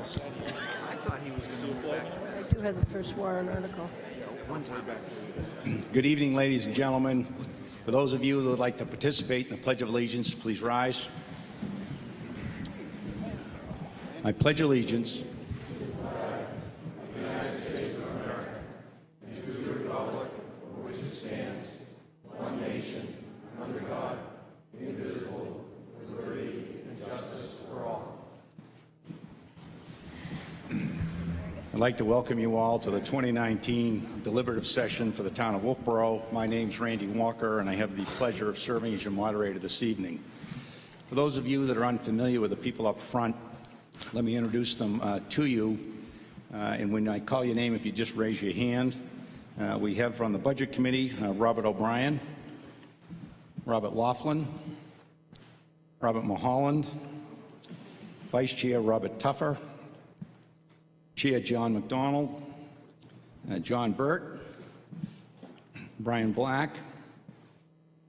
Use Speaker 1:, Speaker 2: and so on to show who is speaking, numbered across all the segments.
Speaker 1: I thought he was going to move back.
Speaker 2: I do have the first warrant article.
Speaker 1: One time back.
Speaker 3: Good evening, ladies and gentlemen. For those of you who would like to participate in the Pledge of Allegiance, please rise. I pledge allegiance I'd like to welcome you all to the 2019 deliberative session for the town of Wolfeboro. My name's Randy Walker, and I have the pleasure of serving as your moderator this evening. For those of you that are unfamiliar with the people up front, let me introduce them to you. And when I call your name, if you just raise your hand. We have from the Budget Committee, Robert O'Brien, Robert Laughlin, Robert Mulholland, Vice Chair Robert Tuffer, Chair John McDonald, John Burt, Brian Black,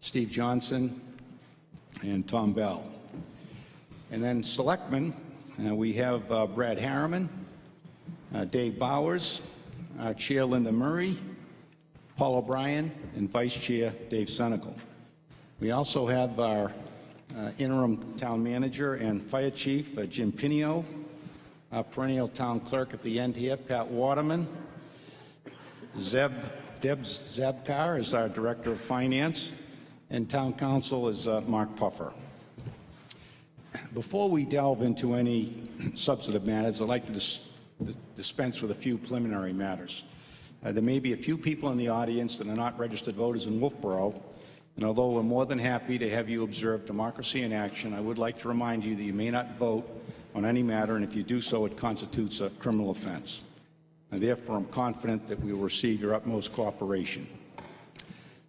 Speaker 3: Steve Johnson, and Tom Bell. And then selectmen, we have Brad Harriman, Dave Bowers, Chair Linda Murray, Paul O'Brien, and Vice Chair Dave Senecal. We also have our interim town manager and fire chief, Jim Pinio, our perennial town clerk at the end here, Pat Waterman. Deb Zabkar is our director of finance, and town council is Mark Puffer. Before we delve into any substantive matters, I'd like to dispense with a few preliminary matters. There may be a few people in the audience that are not registered voters in Wolfeboro, and although we're more than happy to have you observe democracy in action, I would like to remind you that you may not vote on any matter, and if you do so, it constitutes a criminal offense. And therefore, I'm confident that we will receive your utmost cooperation.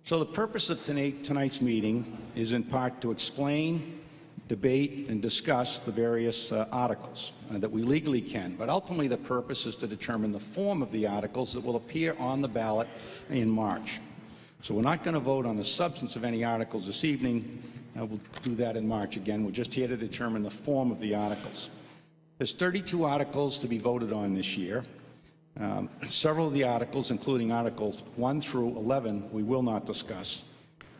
Speaker 3: So the purpose of tonight's meeting is in part to explain, debate, and discuss the various articles that we legally can, but ultimately the purpose is to determine the form of the articles that will appear on the ballot in March. So we're not going to vote on the substance of any articles this evening. We'll do that in March again. We're just here to determine the form of the articles. There's 32 articles to be voted on this year. Several of the articles, including Articles 1 through 11, we will not discuss.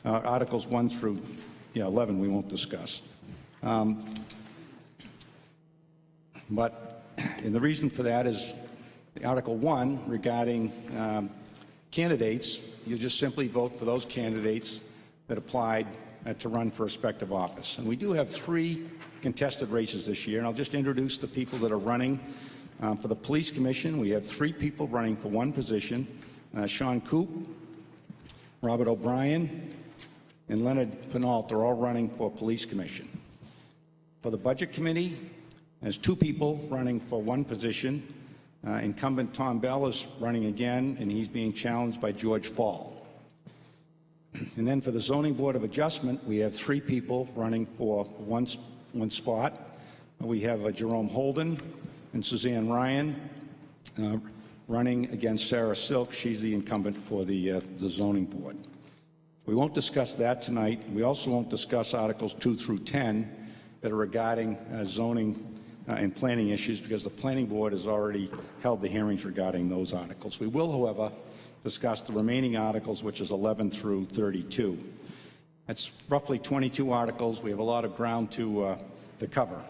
Speaker 3: Articles 1 through 11 we won't discuss. And the reason for that is Article 1 regarding candidates. You just simply vote for those candidates that applied to run for respective office. And we do have 3 contested races this year, and I'll just introduce the people that are running. For the Police Commission, we have 3 people running for one position. Sean Coop, Robert O'Brien, and Leonard Pinault are all running for Police Commission. For the Budget Committee, there's 2 people running for one position. Incumbent Tom Bell is running again, and he's being challenged by George Fall. And then for the Zoning Board of Adjustment, we have 3 people running for one spot. We have Jerome Holden and Suzanne Ryan running against Sarah Silk. She's the incumbent for the Zoning Board. We won't discuss that tonight. We also won't discuss Articles 2 through 10 that are regarding zoning and planning issues, because the Planning Board has already held the hearings regarding those articles. We will, however, discuss the remaining articles, which is 11 through 32. That's roughly 22 articles. We have a lot of ground to cover.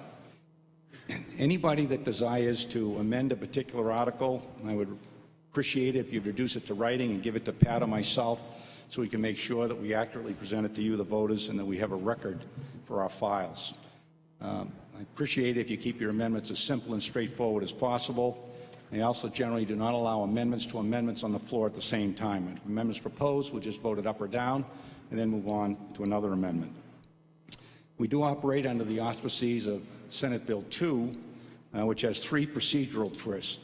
Speaker 3: Anybody that desires to amend a particular article, I would appreciate it if you'd reduce it to writing and give it to Pat or myself so we can make sure that we accurately present it to you, the voters, and that we have a record for our files. I appreciate it if you keep your amendments as simple and straightforward as possible. They also generally do not allow amendments to amendments on the floor at the same time. If amendments proposed, we'll just vote it up or down and then move on to another amendment. We do operate under the auspices of Senate Bill 2, which has 3 procedural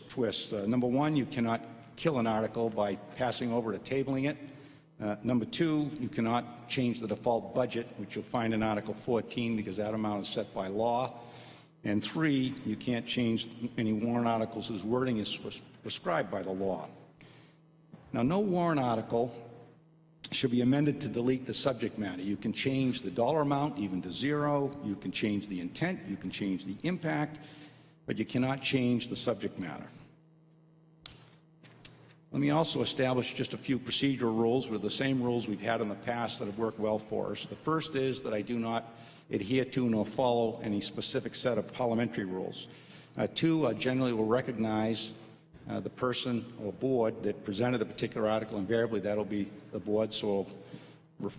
Speaker 3: twists. Number 1, you cannot kill an article by passing over to tabling it. Number 2, you cannot change the default budget, which you'll find in Article 14, because that amount is set by law. And 3, you can't change any warrant articles whose wording is prescribed by the law. Now, no warrant article should be amended to delete the subject matter. You can change the dollar amount even to 0. You can change the intent. You can change the impact. but you cannot change the subject matter. Let me also establish just a few procedural rules with the same rules we've had in the past that have worked well for us. The first is that I do not adhere to nor follow any specific set of parliamentary rules. Two, I generally will recognize the person or board that presented a particular article. Invariably, that'll be the board, so I'll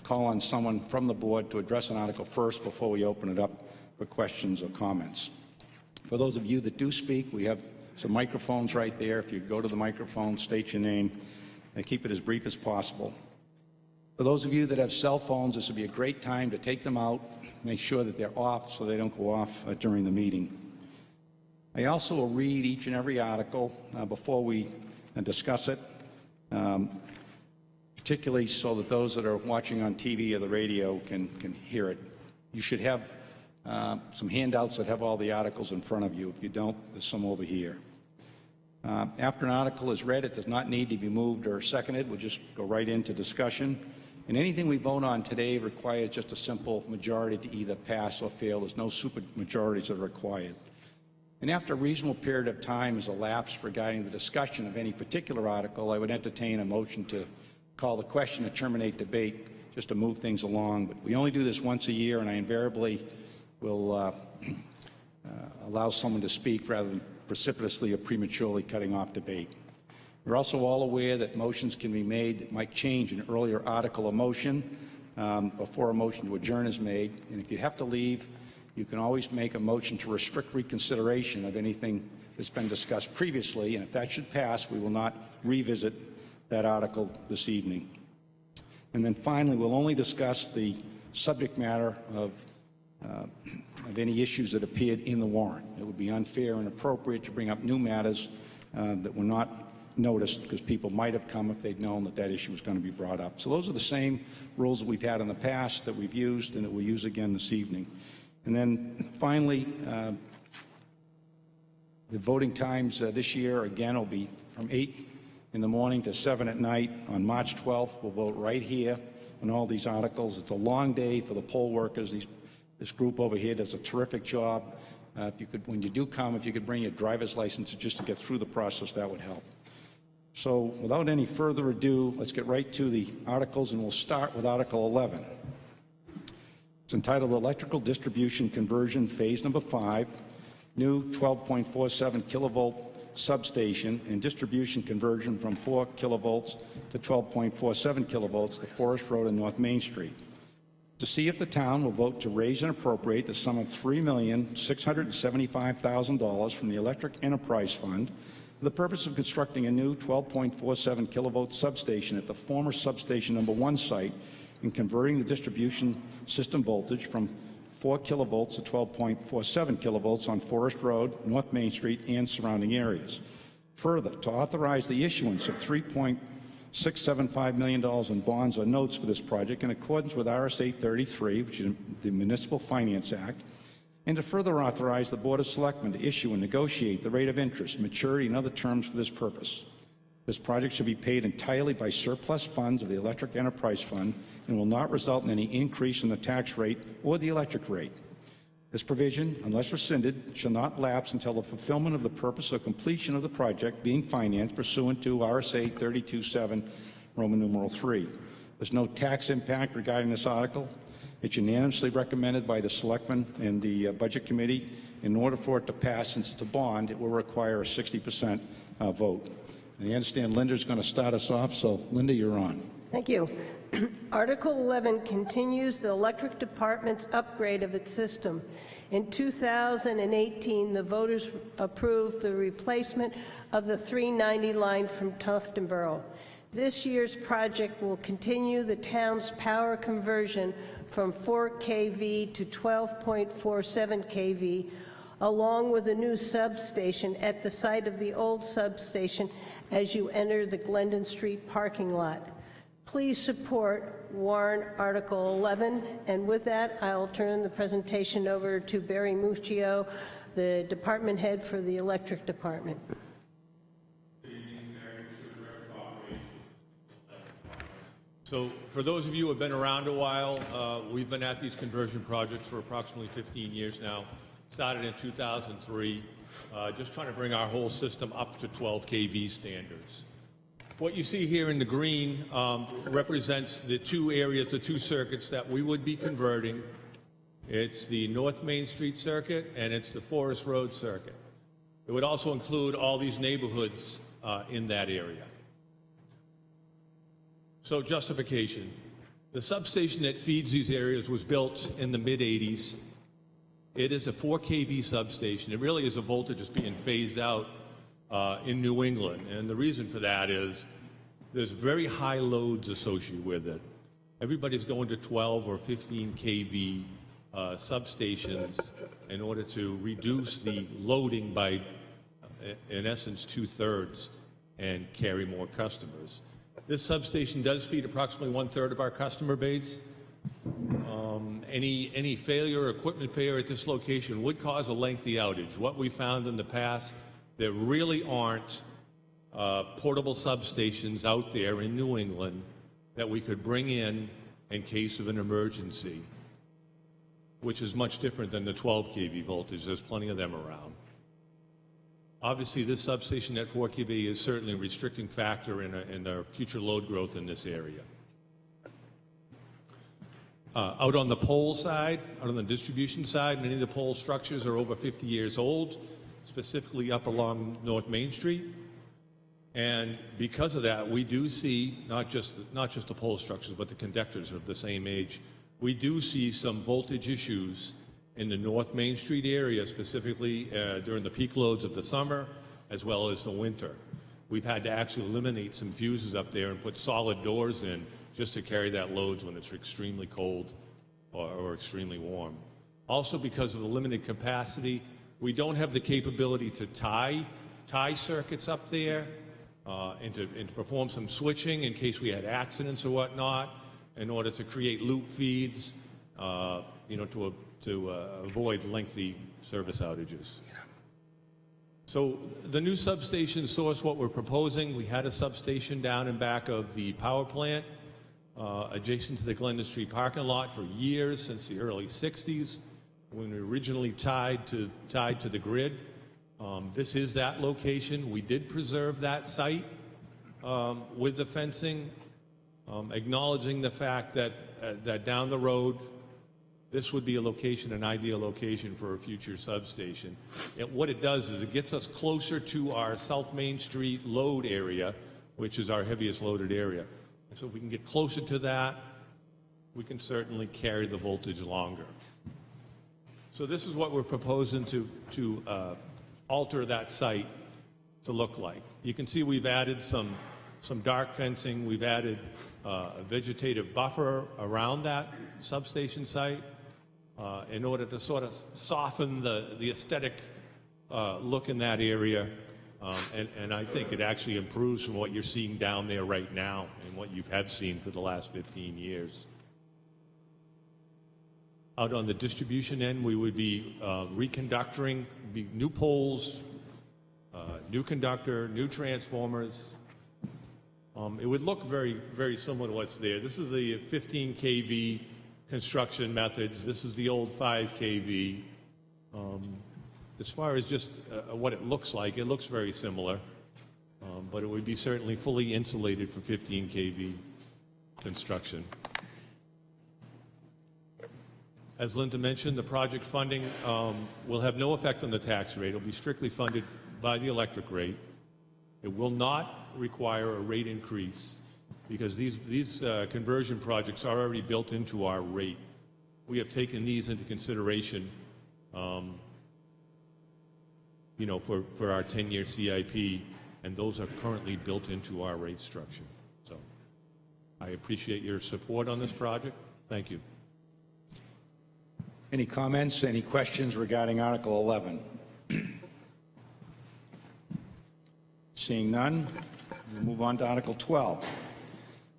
Speaker 3: call on someone from the board to address an article first before we open it up for questions or comments. For those of you that do speak, we have some microphones right there. If you go to the microphone, state your name, and keep it as brief as possible. For those of you that have cell phones, this would be a great time to take them out, make sure that they're off so they don't go off during the meeting. I also will read each and every article before we discuss it, particularly so that those that are watching on TV or the radio can hear it. You should have some handouts that have all the articles in front of you. If you don't, there's some over here. After an article is read, it does not need to be moved or seconded. We'll just go right into discussion. And anything we vote on today requires just a simple majority to either pass or fail. There's no super majorities that are required. And after a reasonable period of time has elapsed regarding the discussion of any particular article, I would entertain a motion to call the question to terminate debate, just to move things along. But we only do this once a year, and I invariably will allow someone to speak rather than precipitously or prematurely cutting off debate. We're also all aware that motions can be made that might change an earlier article or motion before a motion to adjourn is made. And if you have to leave, you can always make a motion to restrict reconsideration of anything that's been discussed previously, and if that should pass, we will not revisit that article this evening. And then finally, we'll only discuss the subject matter of any issues that appeared in the warrant. It would be unfair and inappropriate to bring up new matters that were not noticed, because people might have come if they'd known that that issue was going to be brought up. So those are the same rules that we've had in the past, that we've used, and that we'll use again this evening. And then finally, the voting times this year, again, will be from 8 in the morning to 7 at night. On March 12th, we'll vote right here on all these articles. It's a long day for the poll workers. This group over here does a terrific job. If you could, when you do come, if you could bring your driver's license just to get through the process, that would help. So without any further ado, let's get right to the articles, and we'll start with Article 11. It's entitled Electrical Distribution Conversion Phase Number 5, New 12.47 Kilovolt Substation and Distribution Conversion from 4 kilovolts to 12.47 kilovolts to Forest Road and North Main Street. To see if the town will vote to raise and appropriate the sum of $3,675,000 from the Electric Enterprise Fund for the purpose of constructing a new 12.47 kilovolt substation at the former substation number 1 site and converting the distribution system voltage from 4 kilovolts to 12.47 kilovolts on Forest Road, North Main Street, and surrounding areas. Further, to authorize the issuance of $3.675 million in bonds or notes for this project in accordance with RSA 33, which is the Municipal Finance Act, and to further authorize the Board of Selectmen to issue and negotiate the rate of interest, maturity, and other terms for this purpose. This project should be paid entirely by surplus funds of the Electric Enterprise Fund and will not result in any increase in the tax rate or the electric rate. This provision, unless rescinded, shall not lapse until the fulfillment of the purpose or completion of the project being financed pursuant to RSA 32.7, Roman numeral 3. There's no tax impact regarding this article. It's unanimously recommended by the Selectmen and the Budget Committee. In order for it to pass, since it's a bond, it will require a 60% vote. And I understand Linda's going to start us off, so Linda, you're on.
Speaker 2: Thank you. Article 11 continues the electric department's upgrade of its system. In 2018, the voters approved the replacement of the 390 line from Tuftonboro. This year's project will continue the town's power conversion from 4 kV to 12.47 kV, along with a new substation at the site of the old substation as you enter the Glendon Street parking lot. Please support warrant Article 11, and with that, I'll turn the presentation over to Barry Muccio, the department head for the electric department.
Speaker 4: So for those of you who have been around a while, we've been at these conversion projects for approximately 15 years now. started in 2003, just trying to bring our whole system up to 12 kV standards. What you see here in the green represents the two areas, the two circuits that we would be converting. It's the North Main Street circuit and it's the Forest Road circuit. It would also include all these neighborhoods in that area. So justification. The substation that feeds these areas was built in the mid-'80s. It is a 4 kV substation. It really is a voltage that's being phased out in New England. And the reason for that is there's very high loads associated with it. Everybody's going to 12 or 15 kV substations in order to reduce the loading by, in essence, 2/3 and carry more customers. This substation does feed approximately 1/3 of our customer base. Any failure or equipment failure at this location would cause a lengthy outage. What we found in the past, there really aren't portable substations out there in New England that we could bring in case of an emergency, which is much different than the 12 kV voltage. There's plenty of them around. Obviously, this substation at 4 kV is certainly a restricting factor in our future load growth in this area. Out on the pole side, out on the distribution side, many of the pole structures are over 50 years old, specifically up along North Main Street. And because of that, we do see not just the pole structures, but the conductors of the same age. We do see some voltage issues in the North Main Street area, specifically during the peak loads of the summer, as well as the winter. We've had to actually eliminate some fuses up there and put solid doors in just to carry that loads when it's extremely cold or extremely warm. Also, because of the limited capacity, we don't have the capability to tie circuits up there and to perform some switching in case we had accidents or whatnot, in order to create loop feeds, to avoid lengthy service outages. So the new substation source, what we're proposing, we had a substation down in back of the power plant, adjacent to the Glendon Street parking lot for years, since the early 60s, when we originally tied to the grid. This is that location. We did preserve that site with the fencing, acknowledging the fact that down the road, this would be a location, an ideal location for a future substation. And what it does is it gets us closer to our South Main Street load area, which is our heaviest loaded area. And so if we can get closer to that, we can certainly carry the voltage longer. So this is what we're proposing to alter that site to look like. You can see we've added some dark fencing. We've added a vegetative buffer around that substation site in order to sort of soften the aesthetic look in that area. And I think it actually improves from what you're seeing down there right now and what you have seen for the last 15 years. Out on the distribution end, we would be reconductoring, new poles, new conductor, new transformers. It would look very, very similar to what's there. This is the 15 kV construction methods. This is the old 5 kV. As far as just what it looks like, it looks very similar, but it would be certainly fully insulated for 15 kV construction. As Linda mentioned, the project funding will have no effect on the tax rate. It will be strictly funded by the electric rate. It will not require a rate increase because these conversion projects are already built into our rate. We have taken these into consideration for our 10-year CIP, and those are currently built into our rate structure. So I appreciate your support on this project. Thank you.
Speaker 3: Any comments, any questions regarding Article 11? Seeing none, we'll move on to Article 12.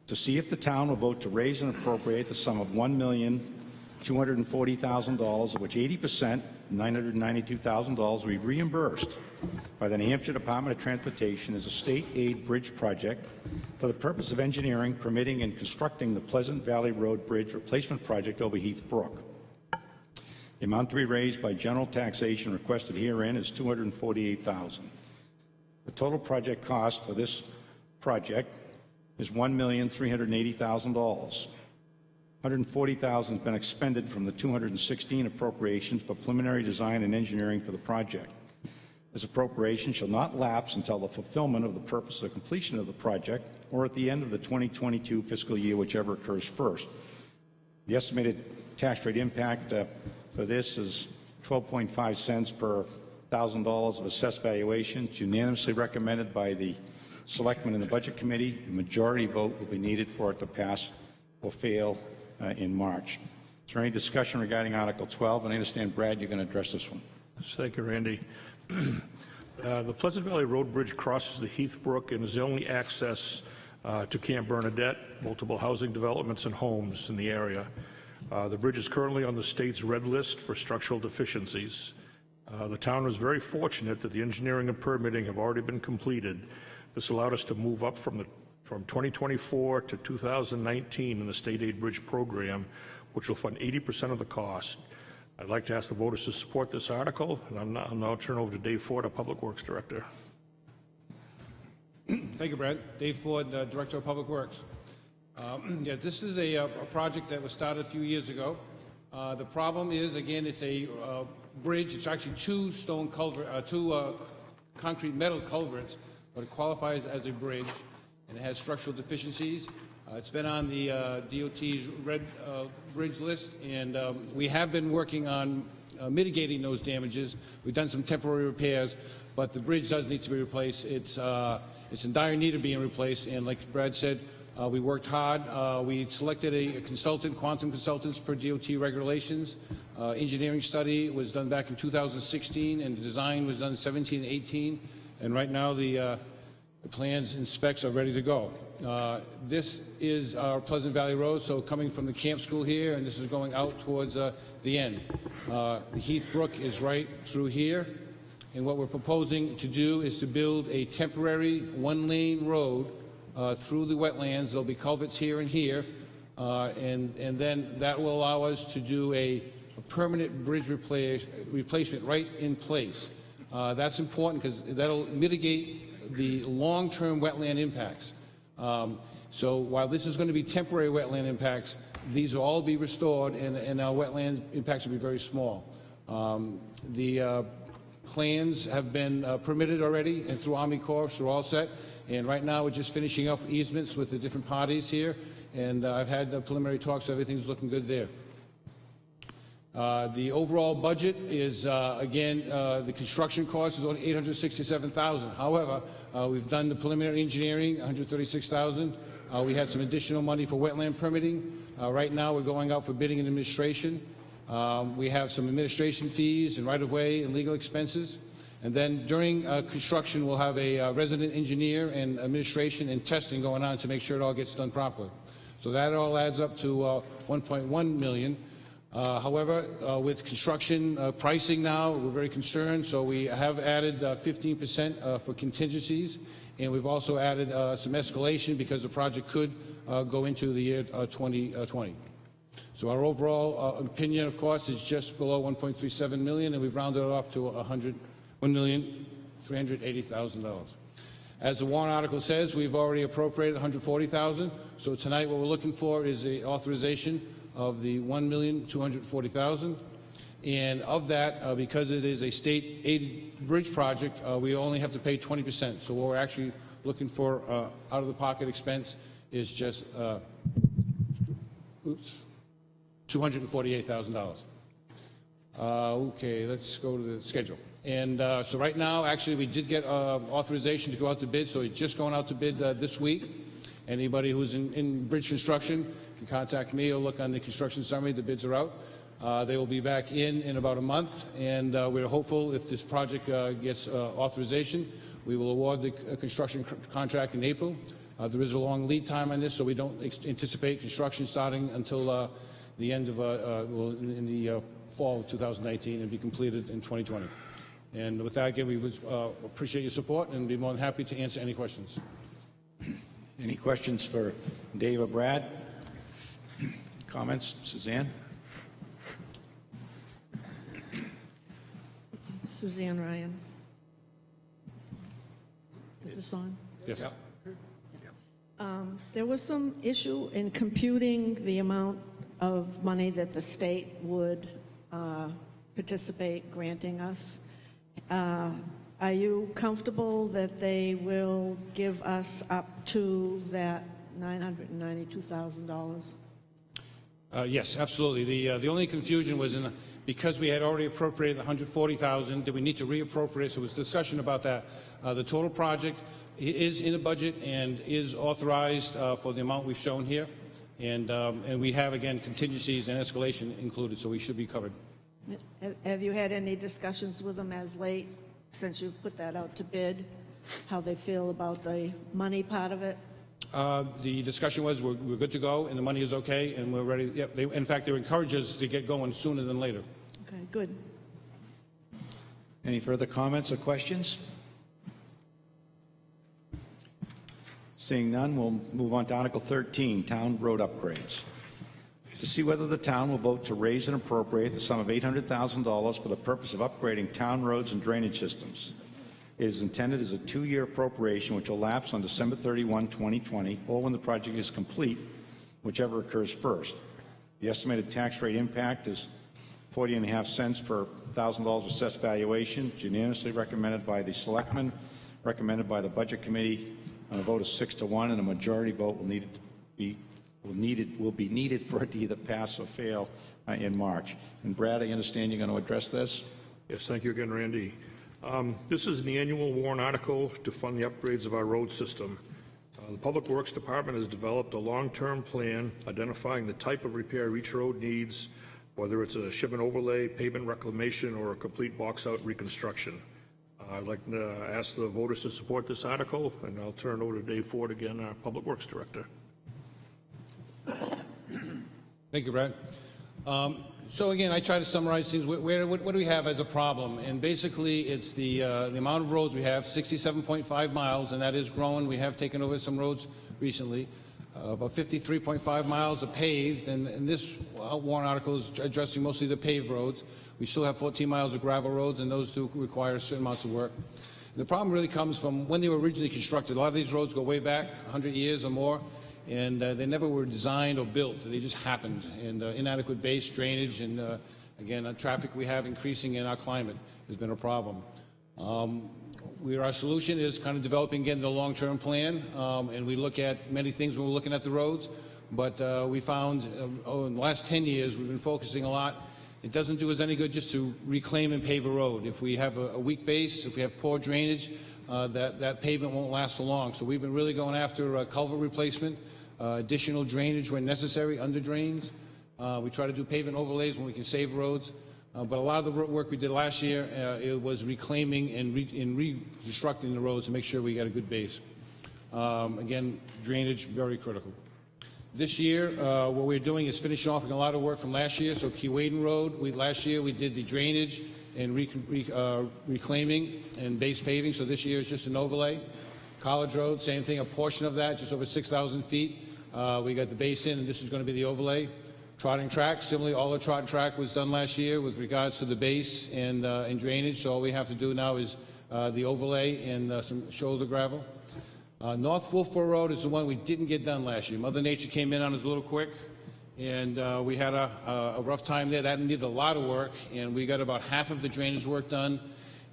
Speaker 3: To see if the town will vote to raise and appropriate the sum of $1,240,000, of which 80%, $992,000, will be reimbursed by the New Hampshire Department of Transportation as a state aid bridge project for the purpose of engineering, permitting, and constructing the Pleasant Valley Road Bridge replacement project over Heath Brook. The amount to be raised by general taxation requested herein is $248,000. The total project cost for this project is $1,380,000. $140,000 has been expended from the 216 appropriations for preliminary design and engineering for the project. This appropriation shall not lapse until the fulfillment of the purpose of completion of the project or at the end of the 2022 fiscal year, whichever occurs first. The estimated tax rate impact for this is 12.5 cents per $1,000 of assessed valuation. It's unanimously recommended by the Selectmen and the Budget Committee. A majority vote will be needed for it to pass or fail in March. Is there any discussion regarding Article 12? And I understand, Brad, you're going to address this one.
Speaker 5: Thank you, Randy. The Pleasant Valley Road Bridge crosses the Heath Brook and is the only access to Camp Bernadette, multiple housing developments and homes in the area. The bridge is currently on the state's red list for structural deficiencies. The town was very fortunate that the engineering and permitting have already been completed. This allowed us to move up from 2024 to 2019 in the state aid bridge program, which will fund 80% of the cost. I'd like to ask the voters to support this article, and I'll now turn over to Dave Ford, our Public Works Director.
Speaker 6: Thank you, Brad. Dave Ford, Director of Public Works. Yeah, this is a project that was started a few years ago. The problem is, again, it's a bridge. It's actually two concrete metal culverts, but it qualifies as a bridge, and it has structural deficiencies. It's been on the DOT's red bridge list, and we have been working on mitigating those damages. We've done some temporary repairs, but the bridge does need to be replaced. It's in dire need of being replaced, and like Brad said, we worked hard. We selected a consultant, Quantum Consultants, per DOT regulations. Engineering study was done back in 2016, and the design was done in 17 and 18, and right now the plans and specs are ready to go. This is our Pleasant Valley Road, so coming from the camp school here, and this is going out towards the end. The Heath Brook is right through here, and what we're proposing to do is to build a temporary one-lane road through the wetlands. There'll be culverts here and here, and then that will allow us to do a permanent bridge replacement right in place. That's important because that'll mitigate the long-term wetland impacts. So while this is going to be temporary wetland impacts, these will all be restored, and our wetland impacts will be very small. The plans have been permitted already, and through Army Corps, so we're all set. And right now, we're just finishing up easements with the different parties here, and I've had the preliminary talks, so everything's looking good there. The overall budget is, again, the construction cost is only $867,000. However, we've done the preliminary engineering, $136,000. We had some additional money for wetland permitting. Right now, we're going out for bidding and administration. We have some administration fees and right-of-way and legal expenses. And then during construction, we'll have a resident engineer and administration and testing going on to make sure it all gets done properly. So that all adds up to $1.1 million. However, with construction pricing now, we're very concerned, so we have added 15% for contingencies, and we've also added some escalation because the project could go into the year 2020. So our overall opinion, of course, is just below $1.37 million, and we've rounded it off to $1,380,000. As the warrant article says, we've already appropriated $140,000. So tonight, what we're looking for is the authorization of the $1,240,000, and of that, because it is a state-aided bridge project, we only have to pay 20%. So what we're actually looking for out-of-the-pocket expense is just $248,000. Okay, let's go to the schedule. And so right now, actually, we did get authorization to go out to bid, so it's just going out to bid this week. Anybody who's in bridge construction can contact me or look on the construction summary. The bids are out. They will be back in about a month, and we're hopeful if this project gets authorization, we will award the construction contract in April. There is a long lead time on this, so we don't anticipate construction starting until the end of in the fall of 2019 and be completed in 2020. And with that, again, we would appreciate your support and be more than happy to answer any questions.
Speaker 3: Any questions for Dave or Brad? Comments? Suzanne?
Speaker 7: Suzanne Ryan. Is this on?
Speaker 6: Yes.
Speaker 7: There was some issue in computing the amount of money that the state would participate granting us. Are you comfortable that they will give us up to that $992,000?
Speaker 6: Yes, absolutely. The only confusion was because we had already appropriated the $140,000, did we need to reappropriate? So there was discussion about that. The total project is in the budget and is authorized for the amount we've shown here. And we have, again, contingencies and escalation included, so we should be covered.
Speaker 7: Have you had any discussions with them as late, since you've put that out to bid, how they feel about the money part of it?
Speaker 6: The discussion was we're good to go, and the money is okay, and we're ready. Yep, in fact, they encourage us to get going sooner than later.
Speaker 7: Okay, good.
Speaker 3: Any further comments or questions? Seeing none, we'll move on to Article 13, Town Road Upgrades. To see whether the town will vote to raise and appropriate the sum of $800,000 for the purpose of upgrading town roads and drainage systems. It is intended as a 2-year appropriation which will lapse on December 31, 2020, or when the project is complete, whichever occurs first. The estimated tax rate impact is 40.5 cents per $1,000 assessed valuation, unanimously recommended by the Selectmen, recommended by the Budget Committee on a vote of 6-1, and a majority vote will be needed for it to either pass or fail in March. And Brad, I understand you're going to address this?
Speaker 5: Yes, thank you again, Randy. This is the annual warrant article to fund the upgrades of our road system. The Public Works Department has developed a long-term plan identifying the type of repair each road needs, whether it's a shipment overlay, pavement reclamation, or a complete box-out reconstruction. I'd like to ask the voters to support this article, and I'll turn it over to Dave Ford again, our Public Works Director.
Speaker 6: Thank you, Brad. So again, I try to summarize things. What do we have as a problem? And basically, it's the amount of roads we have, 67.5 miles, and that is growing. We have taken over some roads recently. About 53.5 miles are paved, and this warrant article is addressing mostly the paved roads. We still have 14 miles of gravel roads, and those do require certain amounts of work. The problem really comes from when they were originally constructed. A lot of these roads go way back, 100 years or more, and they never were designed or built. They just happened. And inadequate base drainage and, again, traffic we have increasing in our climate has been a problem. Our solution is kind of developing, again, the long-term plan, and we look at many things when we're looking at the roads, but we found in the last 10 years we've been focusing a lot. It doesn't do us any good just to reclaim and pave a road. If we have a weak base, if we have poor drainage, that pavement won't last so long. So we've been really going after culvert replacement, additional drainage when necessary, under drains. We try to do pavement overlays when we can save roads. But a lot of the work we did last year, it was reclaiming and reconstructing the roads to make sure we got a good base. Again, drainage, very critical. This year, what we're doing is finishing off a lot of work from last year. So Keewaydin Road, last year we did the drainage and reclaiming and base paving. So this year is just an overlay. College Road, same thing, a portion of that, just over 6,000 feet. We got the base in, and this is going to be the overlay. Trotting track, similarly, all the trotting track was done last year with regards to the base and drainage. So all we have to do now is the overlay and some shoulder gravel. North Wolfeboro Road is the one we didn't get done last year. Mother Nature came in on us a little quick, and we had a rough time there. That needed a lot of work, and we got about half of the drainage work done.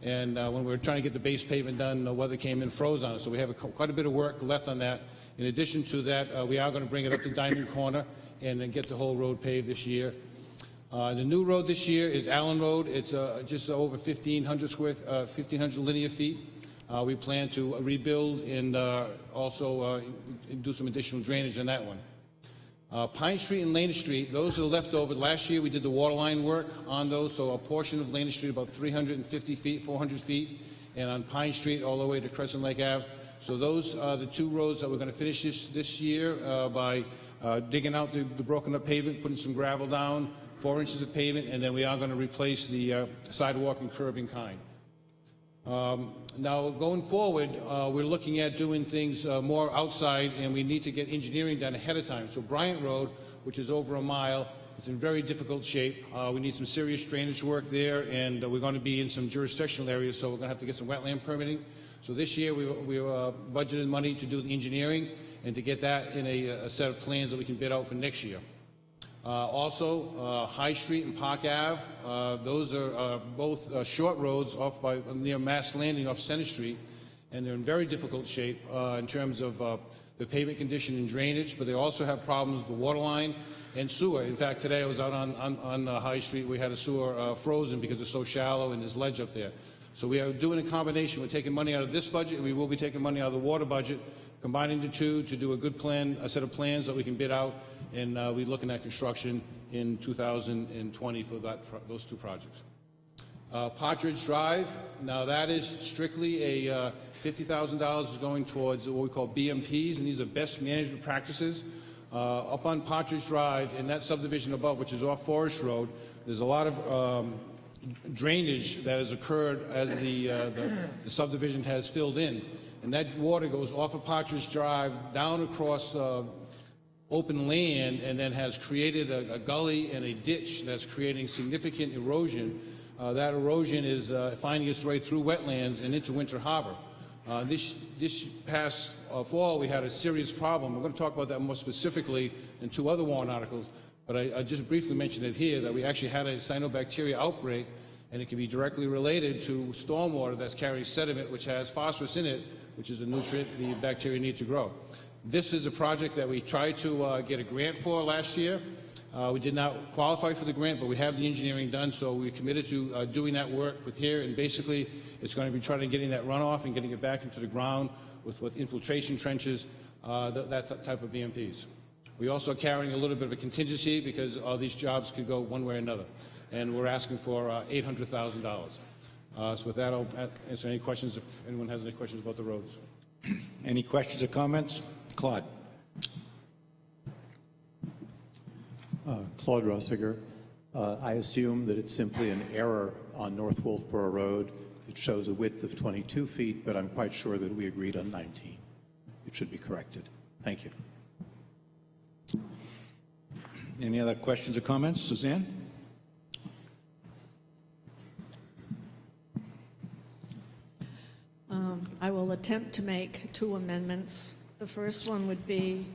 Speaker 6: And when we were trying to get the base pavement done, the weather came in, froze on us. So we have quite a bit of work left on that. In addition to that, we are going to bring it up to Diamond Corner and then get the whole road paved this year. The new road this year is Allen Road. It's just over 1,500 linear feet. We plan to rebuild and also do some additional drainage on that one. Pine Street and Lane Street, those are leftover. Last year we did the water line work on those, so a portion of Lane Street about 350 feet, 400 feet, and on Pine Street all the way to Crescent Lake Ave. So those are the two roads that we're going to finish this year by digging out the broken up pavement, putting some gravel down, 4 inches of pavement, and then we are going to replace the sidewalk and curb in kind. Now, going forward, we're looking at doing things more outside, and we need to get engineering done ahead of time. So Bryant Road, which is over a mile, It's in very difficult shape. We need some serious drainage work there, and we're going to be in some jurisdictional areas, so we're going to have to get some wetland permitting. So this year we budgeted money to do the engineering and to get that in a set of plans that we can bid out for next year. Also, High Street and Park Ave, those are both short roads off by near Mass Landing off Center Street, and they're in very difficult shape in terms of the pavement condition and drainage, but they also have problems with the water line and sewer. In fact, today I was out on High Street. We had a sewer frozen because it's so shallow and there's ledge up there. So we are doing a combination. We're taking money out of this budget, and we will be taking money out of the water budget, combining the two to do a good plan, a set of plans that we can bid out, and we're looking at construction in 2020 for those two projects. Partridge Drive, now that is strictly a $50,000 is going towards what we call BMPs, and these are best management practices. Up on Partridge Drive, in that subdivision above, which is off Forest Road, there's a lot of drainage that has occurred as the subdivision has filled in. And that water goes off of Partridge Drive down across open land and then has created a gully and a ditch that's creating significant erosion. That erosion is finding its way through wetlands and into Winter Harbor. This past fall, we had a serious problem. We're going to talk about that more specifically in two other warrant articles, but I just briefly mentioned it here, that we actually had a cyanobacteria outbreak, and it can be directly related to stormwater that's carrying sediment, which has phosphorus in it, which is a nutrient the bacteria need to grow. This is a project that we tried to get a grant for last year. We did not qualify for the grant, but we have the engineering done, so we're committed to doing that work with here, and basically it's going to be trying to getting that runoff and getting it back into the ground with infiltration trenches, that type of BMPs. We also are carrying a little bit of a contingency because all these jobs could go one way or another, and we're asking for $800,000. So with that, I'll answer any questions if anyone has any questions about the roads.
Speaker 3: Any questions or comments? Claude.
Speaker 8: Claude Rossiger. I assume that it's simply an error on North Wolfeboro Road. It shows a width of 22 feet, but I'm quite sure that we agreed on 19. It should be corrected. Thank you.
Speaker 3: Any other questions or comments? Suzanne?
Speaker 7: I will attempt to make two amendments. The first one would be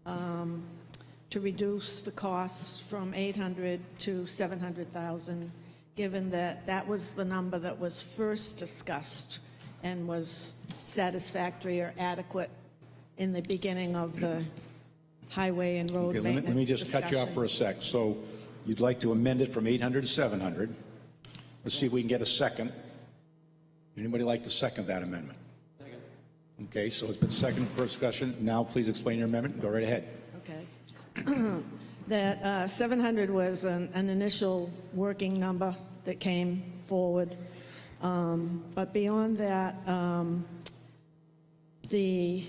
Speaker 7: to reduce the costs from $800,000 to $700,000, given that that was the number that was first discussed and was satisfactory or adequate in the beginning of the highway and road maintenance
Speaker 3: let me just
Speaker 7: discussion.
Speaker 3: cut you off for a sec. So you'd like to amend it from 800 to 700. Let's see if we can get a second. Anybody like to second that amendment? Second. Okay, so it's been seconded for discussion. Now please explain your amendment. Go right ahead.
Speaker 7: Okay. That 700 was an initial working number that came forward. But beyond that, the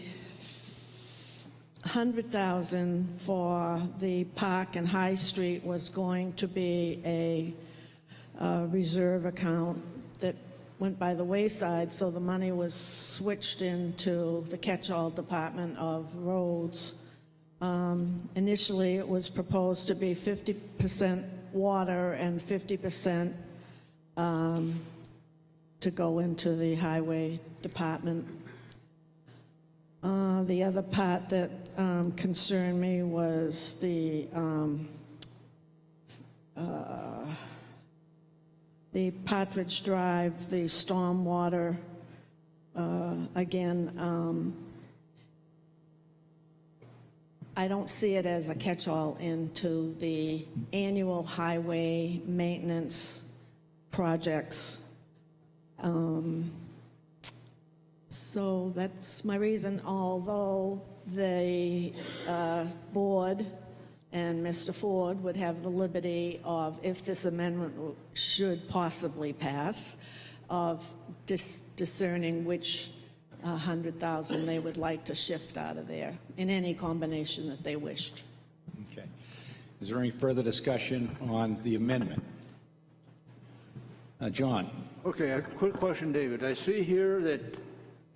Speaker 7: 100,000 for the Park and High Street was going to be a reserve account that went by the wayside, so the money was switched into the catch-all department of roads. Initially, it was proposed to be 50% water and 50% to go into the highway department. The other part that concerned me was the Partridge Drive, the stormwater. Again, I don't see it as a catch-all into the annual highway maintenance projects. So that's my reason, although the board and Mr. Ford would have the liberty of, if this amendment should possibly pass, of discerning which 100,000 they would like to shift out of there in any combination that they wished.
Speaker 3: Okay. Is there any further discussion on the amendment? John.
Speaker 9: Okay, a quick question, David. I see here that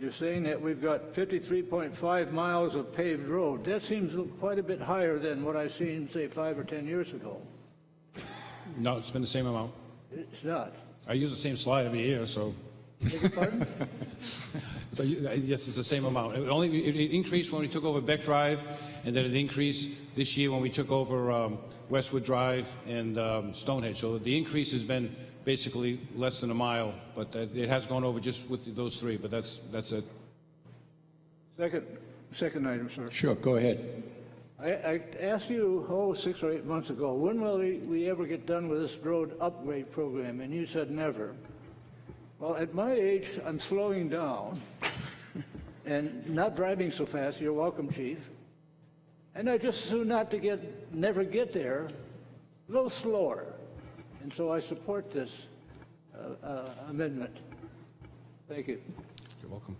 Speaker 9: you're saying that we've got 53.5 miles of paved road. That seems quite a bit higher than what I've seen, say, 5 or 10 years ago.
Speaker 6: No, it's been the same amount.
Speaker 9: It's not.
Speaker 6: I use the same slide every year, so.
Speaker 9: Beg your pardon?
Speaker 6: So yes, it's the same amount. It increased when we took over Beck Drive, and then it increased this year when we took over Westwood Drive and Stonehenge. So the increase has been basically less than a mile, but it has gone over just with those three. But that's it.
Speaker 9: Second item, sir.
Speaker 3: Sure, go ahead.
Speaker 9: I asked you, 6 or 8 months ago, when will we ever get done with this road upgrade program? And you said never. Well, at my age, I'm slowing down and not driving so fast. You're welcome, Chief. And I just assume never get there, a little slower. And so I support this amendment. Thank you.
Speaker 6: You're welcome.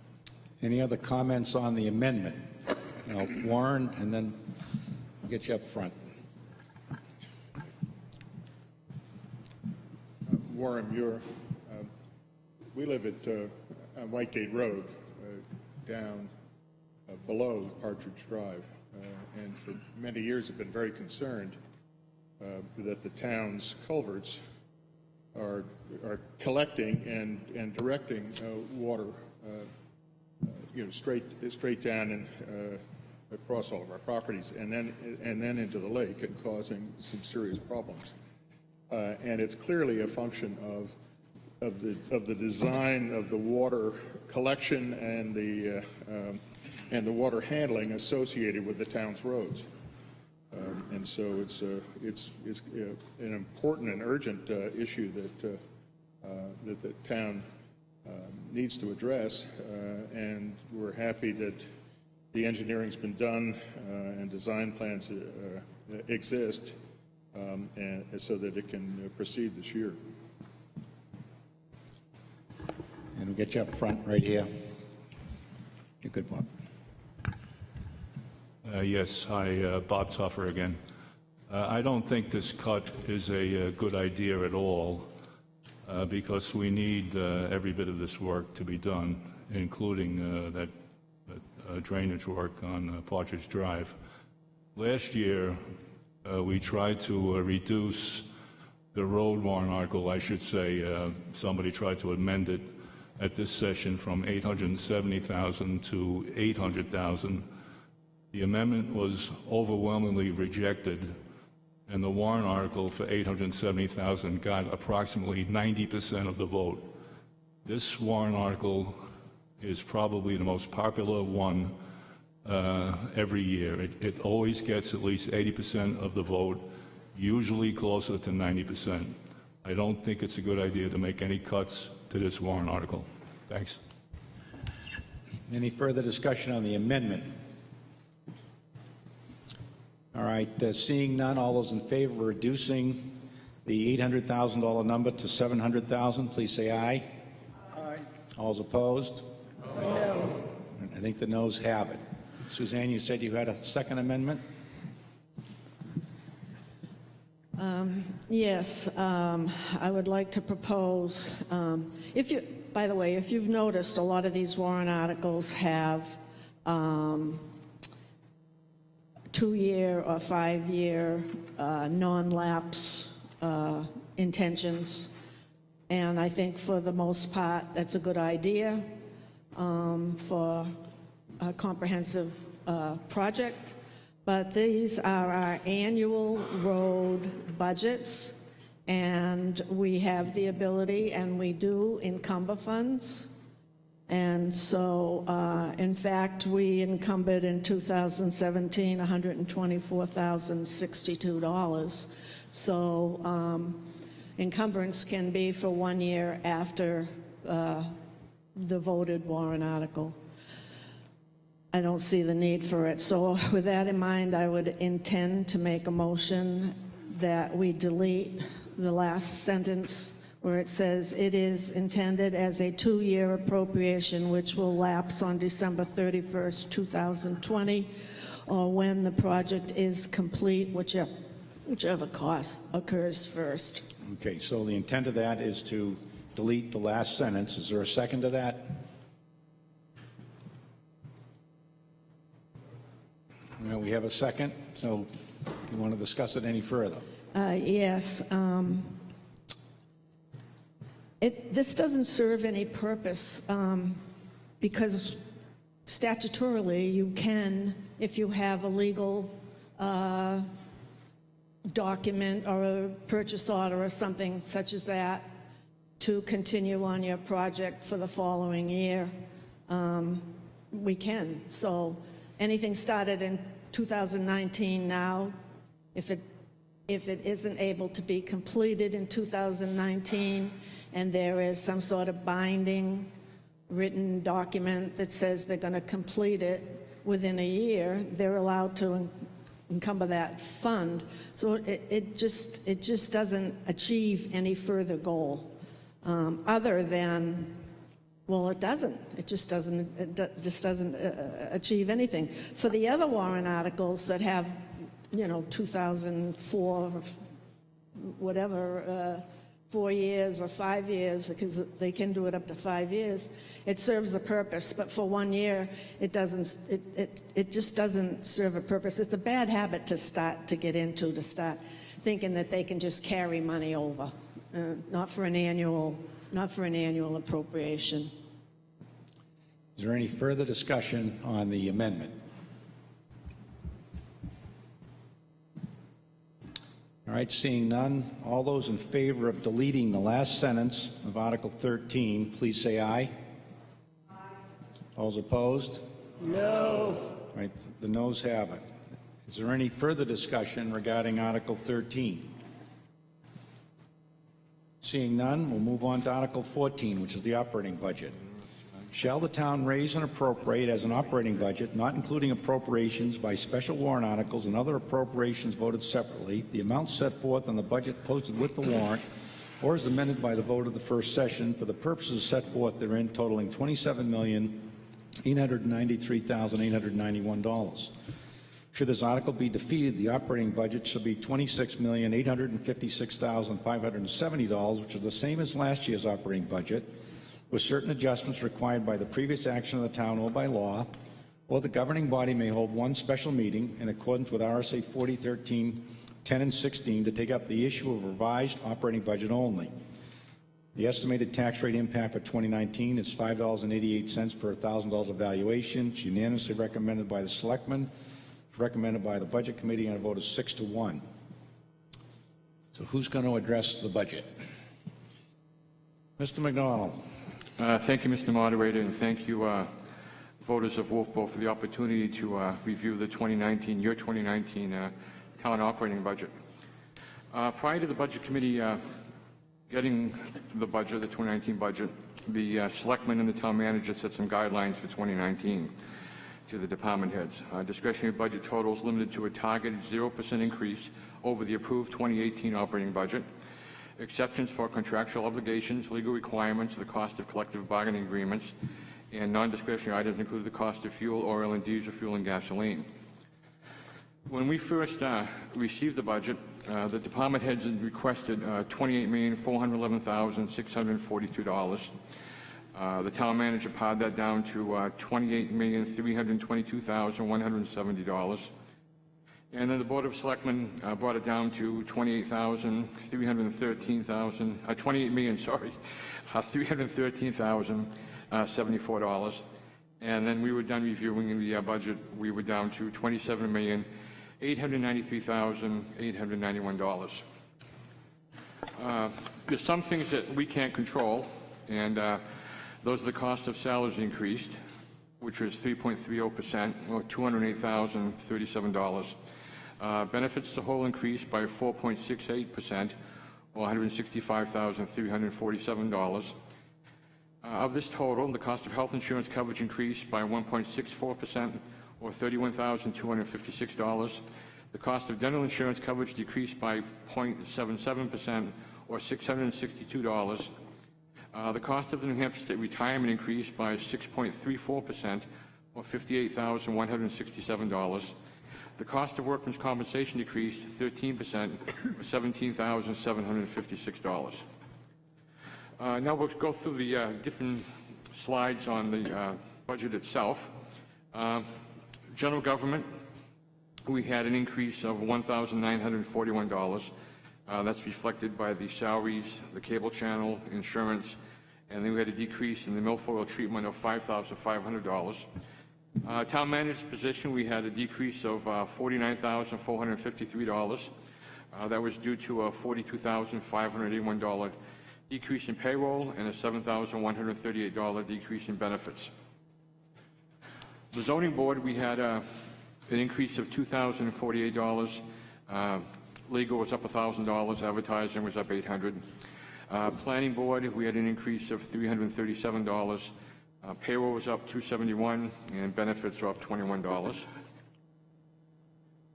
Speaker 3: Any other comments on the amendment? Warren, and then we'll get you up front.
Speaker 10: Warren Muir. We live at on Whitegate Road, down below Partridge Drive, and for many years have been very concerned that the town's culverts are collecting and directing water, straight down and across all of our properties, and then into the lake, and causing some serious problems. And it's clearly a function of the design of the water collection and the water handling associated with the town's roads. And so it's an important and urgent issue that the town needs to address, and we're happy that the engineering's been done and design plans exist, and so that it can proceed this year.
Speaker 3: And we'll get you up front right here. You're good, Bob.
Speaker 5: Yes, hi, Bob Tuffer again. I don't think this cut is a good idea at all, because we need every bit of this work to be done, including that drainage work on Partridge Drive. Last year, we tried to reduce the road warrant article, I should say. Somebody tried to amend it at this session from $870,000 to $800,000. The amendment was overwhelmingly rejected, and the warrant article for $870,000 got approximately 90% of the vote. This warrant article is probably the most popular one every year. It always gets at least 80% of the vote, usually closer to 90%. I don't think it's a good idea to make any cuts to this warrant article. Thanks.
Speaker 3: Any further discussion on the amendment? All right, seeing none, all those in favor of reducing the $800,000 number to $700,000, please say aye.
Speaker 9: Aye.
Speaker 3: All those opposed?
Speaker 2: No.
Speaker 3: I think the noes have it. Suzanne, you said you had a second amendment?
Speaker 7: Yes, I would like to propose, by the way, if you've noticed, a lot of these warrant articles have 2-year or 5-year non-lapse intentions, and I think for the most part that's a good idea for a comprehensive project. But these are our annual road budgets, and we have the ability, and we do encumber funds. And so, in fact, we encumbered in 2017 $124,062. So encumbrance can be for 1 year after the voted warrant article. I don't see the need for it. So with that in mind, I would intend to make a motion that we delete the last sentence where it says it is intended as a 2-year appropriation which will lapse on December 31st, 2020, or when the project is complete, whichever cost occurs first.
Speaker 3: Okay, so the intent of that is to delete the last sentence. Is there a second to that? Well, we have a second, so you want to discuss it any further?
Speaker 7: Yes. This doesn't serve any purpose because statutorily you can, if you have a legal document or a purchase order or something such as that, to continue on your project for the following year. We can. So anything started in 2019 now, if it isn't able to be completed in 2019 and there is some sort of binding written document that says they're going to complete it within a year, they're allowed to encumber that fund. So it just doesn't achieve any further goal other than, well, it doesn't. It just doesn't achieve anything. For the other warrant articles that have, 2004, whatever, 4 years or 5 years, because they can do it up to 5 years, it serves a purpose. But for 1 year, it doesn't. It just doesn't serve a purpose. It's a bad habit to start thinking that they can just carry money over, not for an annual appropriation.
Speaker 3: Is there any further discussion on the amendment? All right, seeing none, all those in favor of deleting the last sentence of Article 13, please say aye. Aye. All those opposed?
Speaker 2: No.
Speaker 3: All right, the noes have it. Is there any further discussion regarding Article 13? Seeing none, we'll move on to Article 14, which is the operating budget. Shall the town raise and appropriate as an operating budget, not including appropriations by special warrant articles and other appropriations voted separately, the amount set forth on the budget posted with the warrant or as amended by the vote of the first session for the purposes set forth therein, totaling $27,893,891. Should this article be defeated, the operating budget shall be $26,856,570, which is the same as last year's operating budget, with certain adjustments required by the previous action of the town or by law, or the governing body may hold one special meeting in accordance with RSA 4013, 10, and 16 to take up the issue of a revised operating budget only. The estimated tax rate impact for 2019 is $5.88 per $1,000 of valuation. It's unanimously recommended by the selectmen. It's recommended by the budget committee on a vote of 6-1. So who's going to address the budget? Mr. McDonald.
Speaker 11: Thank you, Mr. Moderator, and thank you, voters of Wolfeboro, for the opportunity to review the 2019 town operating budget. Prior to the Budget Committee getting the budget, the 2019 budget, the selectmen and the town manager set some guidelines for 2019 to the department heads. Discretionary budget totals limited to a targeted 0% increase over the approved 2018 operating budget. Exceptions for contractual obligations, legal requirements, the cost of collective bargaining agreements, and non-discretionary items include the cost of fuel, oil, and diesel fuel and gasoline. When we first received the budget, the department heads had requested $28,411,642. The town manager pared that down to $28,322,170. And then the Board of Selectmen brought it down to $313,074. And then we were done reviewing the budget. We were down to $27,893,891. There's some things that we can't control, and those are the cost of salaries increased, which was 3.30%, or $208,037. Benefits to whole increased by 4.68%, or $165,347. Of this total, the cost of health insurance coverage increased by 1.64%, or $31,256. The cost of dental insurance coverage decreased by 0.77%, or $662. The cost of the New Hampshire State retirement increased by 6.34%, or $58,167. The cost of workmen's compensation decreased 13%, or $17,756. Now we'll go through the different slides on the budget itself. General government, we had an increase of $1,941. That's reflected by the salaries, the cable channel, insurance, and then we had a decrease in the milfoil treatment of $5,500. Town manager's position, we had a decrease of $49,453. That was due to a $42,581 decrease in payroll and a $7,138 decrease in benefits. The zoning board, we had an increase of $2,048. Legal was up $1,000. Advertising was up $800. Planning board, we had an increase of $337. Payroll was up $271, and benefits are up $21.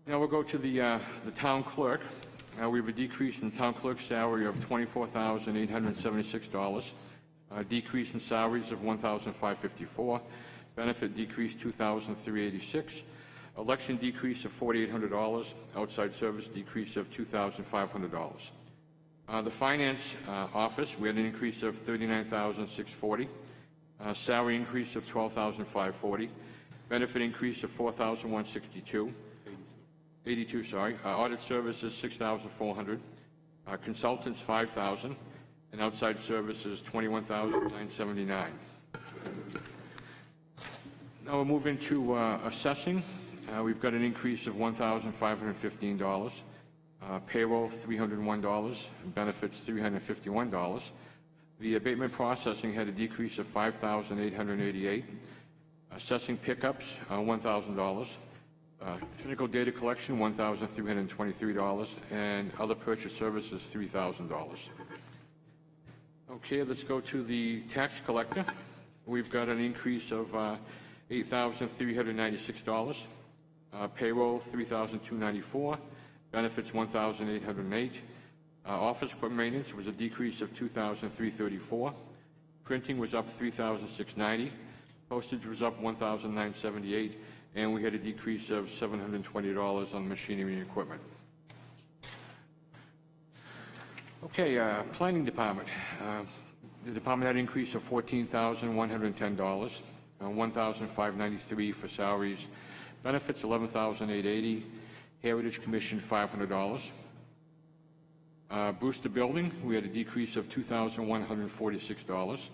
Speaker 11: Now we'll go to the town clerk. We have a decrease in town clerk's salary of $24,876. A decrease in salaries of $1,554. Benefit decrease $2,386. Election decrease of $4,800. Outside service decrease of $2,500. The finance office, we had an increase of $39,640. Salary increase of $12,540. Benefit increase of $4,162. 82, sorry. Audit services $6,400. Consultants $5,000, and outside services $21,979. Now we'll move into assessing. We've got an increase of $1,515. Payroll $301, benefits $351. The abatement processing had a decrease of $5,888. Assessing pickups $1,000. Clinical data collection $1,323, and other purchase services $3,000. Okay, let's go to the tax collector. We've got an increase of $8,396. Payroll $3,294. Benefits $1,808. Office equipment maintenance was a decrease of $2,334. Printing was up $3,690. Postage was up $1,978, and we had a decrease of $720 on machinery and equipment. Okay, planning department. The department had an increase of $14,110, $1,593 for salaries. Benefits $11,880. Heritage Commission $500. Brewster Building, we had a decrease of $2,146.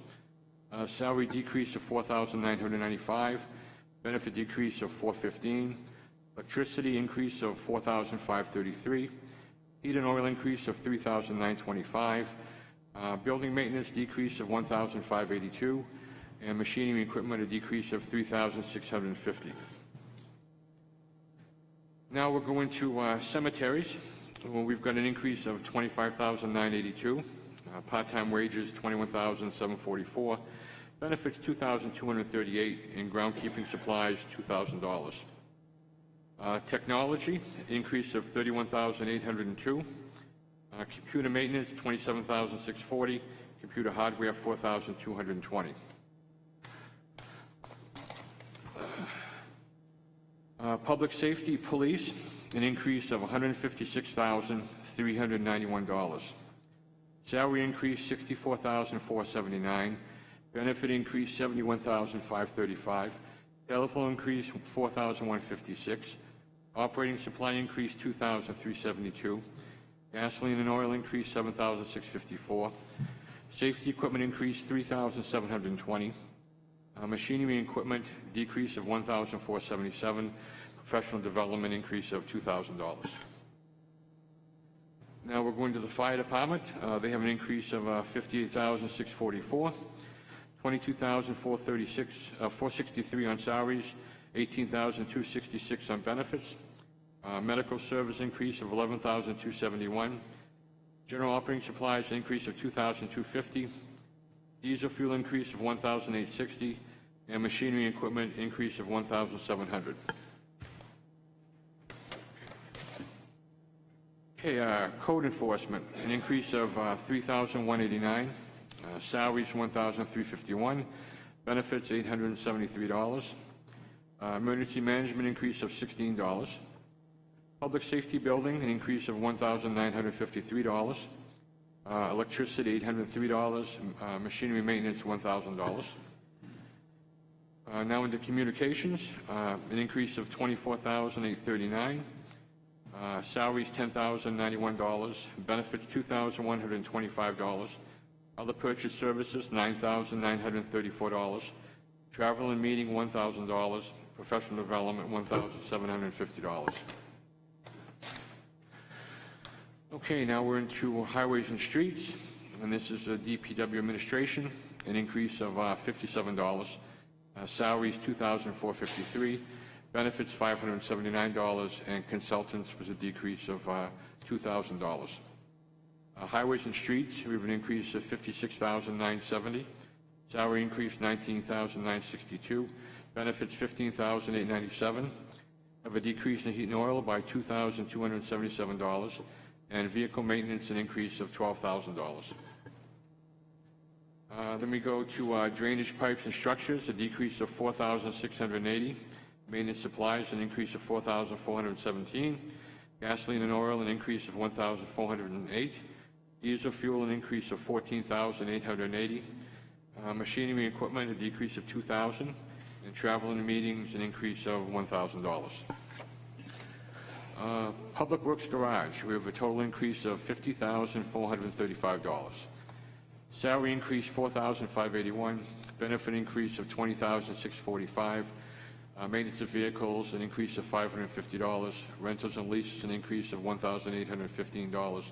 Speaker 11: Salary decrease of $4,995. Benefit decrease of $415. Electricity increase of $4,533. Heat and oil increase of $3,925. Building maintenance decrease of $1,582. And machinery and equipment a decrease of $3,650. Now we're going to cemeteries. Well, we've got an increase of $25,982. Part-time wages $21,744. Benefits $2,238, and groundkeeping supplies $2,000. Technology increase of $31,802. Computer maintenance $27,640. Computer hardware $4,220. Public safety police, an increase of $156,391. Salary increase $64,479. Benefit increase $71,535. Telephone increase $4,156. Operating supply increase $2,372. Gasoline and oil increase $7,654. Safety equipment increase $3,720. Machinery and equipment decrease of $1,477. Professional development increase of $2,000. Now we're going to the fire department. They have an increase of $58,644, $22,463 on salaries, $18,266 on benefits. Medical service increase of $11,271. General operating supplies increase of $2,250. Diesel fuel increase of $1,860, and machinery and equipment increase of $1,700. Okay, code enforcement, an increase of $3,189. Salaries $1,351. Benefits $873. Emergency management increase of $16. Public safety building, an increase of $1,953. Electricity $803. Machinery maintenance $1,000. Now into communications, an increase of $24,839. Salaries $10,091, benefits $2,125, other purchase services $9,934, travel and meeting $1,000, professional development $1,750. Okay, now we're into highways and streets, and this is the DPW administration, an increase of $57. Salaries $2,453, benefits $579, and consultants was a decrease of $2,000. Highways and streets, we have an increase of $56,970. Salary increase $19,962. Benefits $15,897. Have a decrease in heat and oil by $2,277. And vehicle maintenance, an increase of $12,000. Then we go to drainage pipes and structures, a decrease of $4,680. Maintenance supplies, an increase of $4,417. Gasoline and oil, an increase of $1,408. Diesel fuel, an increase of $14,880. Machinery and equipment, a decrease of $2,000. And travel and meetings, an increase of $1,000. Public Works Garage, we have a total increase of $50,435. Salary increase $4,581. Benefit increase of $20,645. Maintenance of vehicles, an increase of $550. Rentals and leases, an increase of $1,815.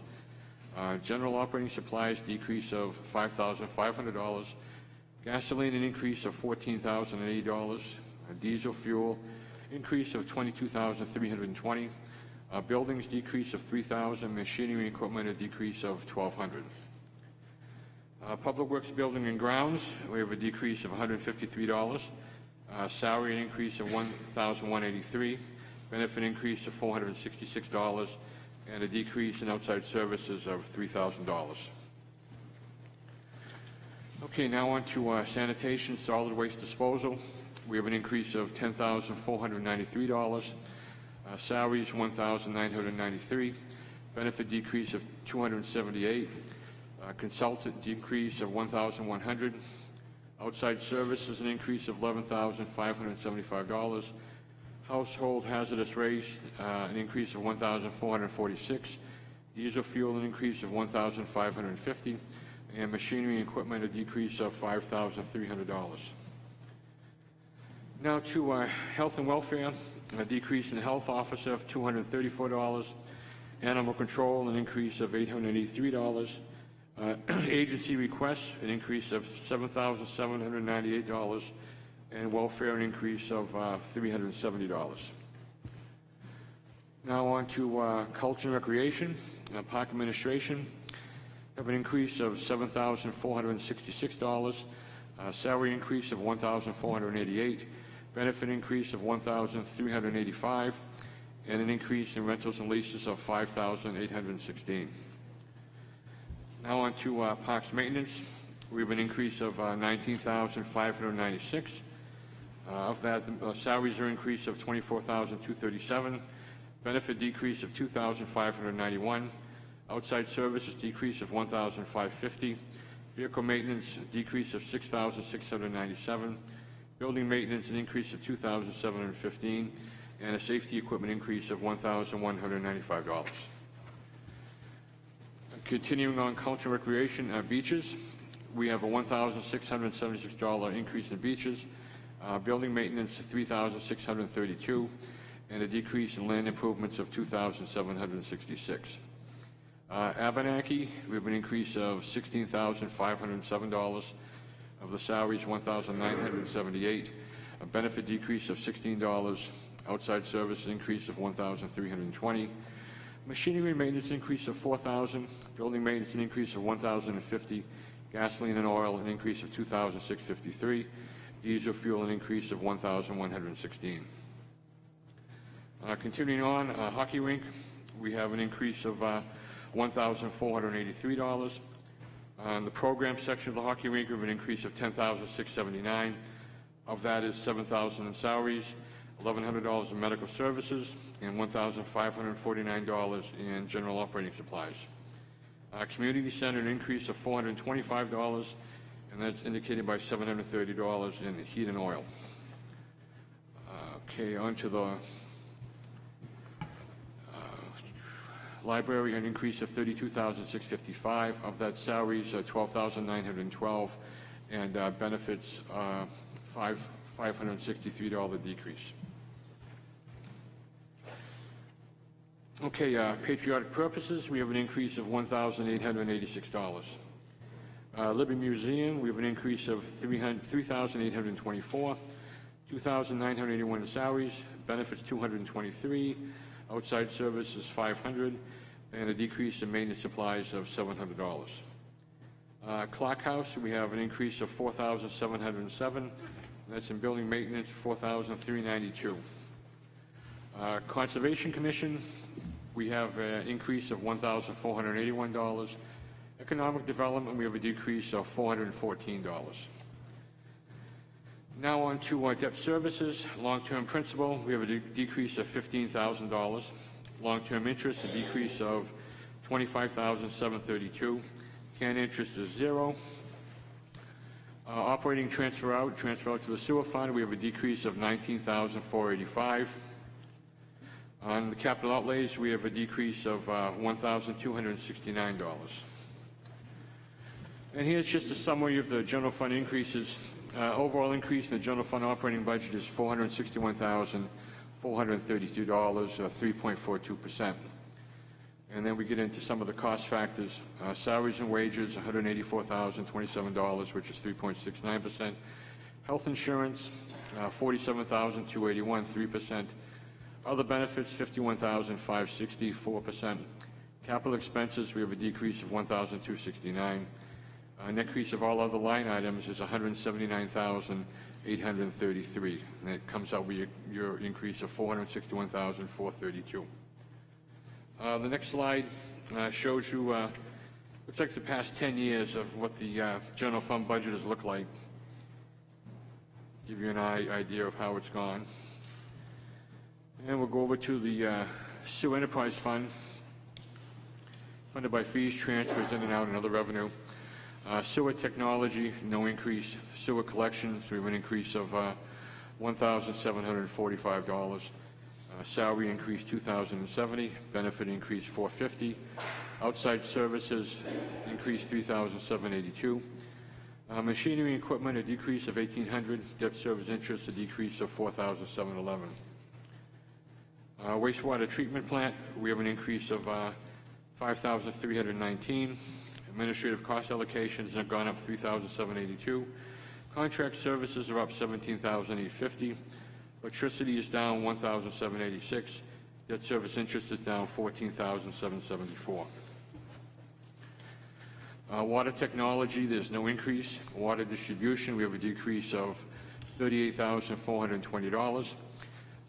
Speaker 11: General operating supplies, decrease of $5,500. Gasoline, an increase of $14,080. Diesel fuel, increase of $22,320. Buildings, decrease of $3,000. Machinery and equipment, a decrease of $1,200. Public Works Building and Grounds, we have a decrease of $153. Salary, an increase of $1,183. Benefit increase of $466. And a decrease in outside services of $3,000. Okay, now on to sanitation, solid waste disposal. We have an increase of $10,493. Salaries $1,993. Benefit decrease of $278. Consultant decrease of $1,100. Outside services, an increase of $11,575. Household hazardous waste, an increase of $1,446. Diesel fuel, an increase of $1,550. And machinery and equipment, a decrease of $5,300. Now to health and welfare, a decrease in the health officer of $234. Animal control, an increase of $883. Agency requests, an increase of $7,798. And welfare, an increase of $370. Now on to culture and recreation, park administration. Have an increase of $7,466. Salary increase of $1,488. Benefit increase of $1,385. And an increase in rentals and leases of $5,816. Now on to parks maintenance. We have an increase of $19,596. Of that, salaries are increase of $24,237. Benefit decrease of $2,591. Outside services decrease of $1,550. Vehicle maintenance decrease of $6,697. Building maintenance an increase of $2,715. And a safety equipment increase of $1,195. Continuing on culture and recreation, beaches. We have a $1,676 increase in beaches. Building maintenance $3,632, and a decrease in land improvements of $2,766. Abenaki, we have an increase of $16,507. Of the salaries, $1,978. A benefit decrease of $16. Outside service increase of $1,320. Machinery maintenance increase of $4,000. Building maintenance an increase of $1,050. Gasoline and oil an increase of $2,653. Diesel fuel an increase of $1,116. Continuing on, hockey rink, we have an increase of $1,483. On the program section of the hockey rink, we have an increase of $10,679. Of that is $7,000 in salaries, $1,100 in medical services, and $1,549 in general operating supplies. Community center, an increase of $425. And that's indicated by $730 in heat and oil. Okay, on to the Library, an increase of $32,655. Of that, salaries $12,912, and benefits $563 decrease. Okay, patriotic purposes, we have an increase of $1,886. Liberty Museum, we have an increase of $3,824. $2,981 in salaries, benefits $223, outside services $500, and a decrease in maintenance supplies of $700. Clock House, we have an increase of $4,707. That's in building maintenance, $4,392. Conservation Commission, we have an increase of $1,481. Economic Development, we have a decrease of $414. Now on to debt services. Long-term principal, we have a decrease of $15,000. Long-term interest, a decrease of $25,732. Can interest is $0. Operating transfer out to the sewer fund, we have a decrease of $19,485. On the capital outlays, we have a decrease of $1,269. And here's just a summary of the general fund increases. Overall increase in the general fund operating budget is $461,432, or 3.42%. And then we get into some of the cost factors. Salaries and wages, $184,027, which is 3.69%. Health insurance, $47,281, 3%. Other benefits, $51,560, 4%. Capital expenses, we have a decrease of $1,269. An increase of all other line items is $179,833. And it comes out with your increase of $461,432. The next slide shows you, looks like the past 10 years of what the general fund budget has looked like. Give you an idea of how it's gone. And we'll go over to the Sewer Enterprise Fund, funded by fees, transfers in and out, and other revenue. Sewer technology, no increase. Sewer collections, we have an increase of $1,745. Salary increase $2,070. Benefit increase $450. Outside services increase $3,782. Machinery and equipment, a decrease of $1,800. Debt service interest, a decrease of $4,711. Wastewater treatment plant, we have an increase of $5,319. Administrative cost allocations have gone up $3,782. Contract services are up $17,850. Electricity is down $1,786. Debt service interest is down $14,774. Water technology, there's no increase. Water distribution, we have a decrease of $38,420.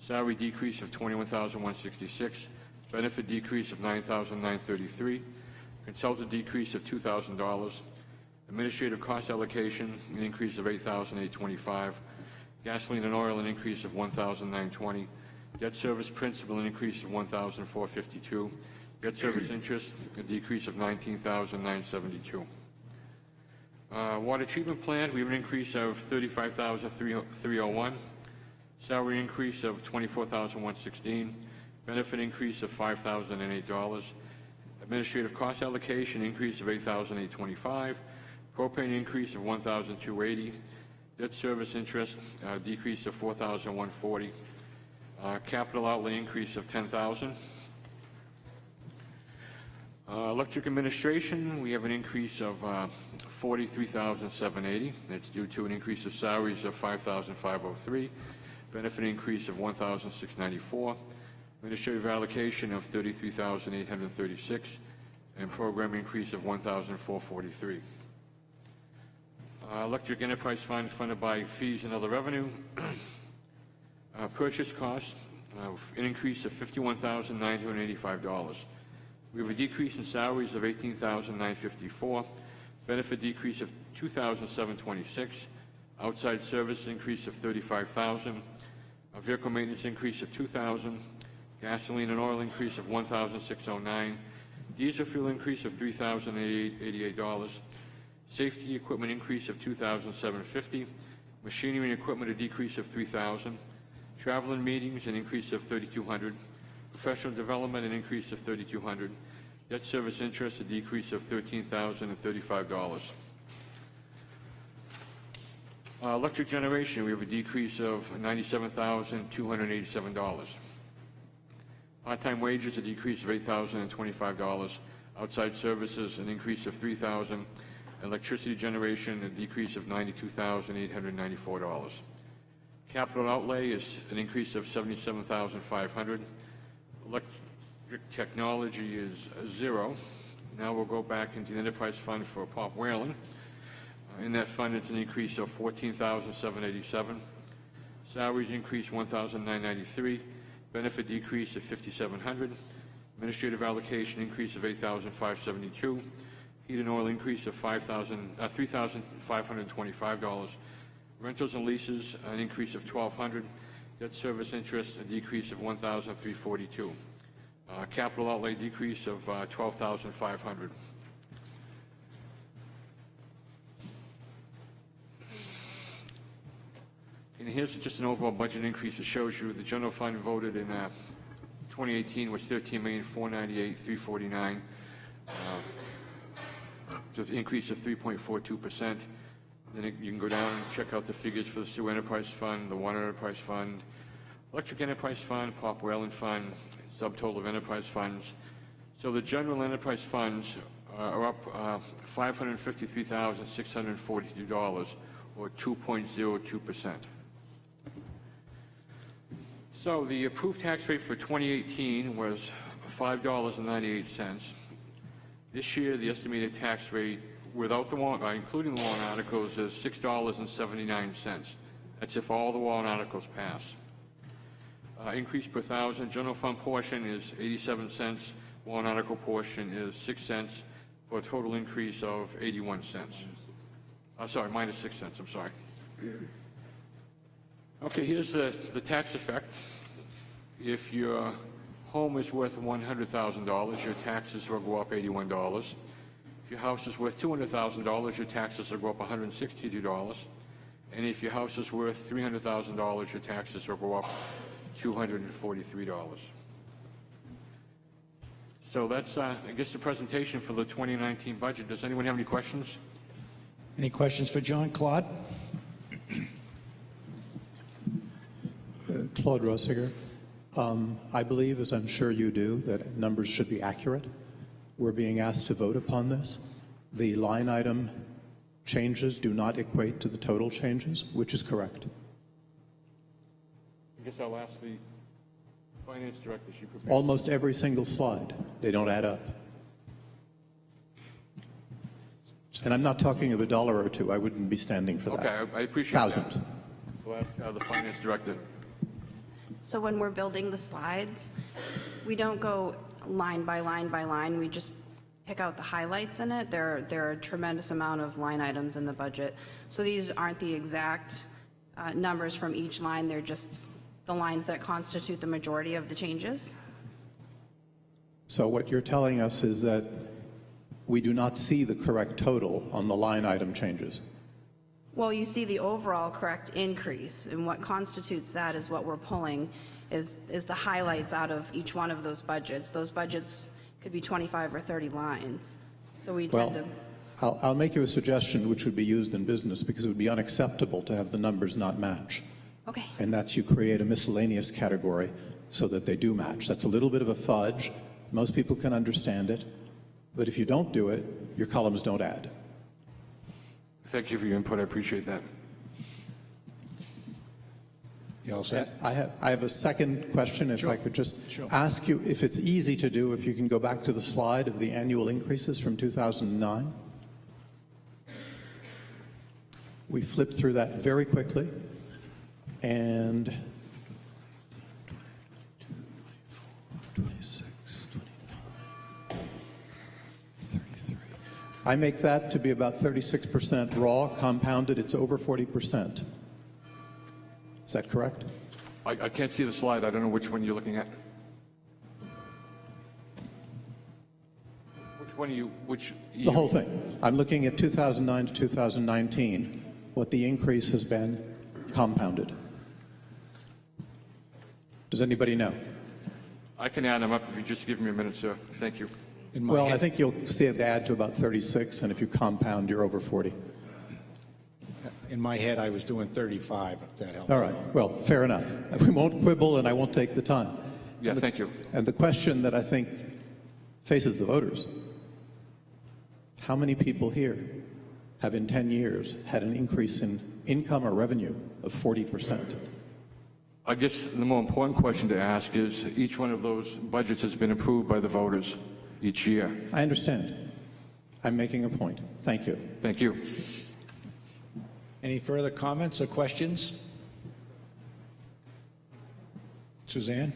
Speaker 11: Salary decrease of $21,166. Benefit decrease of $9,933. Consultant decrease of $2,000. Administrative cost allocation, an increase of $8,825. Gasoline and oil, an increase of $1,920. Debt service principal, an increase of $1,452. Debt service interest, a decrease of $19,972. Water treatment plant, we have an increase of $35,301. Salary increase of $24,116. Benefit increase of $5,008. Administrative cost allocation increase of $8,825. Propane increase of $1,280. Debt service interest decrease of $4,140. Capital outlay increase of $10,000. Electric administration, we have an increase of $43,780. That's due to an increase of salaries of $5,503. Benefit increase of $1,694. Administrative allocation of $33,836, and program increase of $1,443. Electric Enterprise Fund, funded by fees and other revenue. Purchase costs, an increase of $51,985. We have a decrease in salaries of $18,954. Benefit decrease of $2,726. Outside service increase of $35,000. Vehicle maintenance increase of $2,000. Gasoline and oil increase of $1,609. Diesel fuel increase of $3,088. Safety equipment increase of $2,750. Machinery and equipment a decrease of $3,000. Travel and meetings an increase of $3,200. Professional development, an increase of $3,200. Debt service interest, a decrease of $13,035. Electric generation, we have a decrease of $97,287. Part-time wages, a decrease of $8,025. Outside services, an increase of $3,000. Electricity generation, a decrease of $92,894. Capital outlay is an increase of $77,500. Electric technology is zero. Now we'll go back into the enterprise fund for Pop Whalen. In that fund, it's an increase of $14,787. Salaries increase $1,993. Benefit decrease of $5,700. Administrative allocation increase of $8,572. Heat and oil increase of $3,525. Rentals and leases, an increase of $1,200. Debt service interest, a decrease of $1,342. Capital outlay decrease of $12,500. And here's just an overall budget increase that shows you the general fund voted in 2018 was $13,498,349. So it's an increase of 3.42%. Then you can go down and check out the figures for the sewer enterprise fund, the water enterprise fund, electric enterprise fund, Pop Whalen fund, subtotal of enterprise funds. So the general enterprise funds are up $553,642, or 2.02%. So the approved tax rate for 2018 was $5.98. This year, the estimated tax rate, without the warrant, including the warrant articles, is $6.79. That's if all the warrant articles pass. Increase per thousand. General fund portion is 87 cents. Warrant article portion is 6 cents, for a total increase of 81 cents. Sorry, minus 6 cents. I'm sorry. Okay, here's the tax effect. If your home is worth $100,000, your taxes will go up $81. If your house is worth $200,000, your taxes will go up $162. And if your house is worth $300,000, your taxes will go up $243. So that's, I guess, the presentation for the 2019 budget. Does anyone have any questions?
Speaker 3: Any questions for John? Claude?
Speaker 8: Claude Rossiger. I believe, as I'm sure you do, that numbers should be accurate. We're being asked to vote upon this. The line item changes do not equate to the total changes, which is correct.
Speaker 11: I guess I'll ask the finance director. She prepared.
Speaker 8: Almost every single slide. They don't add up. And I'm not talking of a dollar or two. I wouldn't be standing for that.
Speaker 11: Okay, I appreciate
Speaker 8: Thousands.
Speaker 11: that. We'll ask the finance director.
Speaker 12: So when we're building the slides, we don't go line by line by line. We just pick out the highlights in it. There are a tremendous amount of line items in the budget. So these aren't the exact numbers from each line. They're just the lines that constitute the majority of the changes.
Speaker 8: So what you're telling us is that we do not see the correct total on the line item changes.
Speaker 12: Well, you see the overall correct increase, and what constitutes that is what we're pulling is the highlights out of each one of those budgets. Those budgets could be 25 or 30 lines. So we tend to...
Speaker 8: I'll make you a suggestion which would be used in business, because it would be unacceptable to have the numbers not match.
Speaker 12: Okay.
Speaker 8: And that's you create a miscellaneous category so that they do match. That's a little bit of a fudge. Most people can understand it. But if you don't do it, your columns don't add.
Speaker 11: Thank you for your input. I appreciate that.
Speaker 3: You all set?
Speaker 8: I have a second question, if I could just ask you if it's easy to do, if you can go back to the slide of the annual increases from 2009. We flipped through that very quickly, and 26, 29, 33. I make that to be about 36% raw, compounded. It's over 40%. Is that correct?
Speaker 11: I can't see the slide. I don't know which one you're looking at. Which one are you, which year?
Speaker 8: The whole thing. I'm looking at 2009 to 2019, what the increase has been compounded. Does anybody know?
Speaker 11: I can add them up if you just give me a minute, sir. Thank you.
Speaker 8: Well, I think you'll see it add to about 36, and if you compound, you're over 40.
Speaker 3: In my head, I was doing 35, if that helps.
Speaker 8: All right. Well, fair enough. We won't quibble, and I won't take the time.
Speaker 11: Yeah, thank you.
Speaker 8: And the question that I think faces the voters, how many people here have in 10 years had an increase in income or revenue of 40%?
Speaker 11: I guess the more important question to ask is each one of those budgets has been approved by the voters each year.
Speaker 8: I understand. I'm making a point. Thank you.
Speaker 11: Thank you.
Speaker 3: Any further comments or questions? Suzanne?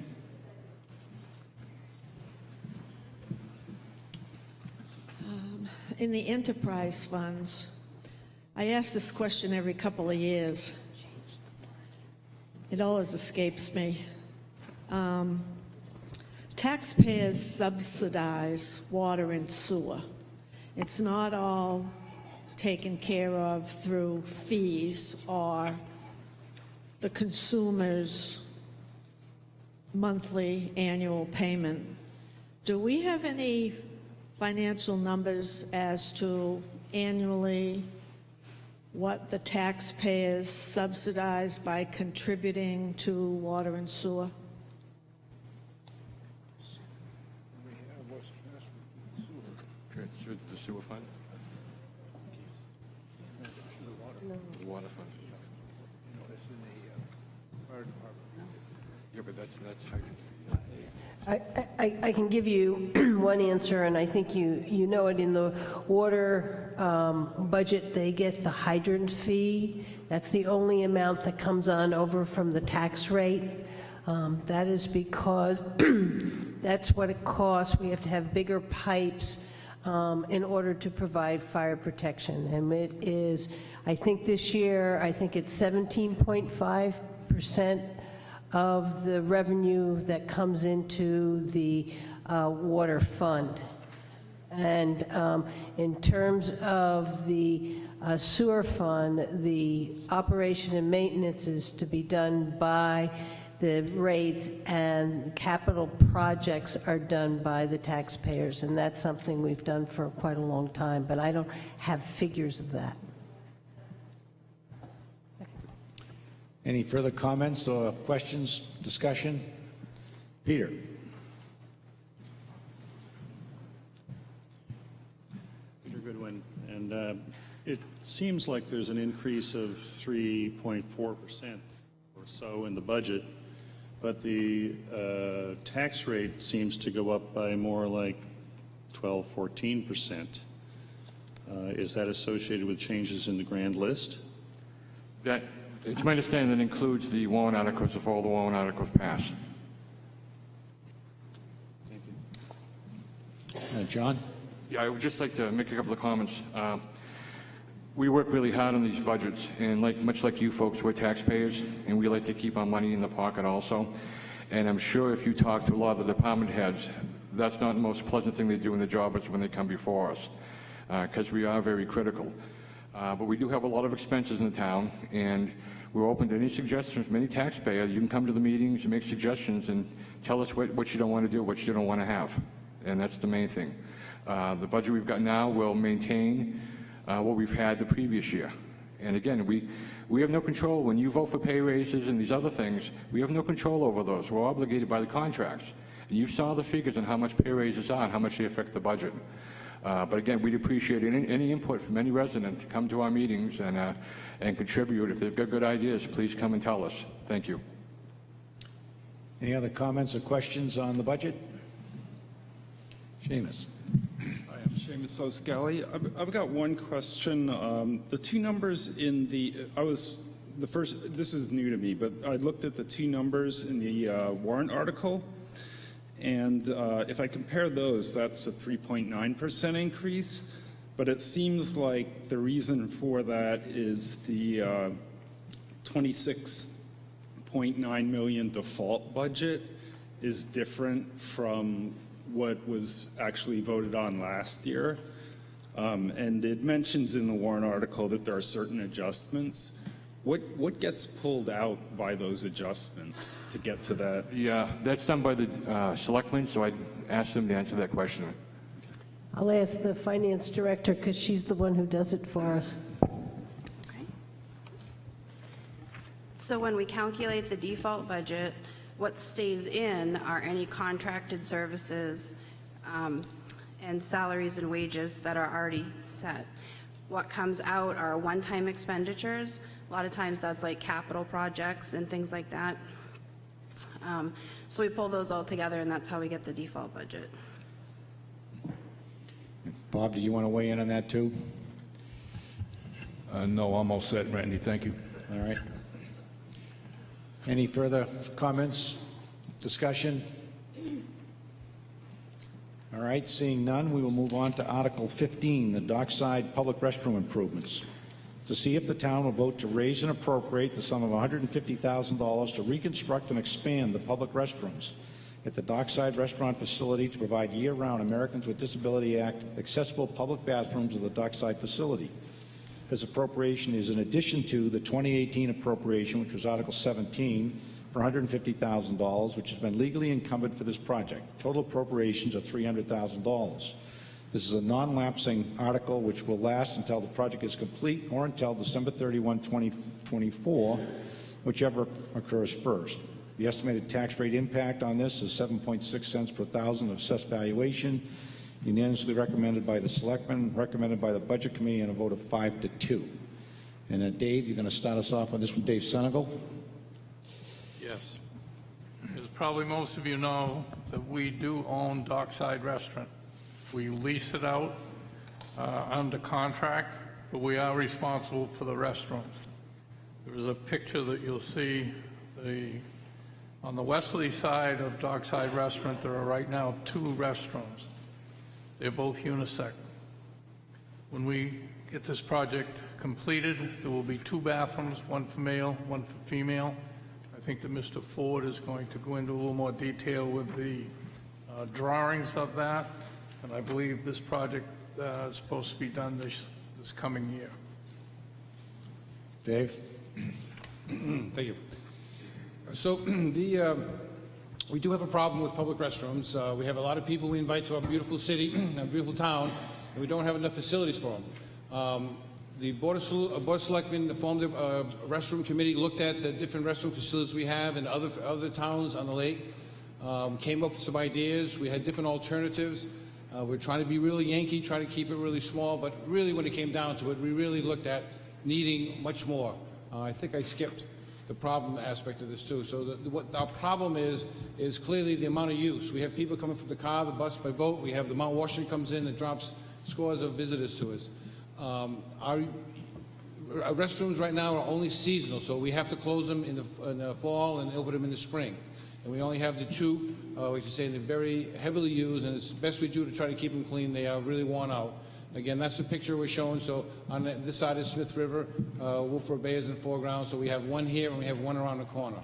Speaker 7: In the enterprise funds, I ask this question every couple of years. It always escapes me. Taxpayers subsidize water and sewer. It's not all taken care of through fees or the consumer's monthly, annual payment. Do we have any financial numbers as to annually what the taxpayers subsidize by contributing to water and sewer?
Speaker 11: Transfer to the sewer fund? The water fund. Yeah, but that's hydrant.
Speaker 2: I can give you one answer, and I think you know it. In the water budget, they get the hydrant fee. That's the only amount that comes on over from the tax rate. That is because that's what it costs. We have to have bigger pipes in order to provide fire protection. And it is, I think this year, I think it's 17.5% of the revenue that comes into the water fund. And in terms of the sewer fund, the operation and maintenance is to be done by the rates, and capital projects are done by the taxpayers, and that's something we've done for quite a long time, but I don't have figures of that.
Speaker 3: Any further comments or questions, discussion? Peter?
Speaker 13: Peter Goodwin, and it seems like there's an increase of 3.4% or so in the budget, but the tax rate seems to go up by more like 12, 14%. Is that associated with changes in the grand list?
Speaker 11: It's my understanding that includes the warrant articles if all the warrant articles pass.
Speaker 13: Thank you.
Speaker 3: John?
Speaker 11: Yeah, I would just like to make a couple of comments. We work really hard on these budgets, and much like you folks, we're taxpayers, and we like to keep our money in the pocket also. And I'm sure if you talk to a lot of the department heads, that's not the most pleasant thing they do in the job is when they come before us, because we are very critical. But we do have a lot of expenses in the town, and we're open to any suggestions from any taxpayer. You can come to the meetings and make suggestions and tell us what you don't want to do, what you don't want to have. And that's the main thing. The budget we've got now will maintain what we've had the previous year. And again, we have no control. When you vote for pay raises and these other things, we have no control over those. We're obligated by the contracts. And you saw the figures on how much pay raises are and how much they affect the budget. But again, we'd appreciate any input from any resident to come to our meetings and contribute. If they've got good ideas, please come and tell us. Thank you.
Speaker 3: Any other comments or questions on the budget? Seamus.
Speaker 14: Hi, I'm Seamus O'Scally. I've got one question. The two numbers in this is new to me, but I looked at the two numbers in the warrant article. And if I compare those, that's a 3.9% increase. But it seems like the reason for that is the 26.9 million default budget is different from what was actually voted on last year. And it mentions in the warrant article that there are certain adjustments. What gets pulled out by those adjustments to get to that?
Speaker 11: Yeah, that's done by the selectmen, so I'd ask them to answer that question.
Speaker 2: I'll ask the finance director because she's the one who does it for us.
Speaker 12: Okay. So when we calculate the default budget, what stays in are any contracted services and salaries and wages that are already set. What comes out are one-time expenditures. A lot of times that's like capital projects and things like that. So we pull those all together, and that's how we get the default budget.
Speaker 3: Bob, do you want to weigh in on that too?
Speaker 5: No, I'm all set, Randy, thank you.
Speaker 3: All right. Any further comments, discussion? All right, seeing none, we will move on to Article 15, the dockside public restroom improvements. To see if the town will vote to raise and appropriate the sum of $150,000 to reconstruct and expand the public restrooms at the dockside restaurant facility to provide year-round Americans with Disability Act accessible public bathrooms at the dockside facility. This appropriation is in addition to the 2018 appropriation, which was Article 17, for $150,000, which has been legally encumbered for this project. Total appropriations are $300,000. This is a non-lapsing article which will last until the project is complete or until December 31, 2024, whichever occurs first. The estimated tax rate impact on this is 7.6 cents per thousand of assessed valuation, unanimously recommended by the selectmen, recommended by the budget committee, and a vote of 5-2. And Dave, you're going to start us off on this one, Dave Senegal.
Speaker 15: Yes. As probably most of you know, that we do own Dockside Restaurant. We lease it out under contract, but we are responsible for the restrooms. There's a picture that you'll see on the westerly side of Dockside Restaurant. There are right now 2 restrooms. They're both unisex. When we get this project completed, there will be 2 bathrooms, one for male, one for female. I think that Mr. Ford is going to go into a little more detail with the drawings of that, and I believe this project is supposed to be done this coming year.
Speaker 3: Dave?
Speaker 6: Thank you. So we do have a problem with public restrooms. We have a lot of people we invite to our beautiful city, our beautiful town, and we don't have enough facilities for them. The Board of Selectmen formed a restroom committee, looked at the different restroom facilities we have in other towns on the lake, came up with some ideas. We had different alternatives. We're trying to be really Yankee, trying to keep it really small, but really when it came down to it, we really looked at needing much more. I think I skipped the problem aspect of this too. So what our problem is clearly the amount of use. We have people coming from the car, the bus, by boat. We have the Mount Washington comes in and drops scores of visitors to us. Our restrooms right now are only seasonal, so we have to close them in the fall and open them in the spring. And we only have the 2, which is saying they're very heavily used, and it's the best we do to try to keep them clean. They are really worn out. Again, that's the picture we're showing. So on this side is Smith River, Wolfeboro Bay is in the foreground. So we have one here and we have one around the corner.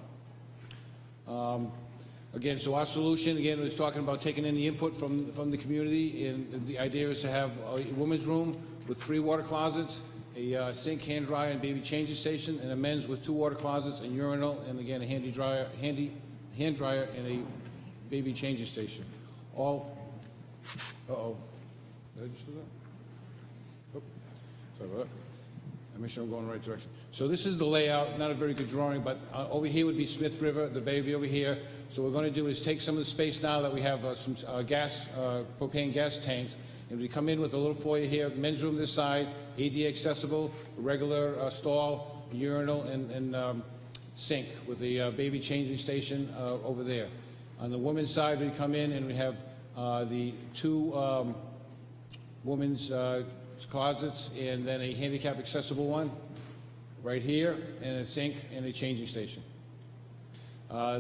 Speaker 6: Again, so our solution, again, was talking about taking any input from the community. And the idea is to have a women's room with 3 water closets, a sink, hand dryer, and baby changing station, and a men's with 2 water closets, and urinal, and again, a hand dryer, and a baby changing station. All, uh-oh, did I just do that? Oh, sorry about that. Make sure I'm going in the right direction. So this is the layout, not a very good drawing, but over here would be Smith River, the baby over here. So what we're going to do is take some of the space now that we have some propane gas tanks, and we come in with a little foyer here, men's room this side, ADA accessible, regular stall, urinal, and sink with a baby changing station over there. On the women's side, we come in and we have the 2 women's closets, and then a handicap accessible one right here, and a sink and a changing station.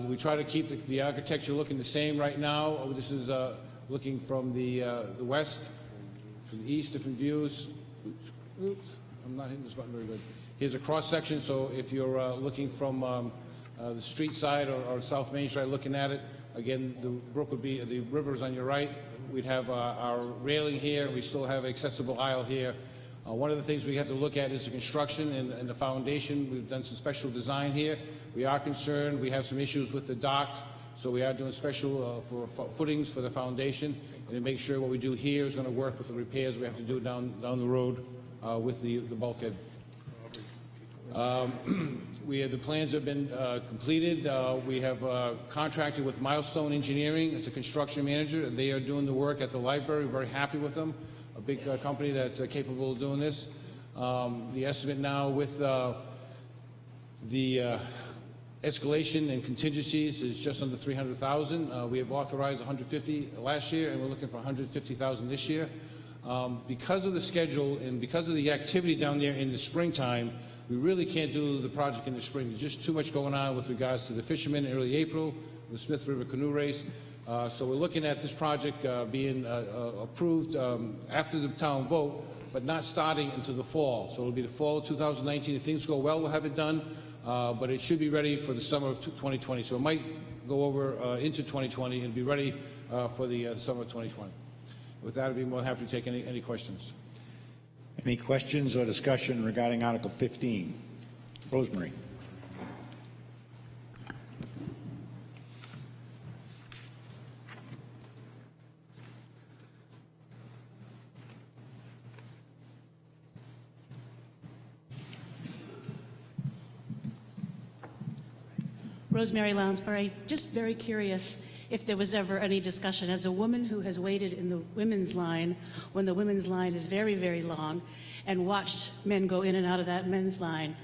Speaker 6: We try to keep the architecture looking the same right now. This is looking from the west, from the east, different views. Oops, I'm not hitting this button very good. Here's a cross section, so if you're looking from the street side or South Main Street looking at it, again, the brook would be, the river's on your right. We'd have our railing here. We still have accessible aisle here. One of the things we have to look at is the construction and the foundation. We've done some special design here. We are concerned. We have some issues with the docks, so we are doing special for footings for the foundation, and to make sure what we do here is going to work with the repairs we have to do down the road with the bulkhead. The plans have been completed. We have contracted with Milestone Engineering as a construction manager. They are doing the work at the library. We're very happy with them. A big company that's capable of doing this. The estimate now with the escalation and contingencies is just under $300,000. We have authorized $150 last year, and we're looking for $150,000 this year. Because of the schedule and because of the activity down there in the springtime, we really can't do the project in the spring. There's just too much going on with regards to the fishermen in early April, the Smith River Canoe Race. So we're looking at this project being approved after the town vote, but not starting until the fall. So it'll be the fall of 2019. If things go well, we'll have it done, but it should be ready for the summer of 2020. So it might go over into 2020 and be ready for the summer of 2020. With that, I'd be more than happy to take any questions.
Speaker 3: Any questions or discussion regarding Article 15? Rosemary.
Speaker 16: Rosemary Lounsbury, just very curious if there was ever any discussion, as a woman who has waited in the women's line when the women's line is very, very long and watched men go in and out of that men's line,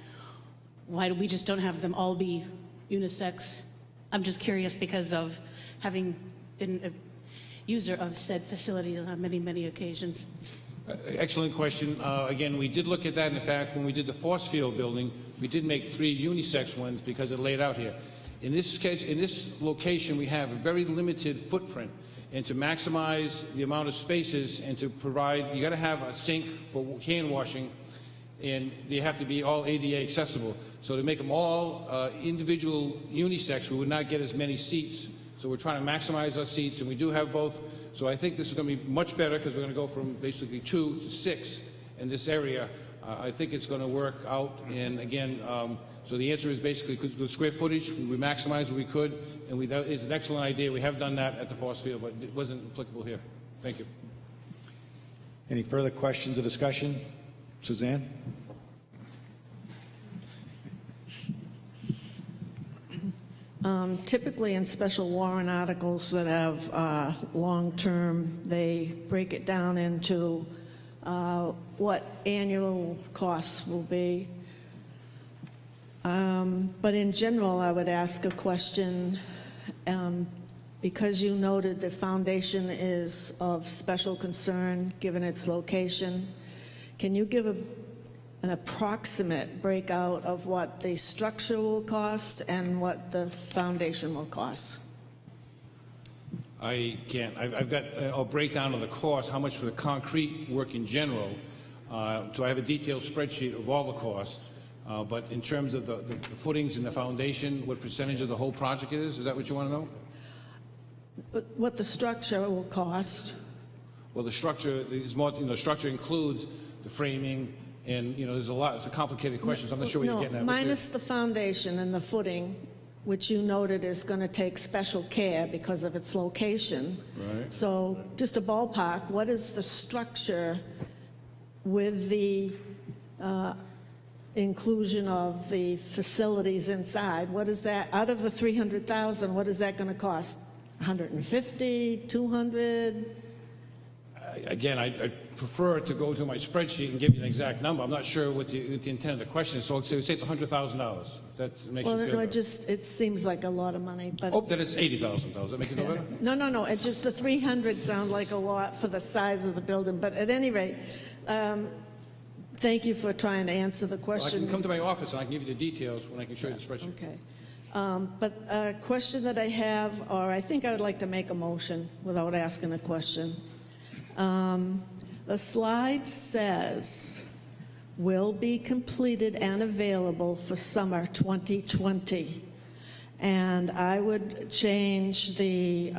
Speaker 16: why do we just don't have them all be unisex? I'm just curious because of having been a user of said facility on many, many occasions.
Speaker 6: Excellent question. Again, we did look at that. In fact, when we did the force field building, we did make 3 unisex ones because it laid out here. In this case, in this location, we have a very limited footprint, and to maximize the amount of spaces and to provide, you got to have a sink for hand washing, and they have to be all ADA accessible. So to make them all individual unisex, we would not get as many seats. So we're trying to maximize our seats, and we do have both. So I think this is going to be much better because we're going to go from basically 2 to 6 in this area. I think it's going to work out, and again, so the answer is basically the square footage, we maximized what we could, and that is an excellent idea. We have done that at the force field, but it wasn't applicable here. Thank you.
Speaker 3: Any further questions or discussion? Suzanne?
Speaker 7: Typically in special warrant articles that have long-term, they break it down into what annual costs will be. But in general, I would ask a question, because you noted the foundation is of special concern given its location. Can you give an approximate breakout of what the structure will cost and what the foundation will cost?
Speaker 6: I can't. I've got a breakdown of the cost, how much for the concrete work in general. So I have a detailed spreadsheet of all the costs. But in terms of the footings and the foundation, what percentage of the whole project it is that what you want to know?
Speaker 7: What the structure will cost?
Speaker 6: Well, the structure is more. The structure includes the framing, and there's a lot. It's a complicated question, so I'm not sure what you're getting at.
Speaker 7: Minus the foundation and the footing, which you noted is going to take special care because of its location.
Speaker 6: Right.
Speaker 7: So, just a ballpark. What is the structure with the inclusion of the facilities inside? What is that, out of the $300,000, what is that going to cost? 150, 200?
Speaker 6: Again, I prefer to go to my spreadsheet and give you an exact number. I'm not sure what the intent of the question is, so say it's $100,000, if that makes you feel better.
Speaker 7: It seems like a lot of money, but...
Speaker 6: Oh, then it's $80,000. Does that make you feel better?
Speaker 7: No, it's just the 300 sound like a lot for the size of the building, but at any rate, thank you for trying to answer the question.
Speaker 6: Well, I can come to my office and I can give you the details when I can show you the spreadsheet.
Speaker 7: Okay. But a question that I have, or I think I would like to make a motion without asking a question. The slide says, will be completed and available for summer 2020. And I would change the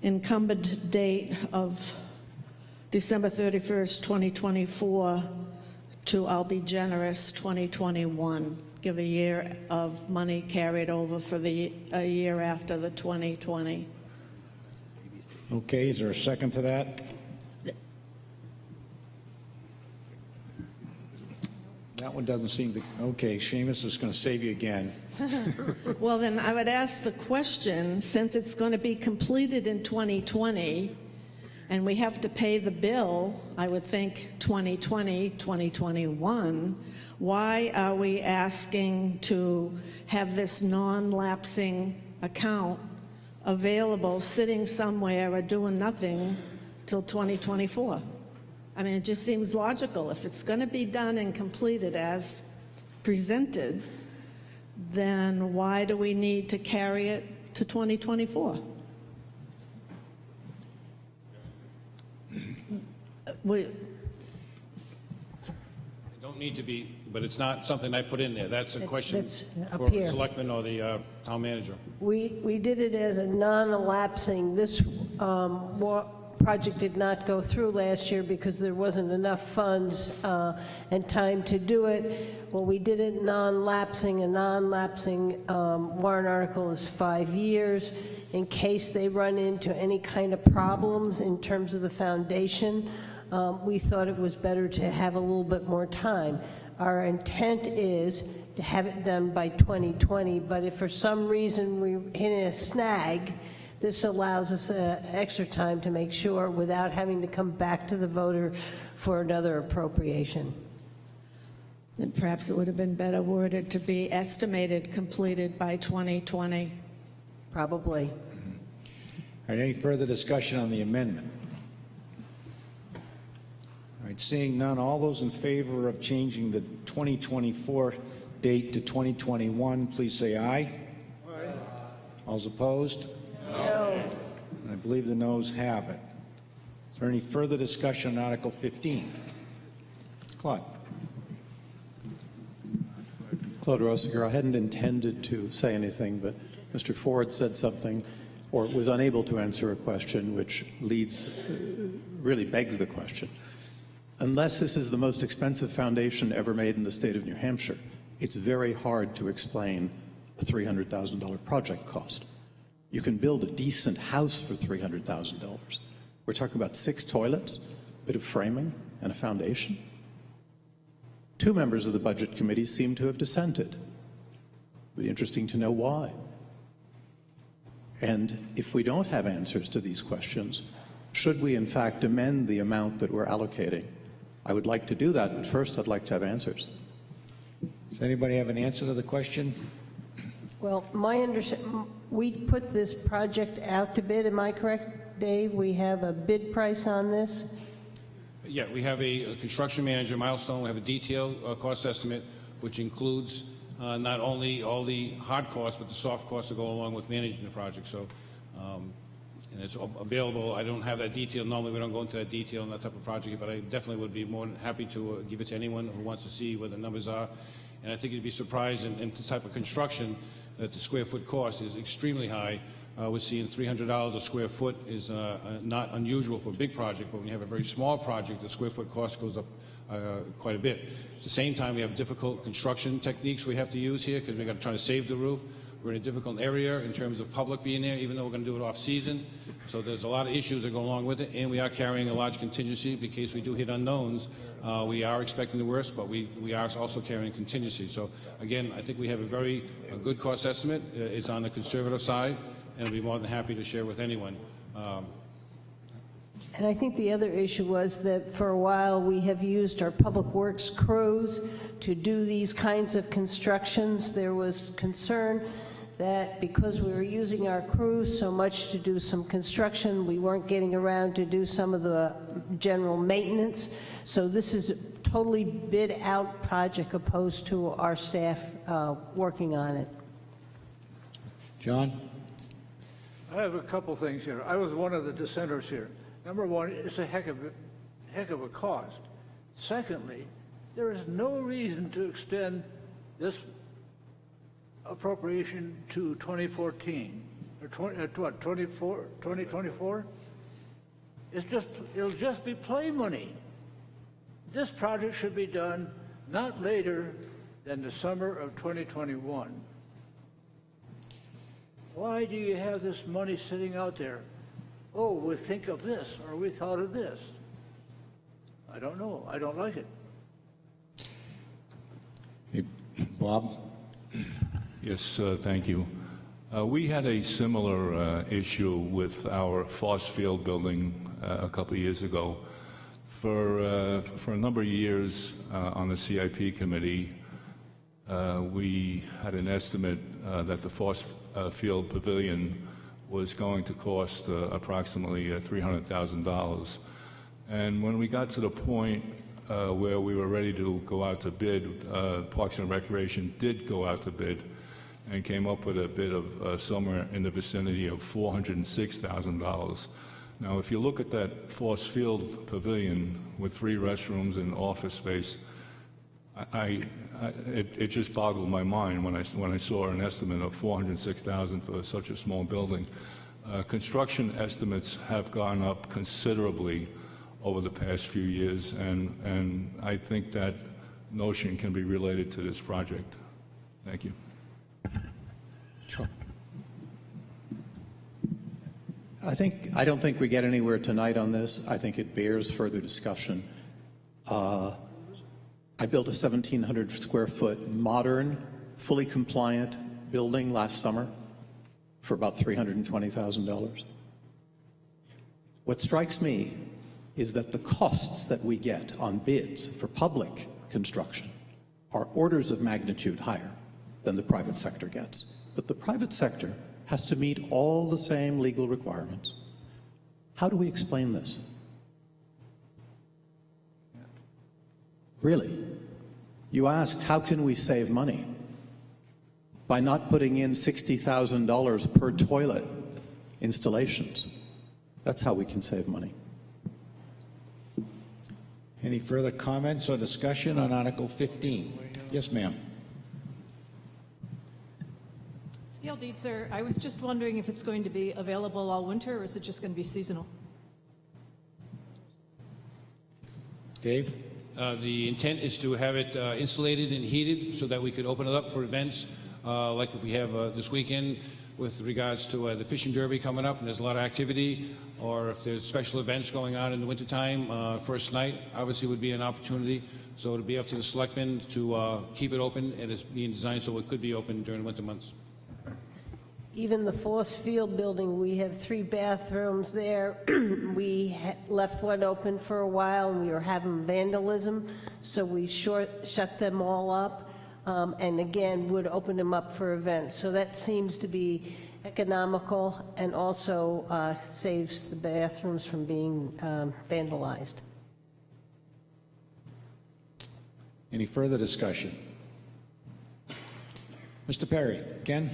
Speaker 7: incumbent date of December 31st, 2024 to, I'll be generous, 2021. Give a year of money carried over for a year after the 2020.
Speaker 3: Okay, is there a second to that? That one doesn't seem to, okay, Seamus is going to save you again.
Speaker 7: Well, then I would ask the question, since it's going to be completed in 2020, and we have to pay the bill, I would think 2020, 2021, why are we asking to have this non-lapsing account available, sitting somewhere or doing nothing till 2024? I mean, it just seems logical. If it's going to be done and completed as presented, then why do we need to carry it to 2024?
Speaker 6: Don't need to be, but it's not something I put in there. That's a question
Speaker 2: up
Speaker 6: for the
Speaker 2: here.
Speaker 6: selectman or the town manager.
Speaker 2: We did it as a non-elapsing. This project did not go through last year because there wasn't enough funds and time to do it. Well, we did it non-lapsing. A non-lapsing warrant article is 5 years. In case they run into any kind of problems in terms of the foundation, we thought it was better to have a little bit more time. Our intent is to have it done by 2020, but if for some reason we hit a snag, this allows us extra time to make sure without having to come back to the voter for another appropriation.
Speaker 7: And perhaps it would have been better worded to be estimated completed by 2020.
Speaker 2: Probably.
Speaker 3: All right, any further discussion on the amendment? All right, seeing none, all those in favor of changing the 2024 date to 2021, please say aye. Aye. All's opposed?
Speaker 2: No.
Speaker 3: And I believe the noes have it. Is there any further discussion on Article 15? Claude.
Speaker 8: Claude Rosiger, I hadn't intended to say anything, but Mr. Ford said something or was unable to answer a question which really begs the question. Unless this is the most expensive foundation ever made in the state of New Hampshire, it's very hard to explain a $300,000 project cost. You can build a decent house for $300,000. We're talking about 6 toilets, a bit of framing, and a foundation. 2 members of the Budget Committee seem to have dissented. It would be interesting to know why. And if we don't have answers to these questions, should we in fact amend the amount that we're allocating? I would like to do that, but first I'd like to have answers.
Speaker 3: Does anybody have an answer to the question?
Speaker 2: Well, my understanding, we put this project out to bid, am I correct, Dave? We have a bid price on this?
Speaker 6: Yeah, we have a construction manager milestone. We have a detailed cost estimate, which includes not only all the hard costs, but the soft costs that go along with managing the project. So, and it's available. I don't have that detail. Normally, we don't go into that detail in that type of project, but I definitely would be more than happy to give it to anyone who wants to see where the numbers are. And I think you'd be surprised in this type of construction that the square foot cost is extremely high. We're seeing $300 a square foot is not unusual for a big project, but when you have a very small project, the square foot cost goes up quite a bit. At the same time, we have difficult construction techniques we have to use here because we've got to try to save the roof. We're in a difficult area in terms of public being there, even though we're going to do it off-season. So there's a lot of issues that go along with it, and we are carrying a large contingency in case we do hit unknowns. We are expecting the worst, but we are also carrying contingency. So again, I think we have a good cost estimate. It's on the conservative side, and I'll be more than happy to share with anyone.
Speaker 2: And I think the other issue was that for a while we have used our public works crews to do these kinds of constructions. There was concern that because we were using our crews so much to do some construction, we weren't getting around to do some of the general maintenance. So this is a totally bid out project opposed to our staff working on it.
Speaker 3: John?
Speaker 9: I have a couple things here. I was one of the dissenters here. Number one, it's a heck of a cost. Secondly, there is no reason to extend this appropriation to 2014 or 2024. it'll just be play money. This project should be done not later than the summer of 2021. Why do you have this money sitting out there? Oh, we think of this, or we thought of this. I don't know. I don't like it.
Speaker 3: Hey, Bob?
Speaker 17: Yes, thank you. We had a similar issue with our Foss Field building a couple of years ago. For a number of years on the CIP committee, we had an estimate that the Foss Field Pavilion was going to cost approximately $300,000. And when we got to the point where we were ready to go out to bid, Parks and Recreation did go out to bid and came up with a bid of somewhere in the vicinity of $406,000. Now, if you look at that Foss Field Pavilion with 3 restrooms and office space, it just boggled my mind when I saw an estimate of $406,000 for such a small building. Construction estimates have gone up considerably over the past few years, and I think that notion can be related to this project. Thank you.
Speaker 3: Sure.
Speaker 8: I don't think we get anywhere tonight on this. I think it bears further discussion. I built a 1,700 square foot modern, fully compliant building last summer for about $320,000. What strikes me is that the costs that we get on bids for public construction are orders of magnitude higher than the private sector gets. But the private sector has to meet all the same legal requirements. How do we explain this? Really? You asked, how can we save money? By not putting in $60,000 per toilet installations. That's how we can save money.
Speaker 3: Any further comments or discussion on Article 15? Yes, ma'am.
Speaker 18: Gail Dietzer, I was just wondering if it's going to be available all winter, or is it just going to be seasonal?
Speaker 3: Dave?
Speaker 6: The intent is to have it insulated and heated so that we could open it up for events like if we have this weekend with regards to the fishing derby coming up and there's a lot of activity, or if there's special events going on in the wintertime. First night obviously would be an opportunity, so it would be up to the selectmen to keep it open, and it's being designed so it could be open during winter months.
Speaker 2: Even the Foss Field building, we have 3 bathrooms there. We left one open for a while, and we were having vandalism, so we shut them all up, and again, would open them up for events. So that seems to be economical and also saves the bathrooms from being vandalized.
Speaker 3: Any further discussion? Mr. Perry, Ken?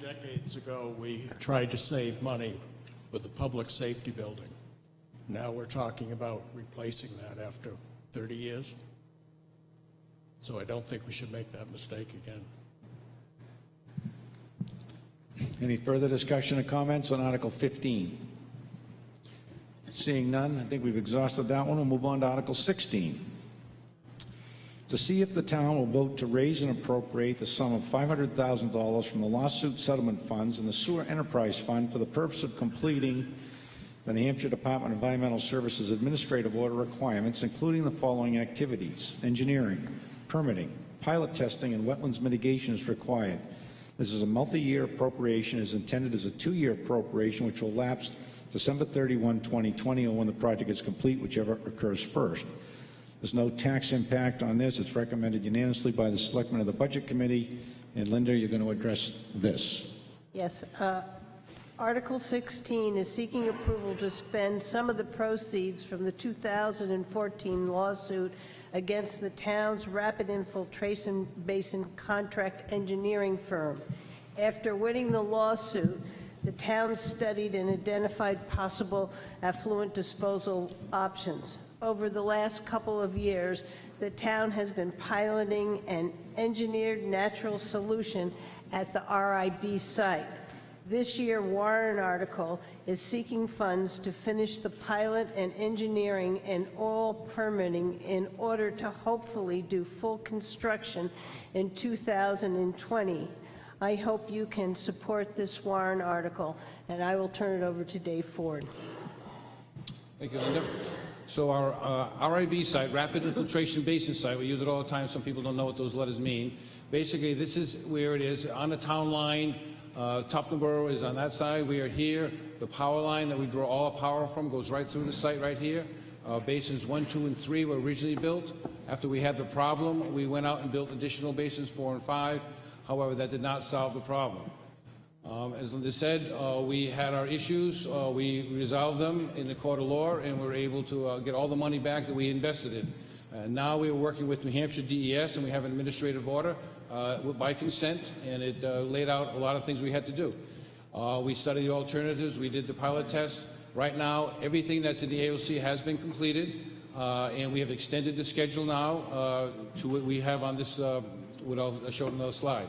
Speaker 19: Decades ago, we tried to save money with the public safety building. Now we're talking about replacing that after 30 years. So I don't think we should make that mistake again.
Speaker 3: Any further discussion or comments on Article 15? Seeing none, I think we've exhausted that one. We'll move on to Article 16. To see if the town will vote to raise and appropriate the sum of $500,000 from the lawsuit settlement funds and the sewer enterprise fund for the purpose of completing the New Hampshire Department of Environmental Services administrative order requirements, including the following activities: engineering, permitting, pilot testing, and wetlands mitigation is required. This is a multi-year appropriation, is intended as a 2-year appropriation, which will lapse December 31, 2020, or when the project is complete, whichever occurs first. There's no tax impact on this. It's recommended unanimously by the selectmen of the Budget Committee. And Linda, you're going to address this.
Speaker 2: Yes. Article 16 is seeking approval to spend some of the proceeds from the 2014 lawsuit against the town's rapid infiltration basin contract engineering firm. After winning the lawsuit, the town studied and identified possible effluent disposal options. Over the last couple of years, the town has been piloting an engineered natural solution at the RIB site. This year warrant article is seeking funds to finish the pilot and engineering and all permitting in order to hopefully do full construction in 2020. I hope you can support this warrant article, and I will turn it over to Dave Ford.
Speaker 6: Thank you, Linda. So our RIB site, Rapid Infiltration Basin Site, we use it all the time. Some people don't know what those letters mean. Basically, this is where it is on the town line. Tuftonboro is on that side. We are here. The power line that we draw all our power from goes right through the site right here. Basins 1, 2, and 3 were originally built. After we had the problem, we went out and built additional basins 4 and 5. However, that did not solve the problem. As Linda said, we had our issues. We resolved them in the court of law, and we were able to get all the money back that we invested in. Now we are working with New Hampshire DES, and we have an administrative order by consent, and it laid out a lot of things we had to do. We studied the alternatives. We did the pilot test. Right now, everything that's in the AOC has been completed, and we have extended the schedule now to what we have on this, what I'll show on another slide.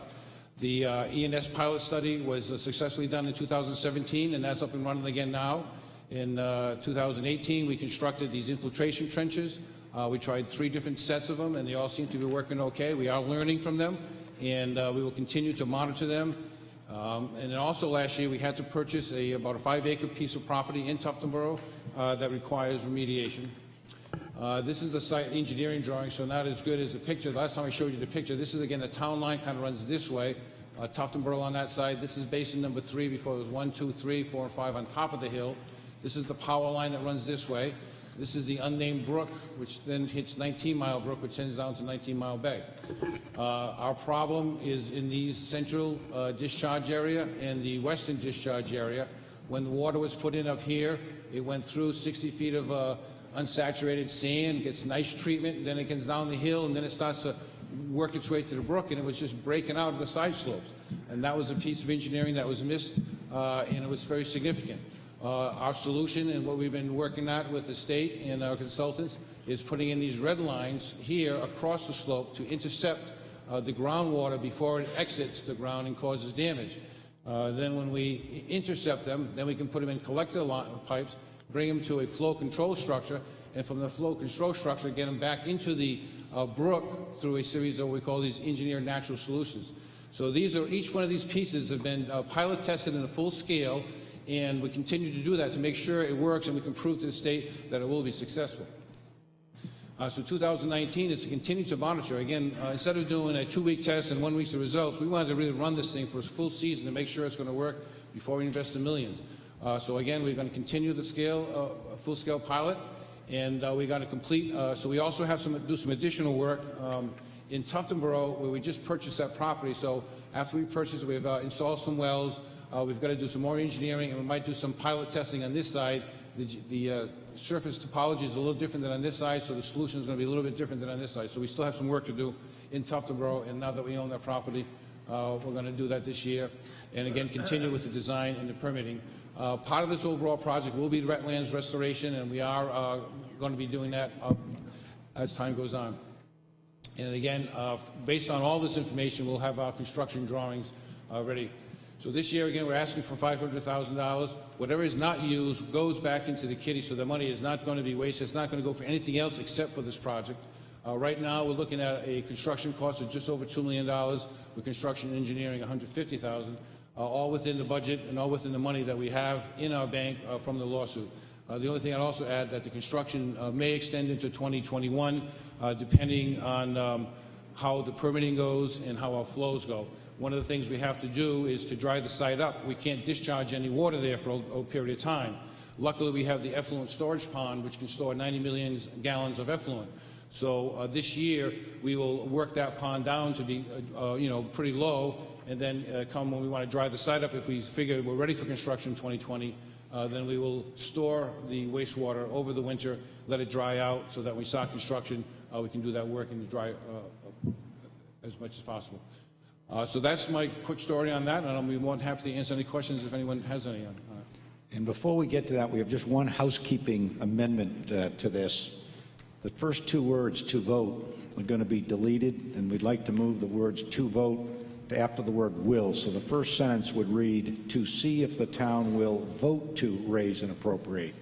Speaker 6: The ENS pilot study was successfully done in 2017, and that's up and running again now. In 2018, we constructed these infiltration trenches. We tried 3 different sets of them, and they all seem to be working okay. We are learning from them, and we will continue to monitor them. And then also last year, we had to purchase about a 5-acre piece of property in Tuftonboro that requires remediation. This is the site engineering drawing, so not as good as the picture. Last time I showed you the picture, this is again the town line kind of runs this way. Tuftonboro on that side. This is basin number 3 before it was 1, 2, 3, 4, and 5 on top of the hill. This is the power line that runs this way. This is the unnamed brook, which then hits 19 Mile Brook, which sends down to 19 Mile Bay. Our problem is in the central discharge area and the western discharge area. When the water was put in up here, it went through 60 feet of unsaturated sand, gets nice treatment, and then it comes down the hill, and then it starts to work its way to the brook, and it was just breaking out of the side slopes. And that was a piece of engineering that was missed, and it was very significant. Our solution and what we've been working at with the state and our consultants is putting in these red lines here across the slope to intercept the groundwater before it exits the ground and causes damage. Then when we intercept them, then we can put them in collector pipes, bring them to a flow control structure, and from the flow control structure, get them back into the brook through a series of what we call these engineered natural solutions. So these are, each one of these pieces have been pilot tested in a full scale, and we continue to do that to make sure it works and we can prove to the state that it will be successful. So 2019 is to continue to monitor. Again, instead of doing a 2-week test and 1 week's of results, we wanted to really run this thing for a full season to make sure it's going to work before we invest the millions. So again, we're going to continue the scale, full-scale pilot, and we got to complete. So we also have to do some additional work in Tuftonboro, where we just purchased that property. So after we purchase it, we've installed some wells. We've got to do some more engineering, and we might do some pilot testing on this side. The surface topology is a little different than on this side, so the solution is going to be a little bit different than on this side. So we still have some work to do in Tuftonboro, and now that we own that property, we're going to do that this year. And again, continue with the design and the permitting. Part of this overall project will be wetlands restoration, and we are going to be doing that as time goes on. And again, based on all this information, we'll have our construction drawings ready. So this year, again, we're asking for $500,000. Whatever is not used goes back into the kitty, so the money is not going to be wasted. It's not going to go for anything else except for this project. Right now, we're looking at a construction cost of just over $2 million, with construction and engineering $150,000, all within the budget and all within the money that we have in our bank from the lawsuit. The only thing I'd also add that the construction may extend into 2021, depending on how the permitting goes and how our flows go. One of the things we have to do is to dry the site up. We can't discharge any water there for a period of time. Luckily, we have the effluent storage pond, which can store 90 million gallons of effluent. So this year, we will work that pond down to be, pretty low, and then come when we want to dry the site up, if we figure we're ready for construction in 2020, then we will store the wastewater over the winter, let it dry out, so that when we start construction, we can do that work and dry as much as possible. So that's my quick story on that, and I'll be more than happy to answer any questions if anyone has any on it.
Speaker 3: And before we get to that, we have just one housekeeping amendment to this. The first 2 words, "to vote," are going to be deleted, and we'd like to move the words "to vote" to after the word will. So the first sentence would read, to see if the town will vote to raise and appropriate.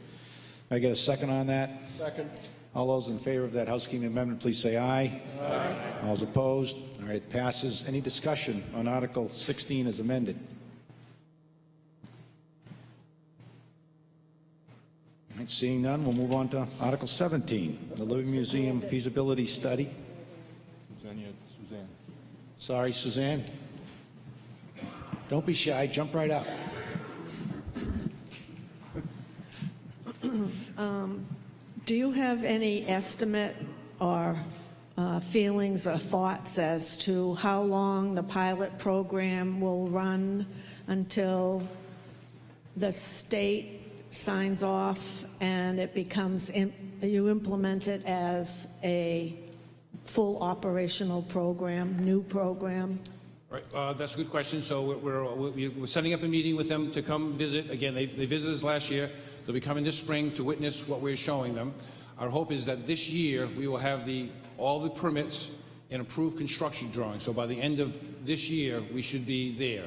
Speaker 3: Can I get a second on that?
Speaker 19: Second.
Speaker 3: All those in favor of that housekeeping amendment, please say aye. Aye. All those opposed? All right, it passes. Any discussion on Article 16 as amended? All right, seeing none, we'll move on to Article 17, the Living Museum feasibility study.
Speaker 17: Suzanne.
Speaker 3: Sorry, Suzanne. Don't be shy, jump right up.
Speaker 7: Do you have any estimate or feelings or thoughts as to how long the pilot program will run until the state signs off and it becomes, you implement it as a full operational program, new program?
Speaker 6: Right, that's a good question. So we're setting up a meeting with them to come visit. Again, they visited us last year. They'll be coming this spring to witness what we're showing them. Our hope is that this year we will have all the permits and approved construction drawings. So by the end of this year, we should be there.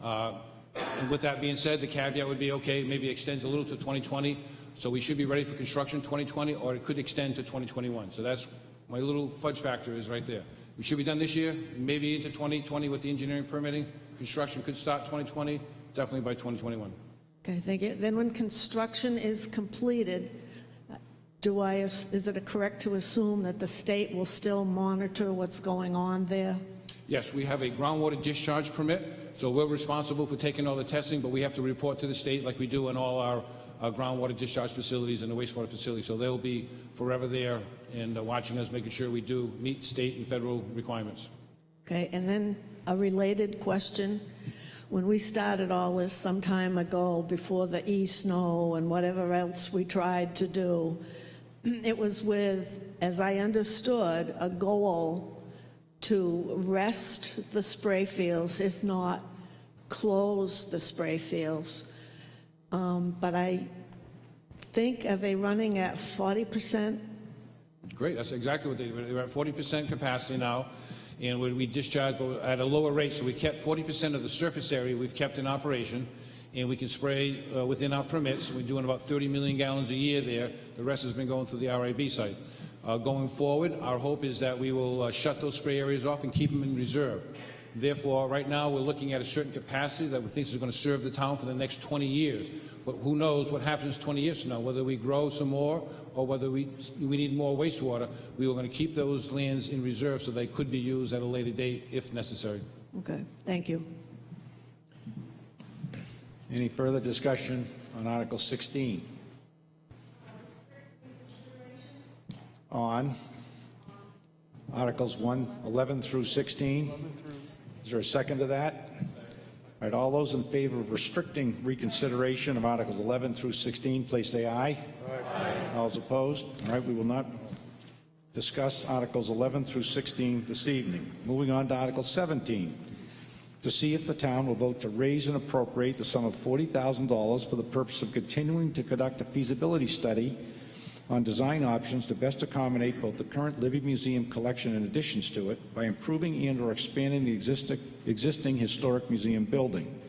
Speaker 6: And with that being said, the caveat would be, okay, maybe extends a little to 2020. So we should be ready for construction 2020, or it could extend to 2021. So that's my little fudge factor is right there. We should be done this year, maybe into 2020 with the engineering permitting. Construction could start 2020, definitely by 2021.
Speaker 7: Okay, thank you. Then when construction is completed, is it correct to assume that the state will still monitor what's going on there?
Speaker 6: Yes, we have a groundwater discharge permit, so we're responsible for taking all the testing, but we have to report to the state like we do in all our groundwater discharge facilities and the wastewater facilities. So they'll be forever there and watching us, making sure we do meet state and federal requirements.
Speaker 7: Okay, and then a related question. When we started all this some time ago, before the e-snow and whatever else we tried to do, it was with, as I understood, a goal to rest the spray fields, if not close the spray fields. But I think, are they running at 40%?
Speaker 6: Great, that's exactly what they're at 40% capacity now, and we discharge at a lower rate. So we kept 40% of the surface area we've kept in operation, and we can spray within our permits. We're doing about 30 million gallons a year there. The rest has been going through the RIB site. Going forward, our hope is that we will shut those spray areas off and keep them in reserve. Therefore, right now, we're looking at a certain capacity that we think is going to serve the town for the next 20 years. But who knows what happens 20 years from now, whether we grow some more or whether we need more wastewater. We are going to keep those lands in reserve so they could be used at a later date if necessary.
Speaker 7: Okay, thank you.
Speaker 3: Any further discussion on Article 16? On Articles 11 through 16? Is there a second to that? All right, all those in favor of restricting reconsideration of Articles 11 through 16, please say aye. Aye. All those opposed? All right, we will not discuss Articles 11 through 16 this evening. Moving on to Article 17. To see if the town will vote to raise and appropriate the sum of $40,000 for the purpose of continuing to conduct a feasibility study on design options to best accommodate both the current Living Museum collection and additions to it by improving and or expanding the existing historic museum building.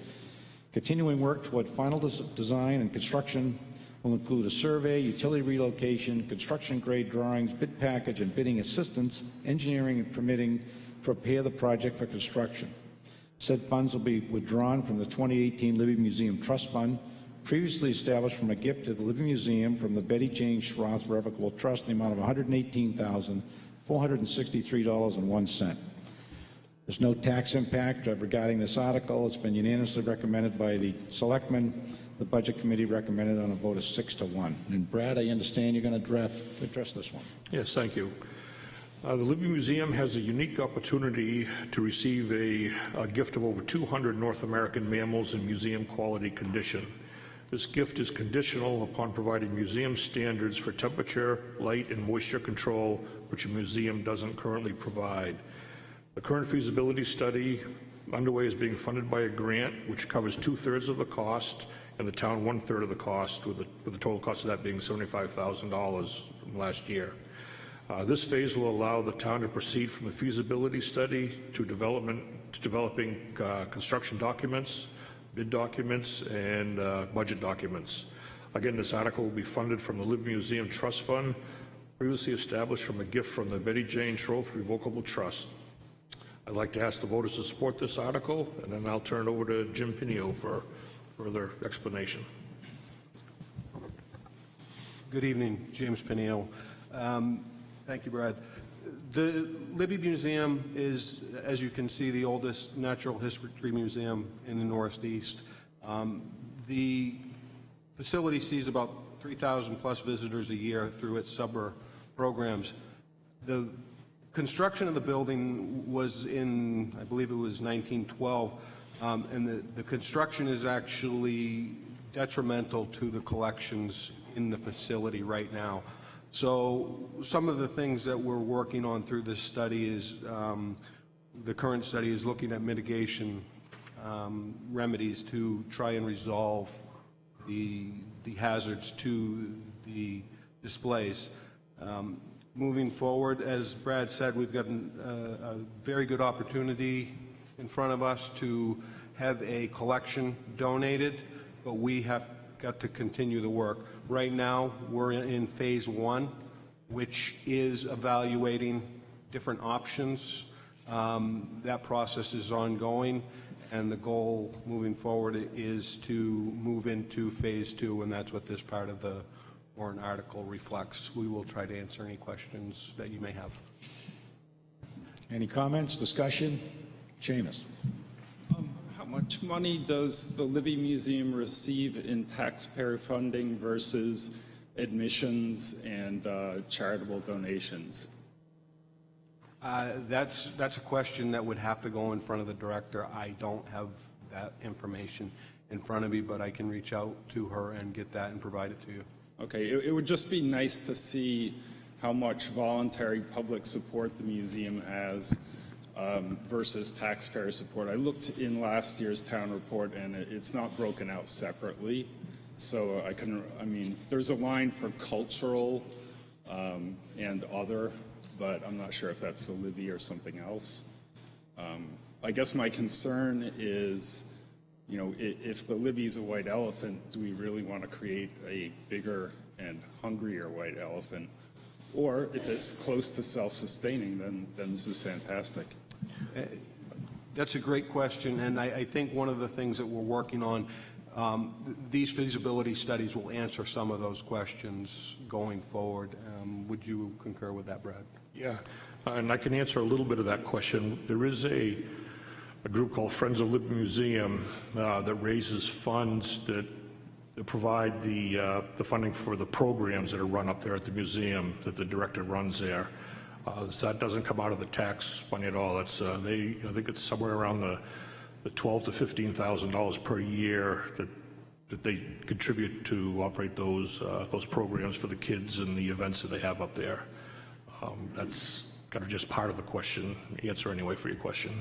Speaker 3: Continuing work toward final design and construction will include a survey, utility relocation, construction grade drawings, bid package and bidding assistance, engineering and permitting to prepare the project for construction. Said funds will be withdrawn from the 2018 Living Museum Trust Fund, previously established from a gift to the Living Museum from the Betty Jane Schroth Revocable Trust in the amount of $118,463.01. There's no tax impact regarding this article. It's been unanimously recommended by the Selectmen. The Budget Committee recommended on a vote of 6-1. And Brad, I understand you're going to address this one.
Speaker 5: Yes, thank you. The Living Museum has a unique opportunity to receive a gift of over 200 North American mammals in museum quality condition. This gift is conditional upon providing museum standards for temperature, light, and moisture control, which a museum doesn't currently provide. The current feasibility study underway is being funded by a grant, which covers 2/3 of the cost, and the town 1/3 of the cost, with the total cost of that being $75,000 from last year. This phase will allow the town to proceed from the feasibility study to development developing construction documents, bid documents, and budget documents. Again, this article will be funded from the Libby Museum Trust Fund, previously established from a gift from the Betty Jane Trove Revocable Trust. I'd like to ask the voters to support this article, and then I'll turn it over to Jim Pinio for further explanation.
Speaker 20: Good evening, James Pinio. Thank you, Brad. The Libby Museum is, as you can see, the oldest natural history museum in the Northeast. The facility sees about 3,000 plus visitors a year through its summer programs. The construction of the building was in, I believe it was 1912, and the construction is actually detrimental to the collections in the facility right now. So some of the things that we're working on through this study is, the current study is looking at mitigation remedies to try and resolve the hazards to the displays. Moving forward, as Brad said, we've got a very good opportunity in front of us to have a collection donated, but we have got to continue the work. Right now, we're in phase 1, which is evaluating different options. That process is ongoing, and the goal moving forward is to move into phase 2, and that's what this part of the warrant article reflects. We will try to answer any questions that you may have.
Speaker 3: Any comments, discussion? Seamus.
Speaker 14: How much money does the Libby Museum receive in taxpayer funding versus admissions and charitable donations?
Speaker 20: That's a question that would have to go in front of the director. I don't have that information in front of me, but I can reach out to her and get that and provide it to you.
Speaker 14: Okay, it would just be nice to see how much voluntary public support the museum has versus taxpayer support. I looked in last year's town report, and it's not broken out separately. So I mean, there's a line for cultural and other, but I'm not sure if that's the Libby or something else. I guess my concern is, you know, if the Libby's a white elephant, do we really want to create a bigger and hungrier white elephant? Or if it's close to self-sustaining, then this is fantastic.
Speaker 20: That's a great question, and I think one of the things that we're working on, these feasibility studies will answer some of those questions going forward. Would you concur with that, Brad?
Speaker 5: Yeah, and I can answer a little bit of that question. There is a group called Friends of Libby Museum that raises funds that provide the funding for the programs that are run up there at the museum that the director runs there. So that doesn't come out of the tax money at all. It's I think it's somewhere around the $12,000 to $15,000 per year that they contribute to operate those programs for the kids and the events that they have up there. That's kind of just part of the question, answer anyway for your question.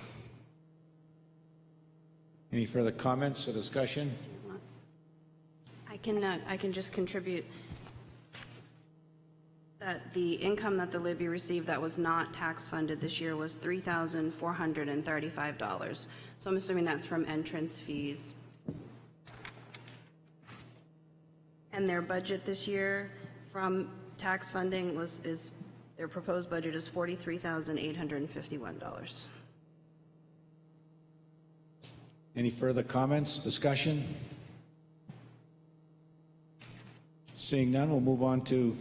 Speaker 3: Any further comments or discussion?
Speaker 12: I can just contribute that the income that the Libby received that was not tax funded this year was $3,435. So I'm assuming that's from entrance fees. And their budget this year from tax funding is their proposed budget is $43,851.
Speaker 3: Any further comments, discussion? Seeing none, we'll move on to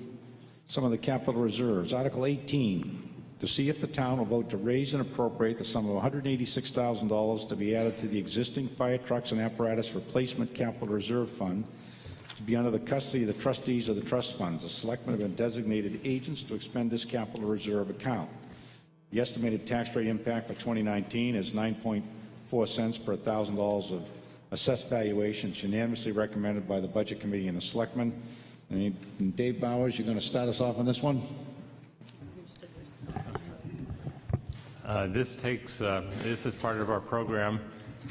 Speaker 3: some of the capital reserves. Article 18, to see if the town will vote to raise and appropriate the sum of $186,000 to be added to the existing fire trucks and apparatus replacement capital reserve fund to be under the custody of the trustees of the trust funds. The selectmen have been designated agents to expend this capital reserve account. The estimated tax rate impact for 2019 is 9.4 cents per $1,000 of assessed valuation. It's unanimously recommended by the Budget Committee and the selectmen. And Dave Bowers, you're going to start us off on this one?
Speaker 21: This is part of our program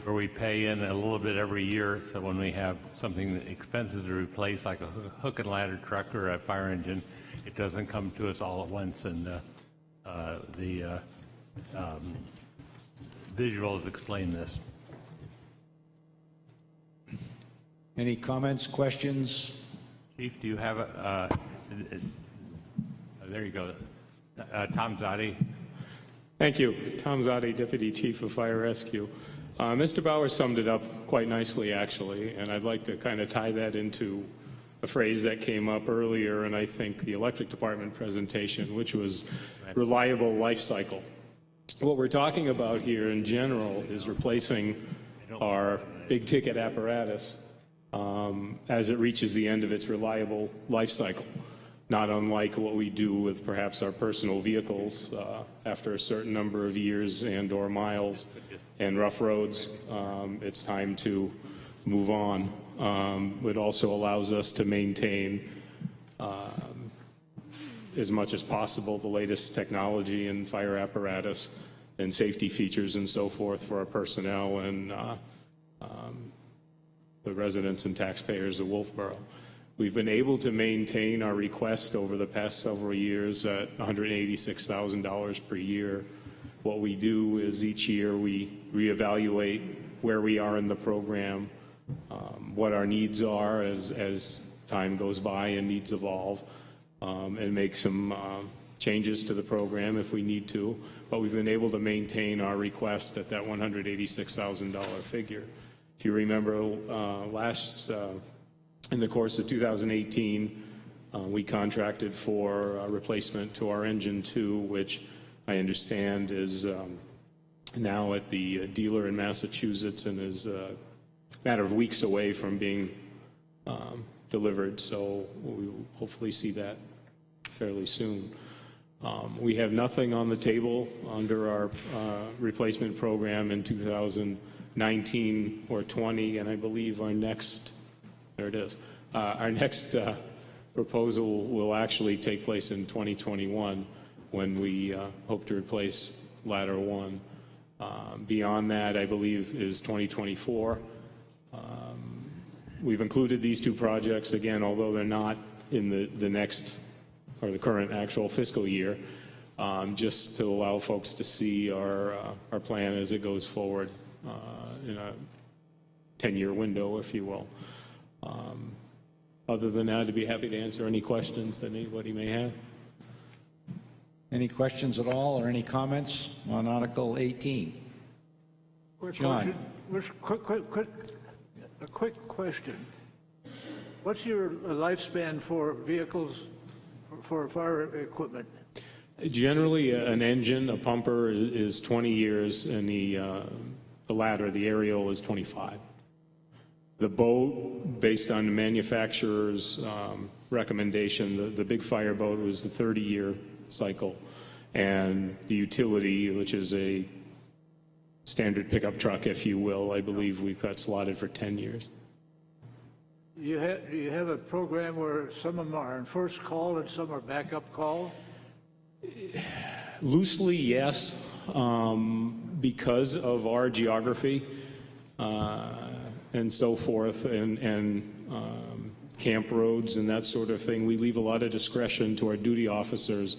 Speaker 21: where we pay in a little bit every year, so when we have something expensive to replace, like a hook and ladder truck or a fire engine, it doesn't come to us all at once, and the visuals explain this.
Speaker 3: Any comments, questions?
Speaker 21: Chief, do you have a, there you go. Tom Zadi.
Speaker 1: Thank you. Tom Zadi, Deputy Chief of Fire Rescue. Mr. Bauer summed it up quite nicely, actually, and I'd like to kind of tie that into a phrase that came up earlier, and I think the electric department presentation, which was reliable life cycle. What we're talking about here in general is replacing our big ticket apparatus as it reaches the end of its reliable life cycle. Not unlike what we do with perhaps our personal vehicles after a certain number of years and or miles and rough roads, it's time to move on. It also allows us to maintain as much as possible the latest technology and fire apparatus and safety features and so forth for our personnel and the residents and taxpayers of Wolfeboro. We've been able to maintain our request over the past several years at $186,000 per year. What we do is each year we reevaluate where we are in the program, what our needs are as time goes by and needs evolve, and make some changes to the program if we need to. But we've been able to maintain our request at that $186,000 figure. If you remember in the course of 2018, we contracted for a replacement to our engine 2, which I understand is now at the dealer in Massachusetts and is a matter of weeks away from being delivered. So we'll hopefully see that fairly soon. We have nothing on the table under our replacement program in 2019 or 20, and I believe our next, there it is, our next proposal will actually take place in 2021 when we hope to replace Ladder 1. Beyond that, I believe, is 2024. We've included these two projects, again, although they're not in the next or the current actual fiscal year, just to allow folks to see our plan as it goes forward in a 10-year window, if you will. Other than that, I'd be happy to answer any questions that anybody may have.
Speaker 3: Any questions at all or any comments on Article 18? John.
Speaker 9: A quick question. What's your lifespan for vehicles for fire equipment?
Speaker 1: Generally, an engine, a pumper is 20 years, and the ladder, the aerial, is 25. The boat, based on the manufacturer's recommendation, the big fire boat was the 30-year cycle, and the utility, which is a standard pickup truck, if you will, I believe we've got slotted for 10 years.
Speaker 9: You have a program where some of them are in first call and some are backup call?
Speaker 1: Loosely, yes, because of our geography and so forth, and camp roads and that sort of thing. We leave a lot of discretion to our duty officers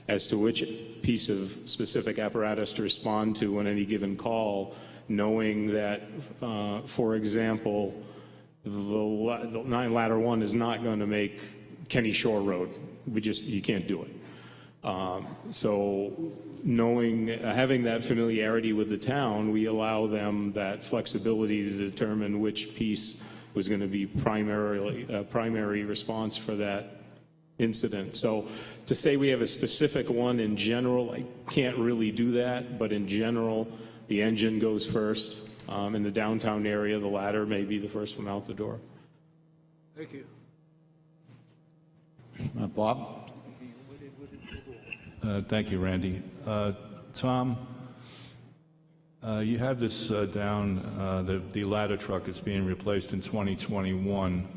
Speaker 1: as to which piece of specific apparatus to respond to on any given call, knowing that, for example, the 9 Ladder 1 is not going to make Kenny Shore Road. You can't do it. So having that familiarity with the town, we allow them that flexibility to determine which piece was going to be primary response for that incident. So to say we have a specific one in general, I can't really do that, but in general, the engine goes first. In the downtown area, the ladder may be the first one out the door.
Speaker 9: Thank you.
Speaker 3: Bob?
Speaker 17: Thank you, Randy. Tom, you have this down, the ladder truck is being replaced in 2021,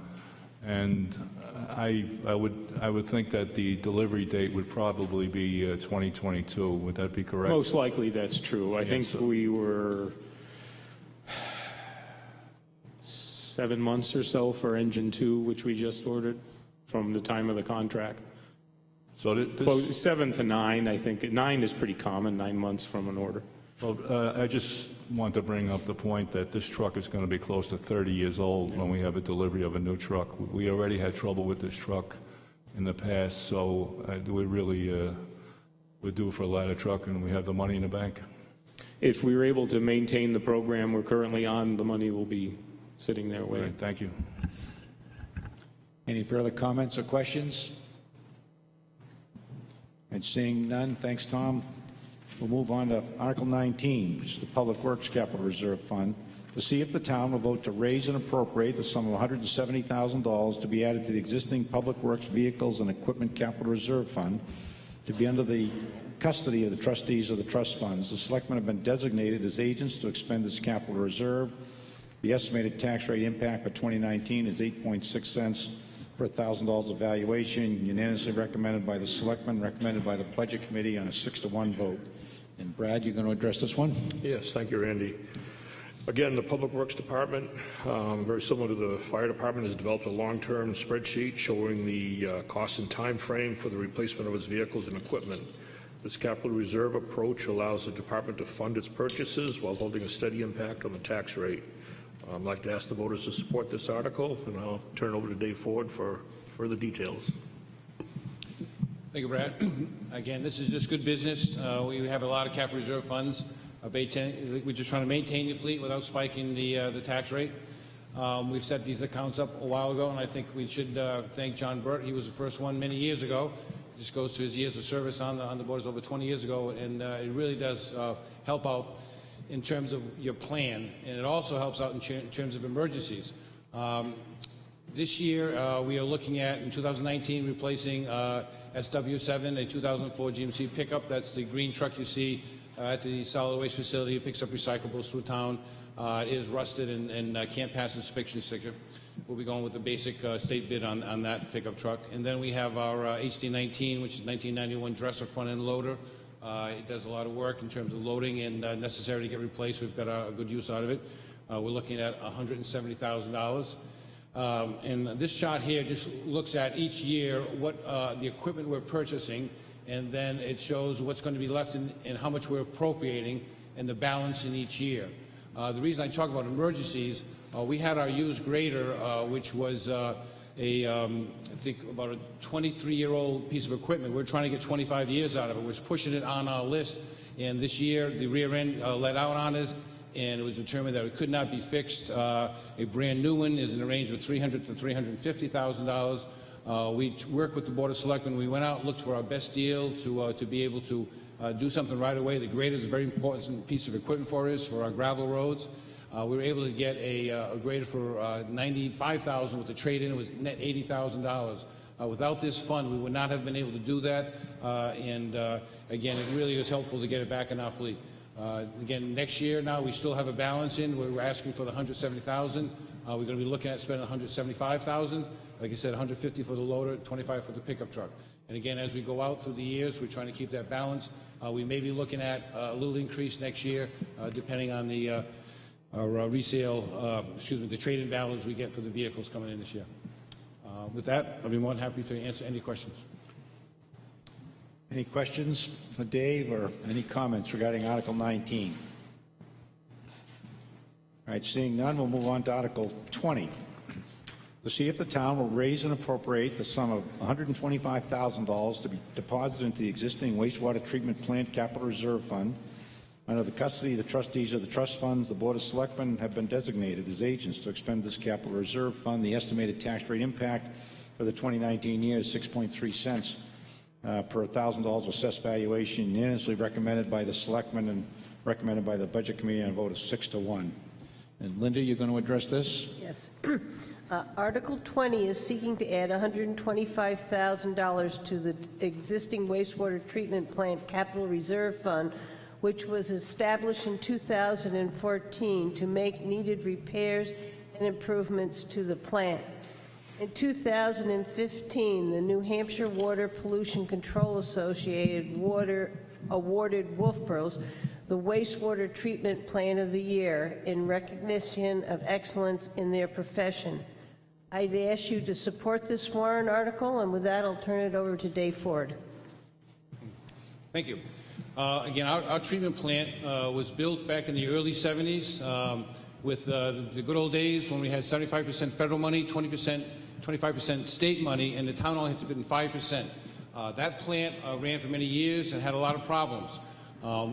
Speaker 17: and I would think that the delivery date would probably be 2022. Would that be correct?
Speaker 1: Most likely that's true. I think we were 7 months or so for engine 2, which we just ordered from the time of the contract.
Speaker 17: So
Speaker 1: 7 to 9, I think. 9 is pretty common, 9 months from an order.
Speaker 17: Well, I just want to bring up the point that this truck is going to be close to 30 years old when we have a delivery of a new truck. We already had trouble with this truck in the past, so we really we're due for a ladder truck, and we have the money in the bank.
Speaker 1: If we were able to maintain the program we're currently on, the money will be sitting there waiting.
Speaker 17: Right, thank you.
Speaker 3: Any further comments or questions? And seeing none, thanks, Tom. We'll move on to Article 19, which is the Public Works Capital Reserve Fund, to see if the town will vote to raise and appropriate the sum of $170,000 to be added to the existing Public Works Vehicles and Equipment Capital Reserve Fund to be under the custody of the trustees of the trust funds. The selectmen have been designated as agents to expend this capital reserve. The estimated tax rate impact for 2019 is 8.6 cents per $1,000 of valuation, unanimously recommended by the selectmen, recommended by the budget committee on a 6-to-1 vote. And Brad, you're going to address this one?
Speaker 5: Yes, thank you, Randy. Again, the Public Works Department, very similar to the Fire Department, has developed a long-term spreadsheet showing the cost and time frame for the replacement of its vehicles and equipment. This capital reserve approach allows the department to fund its purchases while holding a steady impact on the tax rate. I'd like to ask the voters to support this article, and I'll turn it over to Dave Ford for further details.
Speaker 6: Thank you, Brad. Again, this is just good business. We have a lot of capital reserve funds. We're just trying to maintain the fleet without spiking the tax rate. We've set these accounts up a while ago, and I think we should thank John Burt. He was the first one many years ago. This goes to his years of service on the board over 20 years ago, and it really does help out in terms of your plan, and it also helps out in terms of emergencies. This year, we are looking at, in 2019, replacing SW7, a 2004 GMC pickup. That's the green truck you see at the solid waste facility. It picks up recyclables through town. It is rusted and can't pass inspection sticker. We'll be going with the basic state bid on that pickup truck. And then we have our HD19, which is 1991 dresser front-end loader. It does a lot of work in terms of loading and necessary to get replaced. We've got a good use out of it. We're looking at $170,000. And this chart here just looks at each year what the equipment we're purchasing, and then it shows what's going to be left and how much we're appropriating and the balance in each year. The reason I talk about emergencies, we had our used grader, which was I think about a 23-year-old piece of equipment. We're trying to get 25 years out of it. We're pushing it on our list, and this year the rear end let out on us, and it was determined that it could not be fixed. A brand new one is in the range of $300,000 to $350,000. We worked with the Board of Selectmen. We went out and looked for our best deal to be able to do something right away. The grader is a very important piece of equipment for us, for our gravel roads. We were able to get a grader for $95,000 with the trade-in. It was net $80,000. Without this fund, we would not have been able to do that. Again, it really is helpful to get it back in our fleet. Again, next year now we still have a balance in. We're asking for the $170,000. We're going to be looking at spending $175,000. Like I said, $150,000 for the loader, $25,000 for the pickup truck. And again, as we go out through the years, we're trying to keep that balance. We may be looking at a little increase next year, depending on the the trade-in values we get for the vehicles coming in this year. With that, I'll be more than happy to answer any questions.
Speaker 3: Any questions for Dave or any comments regarding Article 19? All right, seeing none, we'll move on to Article 20. To see if the town will raise and appropriate the sum of $125,000 to be deposited into the existing wastewater treatment plant capital reserve fund. Under the custody of the trustees of the trust funds, the Board of Selectmen have been designated as agents to expend this capital reserve fund. The estimated tax rate impact for the 2019 year is 6.3 cents per $1,000 assessed valuation, unanimously recommended by the Selectmen and recommended by the Budget Committee on a vote of 6-1. And Linda, you're going to address this?
Speaker 2: Yes. Article 20 is seeking to add $125,000 to the existing wastewater treatment plant capital reserve fund, which was established in 2014 to make needed repairs and improvements to the plant. In 2015, the New Hampshire Water Pollution Control Association awarded Wolfeboro the Wastewater Treatment Plant of the Year in recognition of excellence in their profession. I'd ask you to support this warrant article, and with that, I'll turn it over to Dave Ford.
Speaker 6: Thank you. Again, our treatment plant was built back in the early 70s with the good old days when we had 75% federal money, 25% state money, and the town only had to put in 5%. That plant ran for many years and had a lot of problems.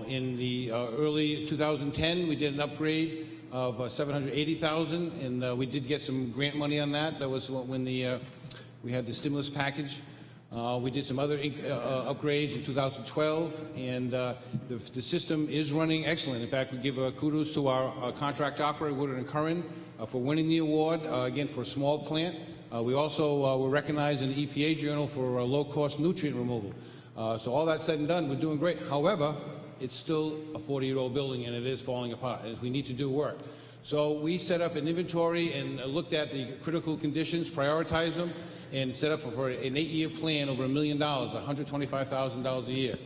Speaker 6: In the early 2010, we did an upgrade of $780,000, and we did get some grant money on that. That was when we had the stimulus package. We did some other upgrades in 2012, and the system is running excellent. In fact, we give kudos to our contract operator, Woodard & Curran, for winning the award, again, for a small plant. We also were recognized in the EPA Journal for low-cost nutrient removal. So all that said and done, we're doing great. However, it's still a 40-year-old building, and it is falling apart, and we need to do work. So we set up an inventory and looked at the critical conditions, prioritized them, and set up for an 8-year plan over $1 million, $125,000 a year.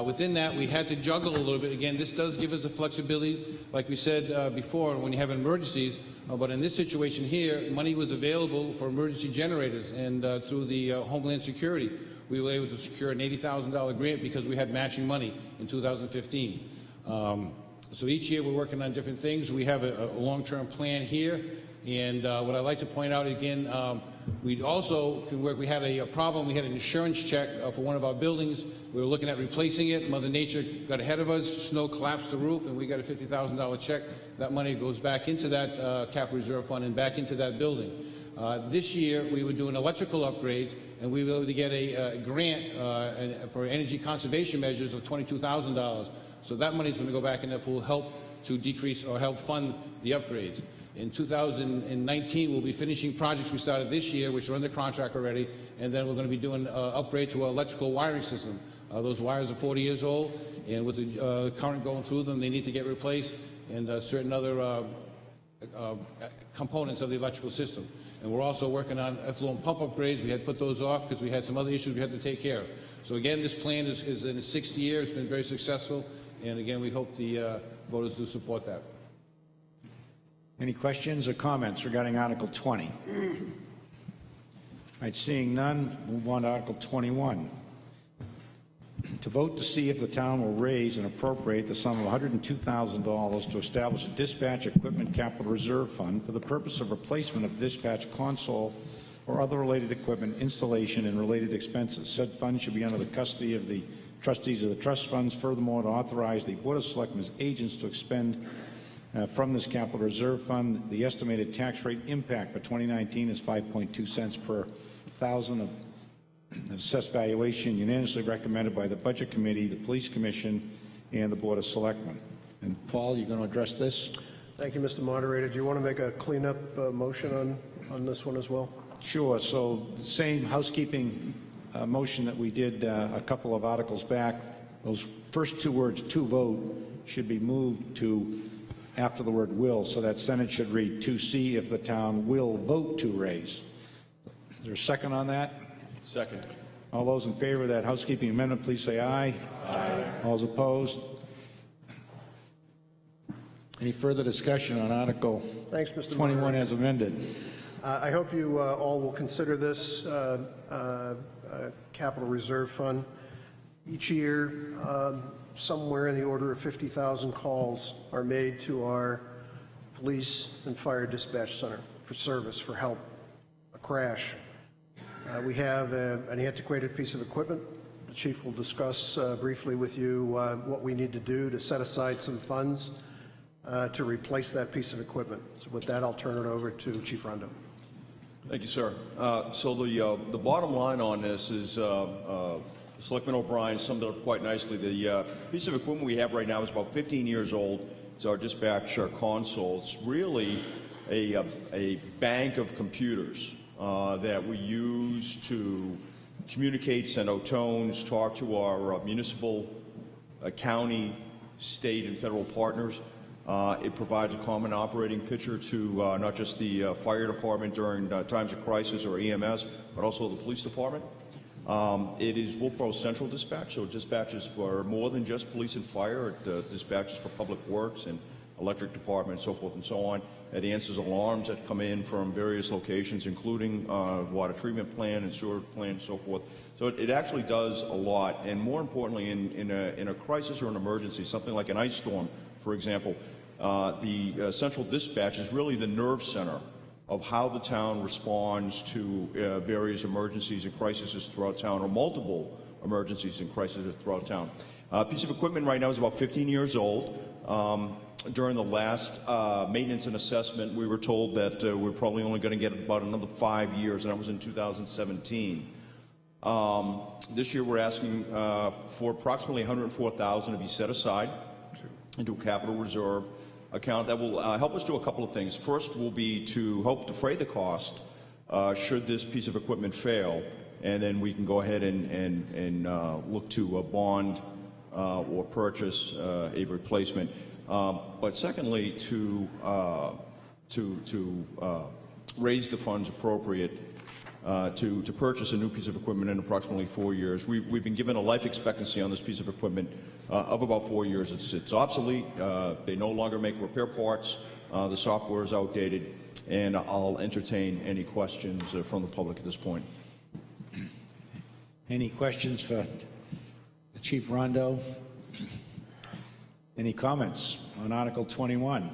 Speaker 6: Within that, we had to juggle a little bit. Again, this does give us the flexibility, like we said before, when you have emergencies. But in this situation here, money was available for emergency generators, and through the Homeland Security, we were able to secure an $80,000 grant because we had matching money in 2015. So each year we're working on different things. We have a long-term plan here, and what I'd like to point out again, we also can work. We had a problem. We had an insurance check for one of our buildings. We were looking at replacing it. Mother Nature got ahead of us. Snow collapsed the roof, and we got a $50,000 check. That money goes back into that capital reserve fund and back into that building. This year, we were doing electrical upgrades, and we were able to get a grant for energy conservation measures of $22,000. So that money is going to go back in that pool, help to decrease or help fund the upgrades. In 2019, we'll be finishing projects we started this year, which are under contract already, and then we're going to be doing an upgrade to our electrical wiring system. Those wires are 40 years old, and with the current going through them, they need to get replaced, and certain other components of the electrical system. And we're also working on effluent pump upgrades. We had put those off because we had some other issues we had to take care of. So again, this plan is in its 6th year. It's been very successful, and again, we hope the voters do support that.
Speaker 3: Any questions or comments regarding Article 20? All right, seeing none, move on to Article 21. To vote to see if the town will raise and appropriate the sum of $102,000 to establish a dispatch equipment capital reserve fund for the purpose of replacement of dispatch console or other related equipment, installation, and related expenses. Said fund should be under the custody of the trustees of the trust funds. Furthermore, to authorize the Board of Selectmen's agents to expend from this capital reserve fund. The estimated tax rate impact for 2019 is 5.2 cents per thousand of assessed valuation, unanimously recommended by the Budget Committee, the Police Commission, and the Board of Selectmen. And Paul, you're going to address this?
Speaker 4: Thank you, Mr. Moderator. Do you want to make a cleanup motion on this one as well?
Speaker 3: Sure. So the same housekeeping motion that we did a couple of articles back, those first two words, to vote, should be moved to after the word will, so that sentence should read, to see if the town will vote to raise. Is there a second on that?
Speaker 10: Second.
Speaker 3: All those in favor of that housekeeping amendment, please say aye. Aye. All those opposed? Any further discussion on Article
Speaker 4: Thanks, Mr.
Speaker 3: 21
Speaker 4: Moderator.
Speaker 3: as amended?
Speaker 4: I hope you all will consider this capital reserve fund. Each year, somewhere in the order of 50,000 calls are made to our police and fire dispatch center for service, for help, a crash. We have an antiquated piece of equipment. The chief will discuss briefly with you what we need to do to set aside some funds to replace that piece of equipment. So with that, I'll turn it over to Chief Rondo.
Speaker 22: Thank you, sir. So the bottom line on this is Selectman O'Brien summed it up quite nicely. The piece of equipment we have right now is about 15 years old. It's our dispatch console. It's really a bank of computers that we use to communicate, send out tones, talk to our municipal, county, state, and federal partners. It provides a common operating picture to not just the fire department during times of crisis or EMS, but also the police department. It is Wolfeboro Central Dispatch, so it dispatches for more than just police and fire. It dispatches for public works and a electric department, so forth and so on. It answers alarms that come in from various locations, including water treatment plant and sewer plant and so forth. So it actually does a lot. And more importantly, in a crisis or an emergency, something like an ice storm, for example, the central dispatch is really the nerve center of how the town responds to various emergencies and crises throughout town, or multiple emergencies and crises throughout town. Piece of equipment right now is about 15 years old. During the last maintenance and assessment, we were told that we're probably only going to get about another 5 years, and that was in 2017. This year we're asking for approximately $104,000 to be set aside into a capital reserve account that will help us do a couple of things. First will be to help defray the cost should this piece of equipment fail, and then we can go ahead and look to a bond or purchase a replacement. But secondly, to raise the funds appropriate to purchase a new piece of equipment in approximately 4 years. We've been given a life expectancy on this piece of equipment of about 4 years. It's obsolete. They no longer make repair parts. The software is outdated. And I'll entertain any questions from the public at this point.
Speaker 3: Any questions for the Chief Rondo? Any comments on Article 21?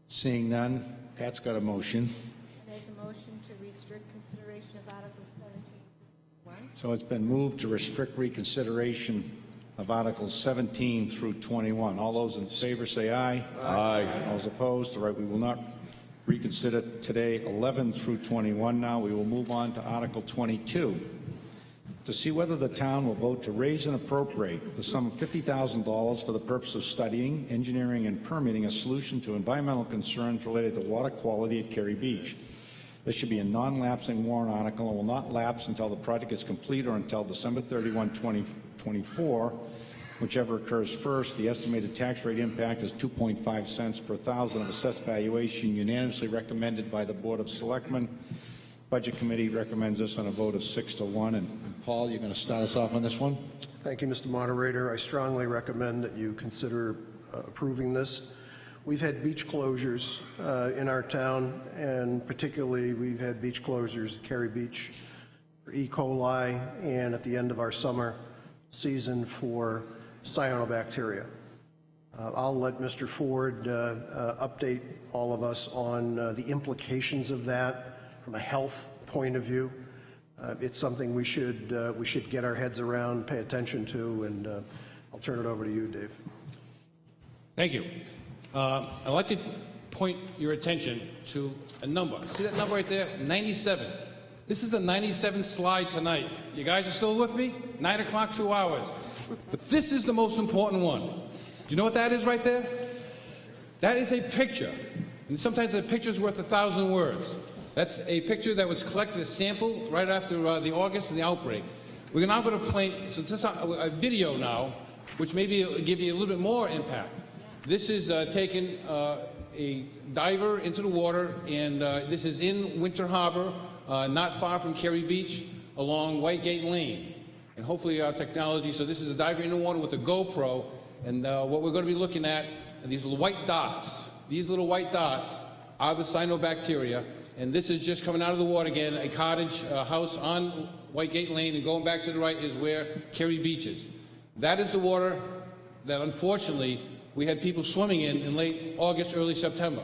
Speaker 3: Seeing none, Pat's got a motion.
Speaker 11: Make a motion to restrict consideration of Articles 17 to 1.
Speaker 3: So it's been moved to restrict reconsideration of Articles 17 through 21. All those in favor say aye.
Speaker 22: Aye.
Speaker 3: All those opposed? All right, we will not reconsider today 11 through 21 now. We will move on to Article 22. To see whether the town will vote to raise and appropriate the sum of $50,000 for the purpose of studying, engineering, and permitting a solution to environmental concerns related to water quality at Cary Beach. This should be a non-lapsing warrant article and will not lapse until the project is complete or until December 31, 2024, whichever occurs first. The estimated tax rate impact is 2.5 cents per thousand of assessed valuation, unanimously recommended by the Board of Selectmen. Budget Committee recommends this on a vote of 6-1. And Paul, you're going to start us off on this one?
Speaker 4: Thank you, Mr. Moderator. I strongly recommend that you consider approving this. We've had beach closures in our town, and particularly we've had beach closures at Cary Beach for E. coli and at the end of our summer season for cyanobacteria. I'll let Mr. Ford update all of us on the implications of that from a health point of view. It's something we should get our heads around, pay attention to, and I'll turn it over to you, Dave.
Speaker 6: Thank you. I'd like to point your attention to a number. See that number right there? 97. This is the 97th slide tonight. You guys are still with me? 9 o'clock, 2 hours. But this is the most important one. Do you know what that is right there? That is a picture. And sometimes a picture's worth 1,000 words. That's a picture that was collected, a sample, right after the August and the outbreak. We're now going to play so this is a video now, which maybe will give you a little bit more impact. This is taking a diver into the water, and this is in Winter Harbor, not far from Cary Beach, along Whitegate Lane. And hopefully our technology, so this is a diver in the water with a GoPro, and what we're going to be looking at are these little white dots. These little white dots are the cyanobacteria. And this is just coming out of the water again, a cottage house on Whitegate Lane, and going back to the right is where Cary Beach is. That is the water that, unfortunately, we had people swimming in late August, early September.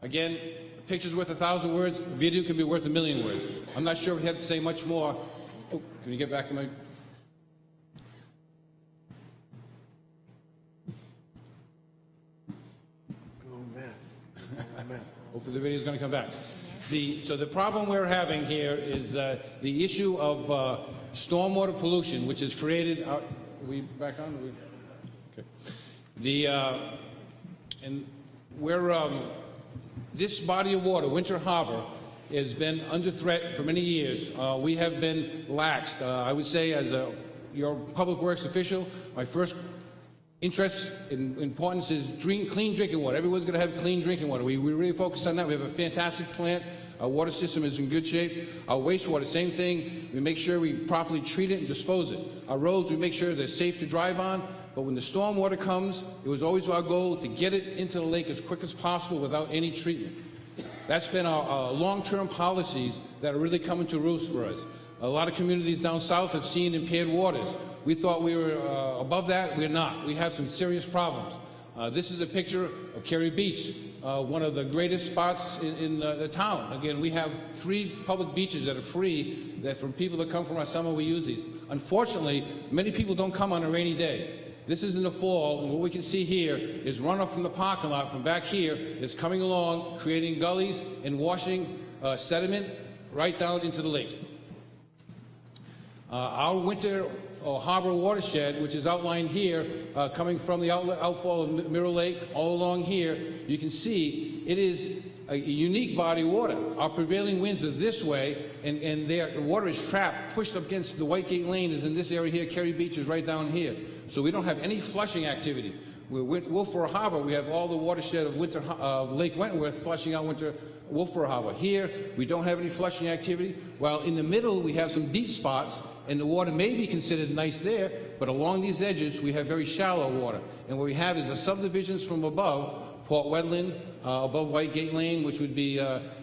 Speaker 6: Again, a picture's worth 1,000 words, a video can be worth 1,000,000 words. I'm not sure if we have to say much more. Oh, can you get back to my... Hopefully the video is going to come back. So the problem we're having here is the issue of stormwater pollution, which has created... Are we back on? Okay. And we're... this body of water, Winter Harbor, has been under threat for many years. We have been laxed. I would say, as your public works official, my first interest and importance is clean drinking water. Everyone's going to have clean drinking water. We really focus on that. We have a fantastic plant Our water system is in good shape. Our wastewater, same thing. We make sure we properly treat it and dispose it. Our roads, we make sure they're safe to drive on. But when the storm water comes, it was always our goal to get it into the lake as quick as possible without any treatment. That's been our long-term policies that are really coming to roost for us. A lot of communities down south have seen impaired waters. We thought we were above that. We're not. We have some serious problems. This is a picture of Cary Beach, one of the greatest spots in the town. Again, we have 3 public beaches that are free, that from people that come from our summer, we use these. Unfortunately, many people don't come on a rainy day. This is in the fall, and what we can see here is runoff from the parking lot from back here is coming along, creating gullies and washing sediment right down into the lake. Our winter harbor watershed, which is outlined here, coming from the outfall of Mirror Lake all along here, you can see it is a unique body of water. Our prevailing winds are this way, and the water is trapped, pushed up against the White Gate Lane is in this area here. Cary Beach is right down here. So we don't have any flushing activity. We're Wolfeboro Harbor, we have all the watershed of Lake Wentworth flushing out Wolfeboro Harbor. Here, we don't have any flushing activity, while in the middle we have some deep spots, and the water may be considered nice there, but along these edges we have very shallow water. And what we have is the subdivisions from above, Port Wetland, above White Gate Lane, which would be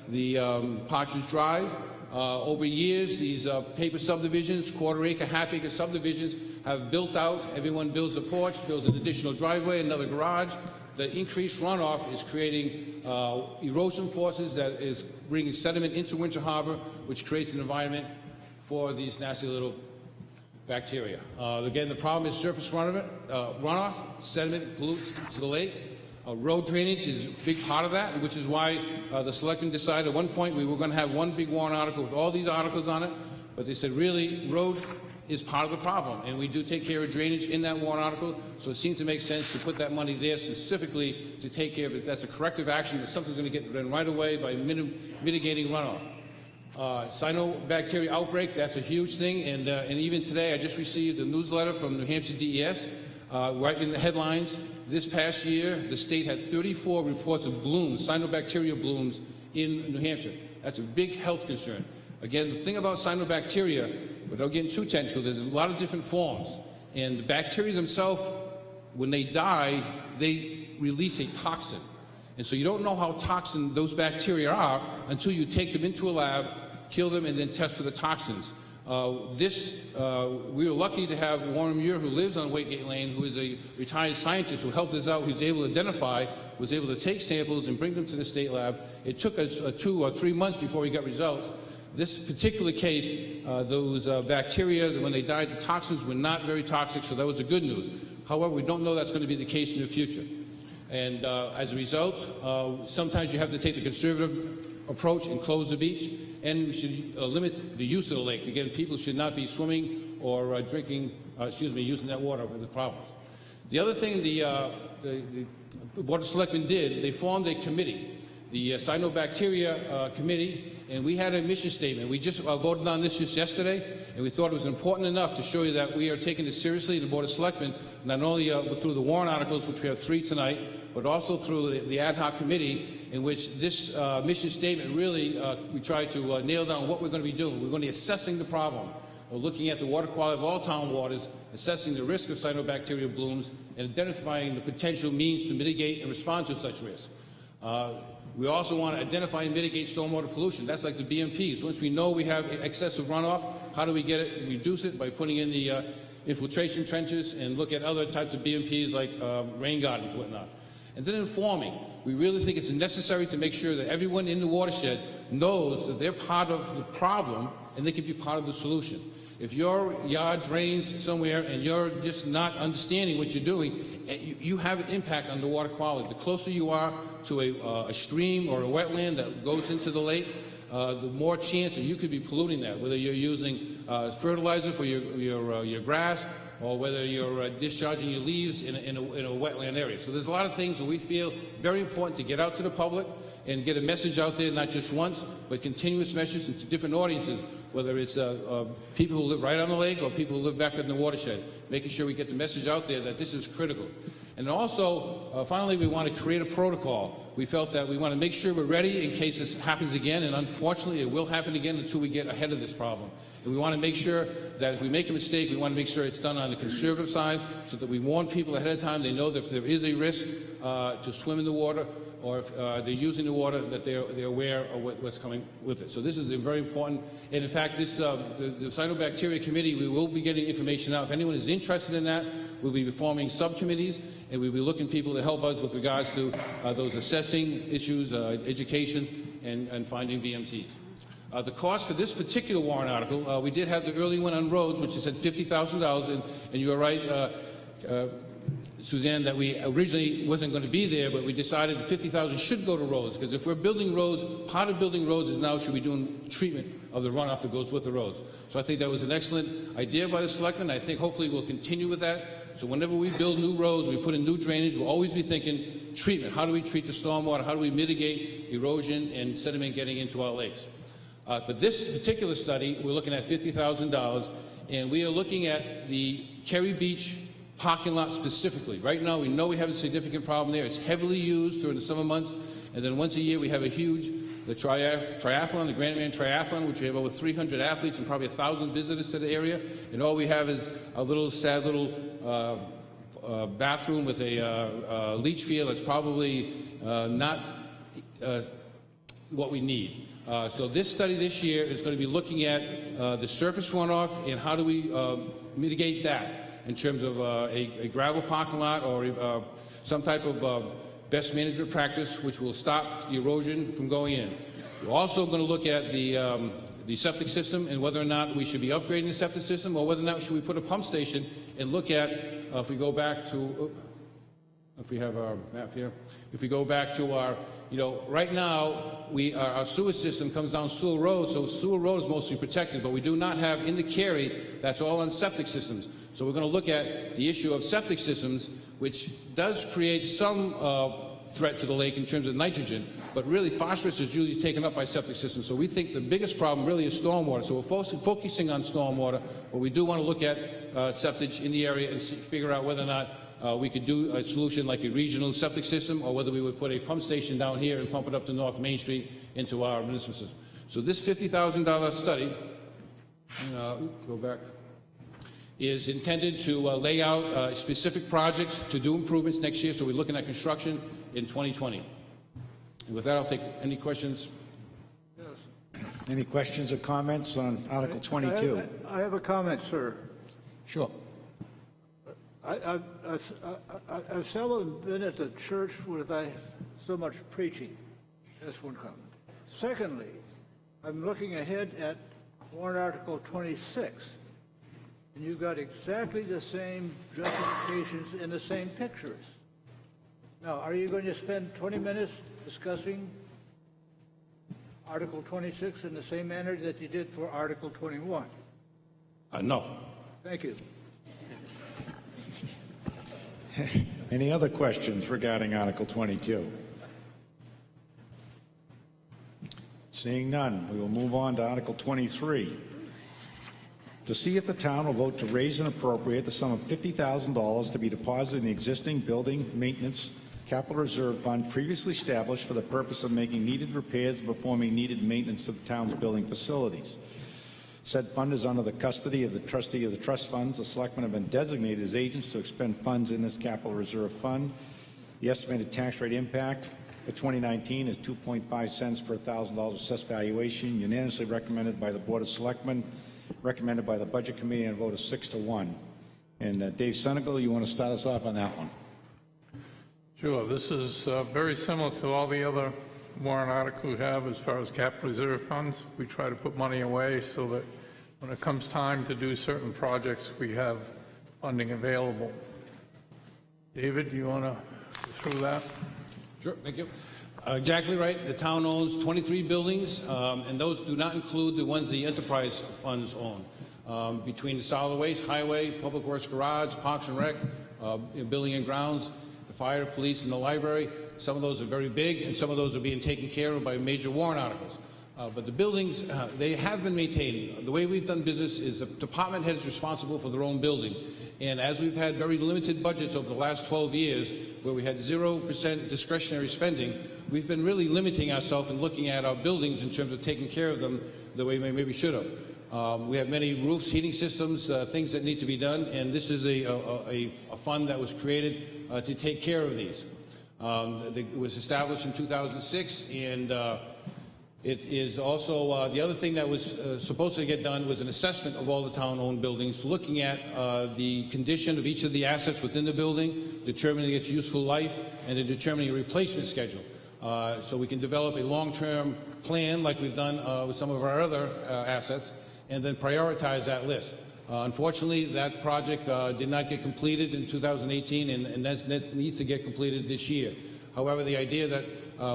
Speaker 6: the Partridge Drive. Over years, these paper subdivisions, quarter-acre, half-acre subdivisions, have built out. Everyone builds a porch, builds an additional driveway, another garage. The increased runoff is creating erosion forces that is bringing sediment into Winter Harbor, which creates an environment for these nasty little bacteria. Again, the problem is surface runoff, sediment pollutes to the lake. Road drainage is a big part of that, which is why the selectmen decided at one point we were going to have one big warrant article with all these articles on it, but they said really road is part of the problem, and we do take care of drainage in that warrant article, so it seemed to make sense to put that money there specifically to take care of it. That's a corrective action, that something's going to get done right away by mitigating runoff. Cyanobacteria outbreak, that's a huge thing, and even today I just received a newsletter from New Hampshire DES, right in the headlines. This past year, the state had 34 reports of blooms, cyanobacteria blooms in New Hampshire. That's a big health concern. Again, the thing about cyanobacteria, without getting too technical, there's a lot of different forms. And the bacteria themselves, when they die, they release a toxin. And so you don't know how toxic those bacteria are until you take them into a lab, kill them, and then test for the toxins. We were lucky to have Warren Muir, who lives on White Gate Lane, who is a retired scientist who helped us out, who's able to identify, was able to take samples and bring them to the state lab. It took us 2 or 3 months before we got results. This particular case, those bacteria, when they died, the toxins were not very toxic, so that was the good news. However, we don't know that's going to be the case in the future. And as a result, sometimes you have to take the conservative approach and close the beach, and we should limit the use of the lake. Again, people should not be swimming or drinking, using that water with the problems. The other thing the Board of Selectmen did, they formed a committee, the Cyanobacteria Committee, and we had a mission statement. We just voted on this just yesterday, and we thought it was important enough to show you that we are taking this seriously, the Board of Selectmen, not only through the warrant articles, which we have 3 tonight, but also through the ad hoc committee, in which this mission statement really, we try to nail down what we're going to be doing. We're going to be assessing the problem, looking at the water quality of all town waters, assessing the risk of cyanobacteria blooms, and identifying the potential means to mitigate and respond to such risk. We also want to identify and mitigate stormwater pollution. That's like the BMPs. Once we know we have excessive runoff, how do we get it, reduce it? By putting in the infiltration trenches and look at other types of BMPs like rain gardens and whatnot. And then informing. We really think it's necessary to make sure that everyone in the watershed knows that they're part of the problem and they can be part of the solution. If your yard drains somewhere and you're just not understanding what you're doing, you have an impact on the water quality. The closer you are to a stream or a wetland that goes into the lake, the more chance that you could be polluting that, whether you're using fertilizer for your grass or whether you're discharging your leaves in a wetland area. So there's a lot of things that we feel very important to get out to the public and get a message out there, not just once, but continuous messages into different audiences, whether it's people who live right on the lake or people who live back in the watershed, making sure we get the message out there that this is critical. And also, finally, we want to create a protocol. We felt that we want to make sure we're ready in case this happens again, and unfortunately it will happen again until we get ahead of this problem. And we want to make sure that if we make a mistake, we want to make sure it's done on the conservative side so that we warn people ahead of time. They know that if there is a risk to swim in the water, or if they're using the water, that they're aware of what's coming with it. So this is very important. And in fact, this, the Cyanobacteria Committee, we will be getting information out. If anyone is interested in that, we'll be forming subcommittees, and we'll be looking for people to help us with regards to those assessing issues, education, and finding BMTs. The cost for this particular warrant article, we did have the early one on roads, which is at $50,000, and you are right, Suzanne, that we originally wasn't going to be there, but we decided the $50,000 should go to roads, because if we're building roads, part of building roads is now should be doing treatment of the runoff that goes with the roads. So I think that was an excellent idea by the selectmen. I think hopefully we'll continue with that. So whenever we build new roads, we put in new drainage, we'll always be thinking treatment. How do we treat the stormwater? How do we mitigate erosion and sediment getting into our lakes? But this particular study, we're looking at $50,000, and we are looking at the Kerry Beach parking lot specifically. Right now, we know we have a significant problem there. It's heavily used during the summer months, and then once a year we have a huge, the triathlon, the Grand Man Triathlon, which we have over 300 athletes and probably 1,000 visitors to the area, and all we have is a little sad little bathroom with a leach field that's probably not what we need. So this study this year is going to be looking at the surface runoff and how do we mitigate that in terms of a gravel parking lot or some type of best management practice which will stop the erosion from going in. We're also going to look at the septic system and whether or not we should be upgrading the septic system or whether or not should we put a pump station and look at, if we go back to, if we have our map here, if we go back to our, right now, our sewer system comes down Sewell Road, so Sewell Road is mostly protected, but we do not have in the Cary, that's all on septic systems. So we're going to look at the issue of septic systems, which does create some threat to the lake in terms of nitrogen, but really phosphorus is usually taken up by septic systems. So we think the biggest problem really is stormwater. So we're focusing on stormwater, but we do want to look at septic in the area and figure out whether or not we could do a solution like a regional septic system, or whether we would put a pump station down here and pump it up to North Main Street into our municipal system. So this $50,000 study, go back, is intended to lay out specific projects to do improvements next year. So we're looking at construction in 2020. And with that, I'll take any questions.
Speaker 3: Yes. Any questions or comments on Article 22?
Speaker 9: I have a comment, sir.
Speaker 3: Sure.
Speaker 9: I've seldom been at a church where they so much preaching. That's one comment. Secondly, I'm looking ahead at warrant Article 26, and you've got exactly the same justifications in the same pictures. Now, are you going to spend 20 minutes discussing Article 26 in the same manner that you did for Article 21?
Speaker 6: No.
Speaker 9: Thank you.
Speaker 3: Any other questions regarding Article 22? Seeing none, we will move on to Article 23. To see if the town will vote to raise and appropriate the sum of $50,000 to be deposited in the existing building maintenance capital reserve fund previously established for the purpose of making needed repairs and performing needed maintenance of the town's building facilities. Said fund is under the custody of the trustee of the trust funds. The selectmen have been designated as agents to expend funds in this capital reserve fund. The estimated tax rate impact for 2019 is 2.5 cents per $1,000 assessed valuation, unanimously recommended by the Board of Selectmen, recommended by the Budget Committee, and a vote of 6-1. And Dave Senegal, you want to start us off on that one?
Speaker 13: Sure. This is very similar to all the other warrant articles we have as far as capital reserve funds. We try to put money away so that when it comes time to do certain projects, we have funding available. David, do you want to go through that?
Speaker 6: Sure, thank you. Exactly right. The town owns 23 buildings, and those do not include the ones the enterprise funds own. Between the solid waste, highway, public works garage, parks and rec, building and grounds, the fire, police, and the library. Some of those are very big, and some of those are being taken care of by major warrant articles. But the buildings, they have been maintained. The way we've done business is the department head is responsible for their own building. And as we've had very limited budgets over the last 12 years, where we had 0% discretionary spending, we've been really limiting ourselves and looking at our buildings in terms of taking care of them the way we maybe should have. We have many roofs, heating systems, things that need to be done, and this is a fund that was created to take care of these. It was established in 2006, and it is also, the other thing that was supposed to get done was an assessment of all the town-owned buildings, looking at the condition of each of the assets within the building, determining its useful life, and then determining a replacement schedule. So we can develop a long-term plan like we've done with some of our other assets, and then prioritize that list. Unfortunately, that project did not get completed in 2018, and that needs to get completed this year. However, the idea that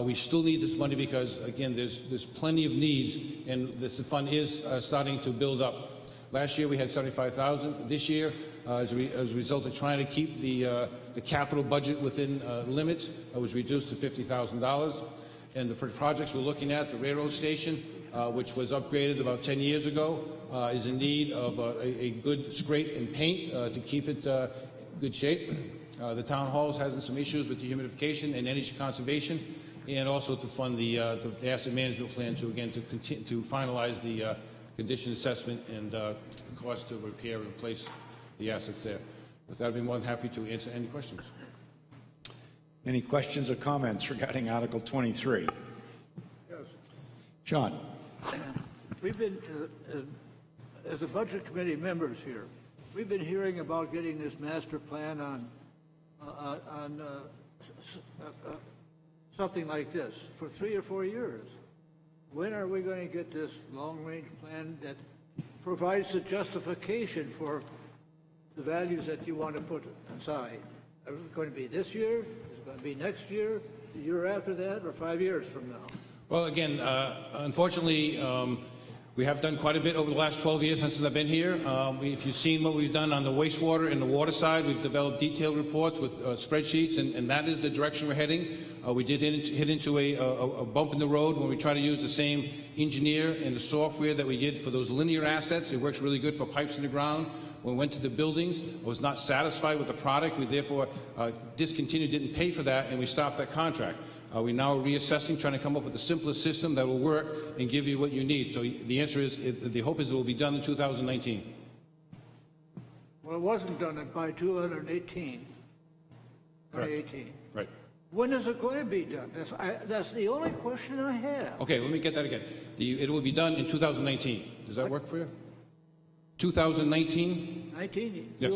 Speaker 6: we still need this money because, again, there's plenty of needs, and this fund is starting to build up. Last year we had $75,000. This year, as a result of trying to keep the capital budget within limits, it was reduced to $50,000. And the projects we're looking at, the railroad station, which was upgraded about 10 years ago, is in need of a good scrape and paint to keep it in good shape. The town hall is having some issues with dehumidification and energy conservation, and also to fund the asset management plan to finalize the condition assessment and cost to repair and replace the assets there. With that, I'd be more than happy to answer any questions.
Speaker 3: Any questions or comments regarding Article 23?
Speaker 9: Yes.
Speaker 3: John.
Speaker 9: We've been, as a budget committee members here, we've been hearing about getting this master plan on something like this for 3 or 4 years. When are we going to get this long-range plan that provides the justification for the values that you want to put aside? Is it going to be this year? Is it going to be next year, the year after that, or 5 years from now?
Speaker 6: Well, again, unfortunately, we have done quite a bit over the last 12 years since I've been here. If you've seen what we've done on the wastewater and the water side, we've developed detailed reports with spreadsheets, and that is the direction we're heading. We did hit into a bump in the road when we try to use the same engineer and the software that we did for those linear assets. It works really good for pipes in the ground. When we went to the buildings, I was not satisfied with the product. We therefore discontinued, didn't pay for that, and we stopped that contract. We're now reassessing, trying to come up with the simplest system that will work and give you what you need. So the answer is, the hope is it will be done in 2019.
Speaker 9: Well, it wasn't done by 2018.
Speaker 6: Right.
Speaker 9: When is it going to be done? That's the only question I have.
Speaker 6: Okay, let me get that again. It will be done in 2019. Does that work for you? 2019?
Speaker 9: 19.
Speaker 6: Yes.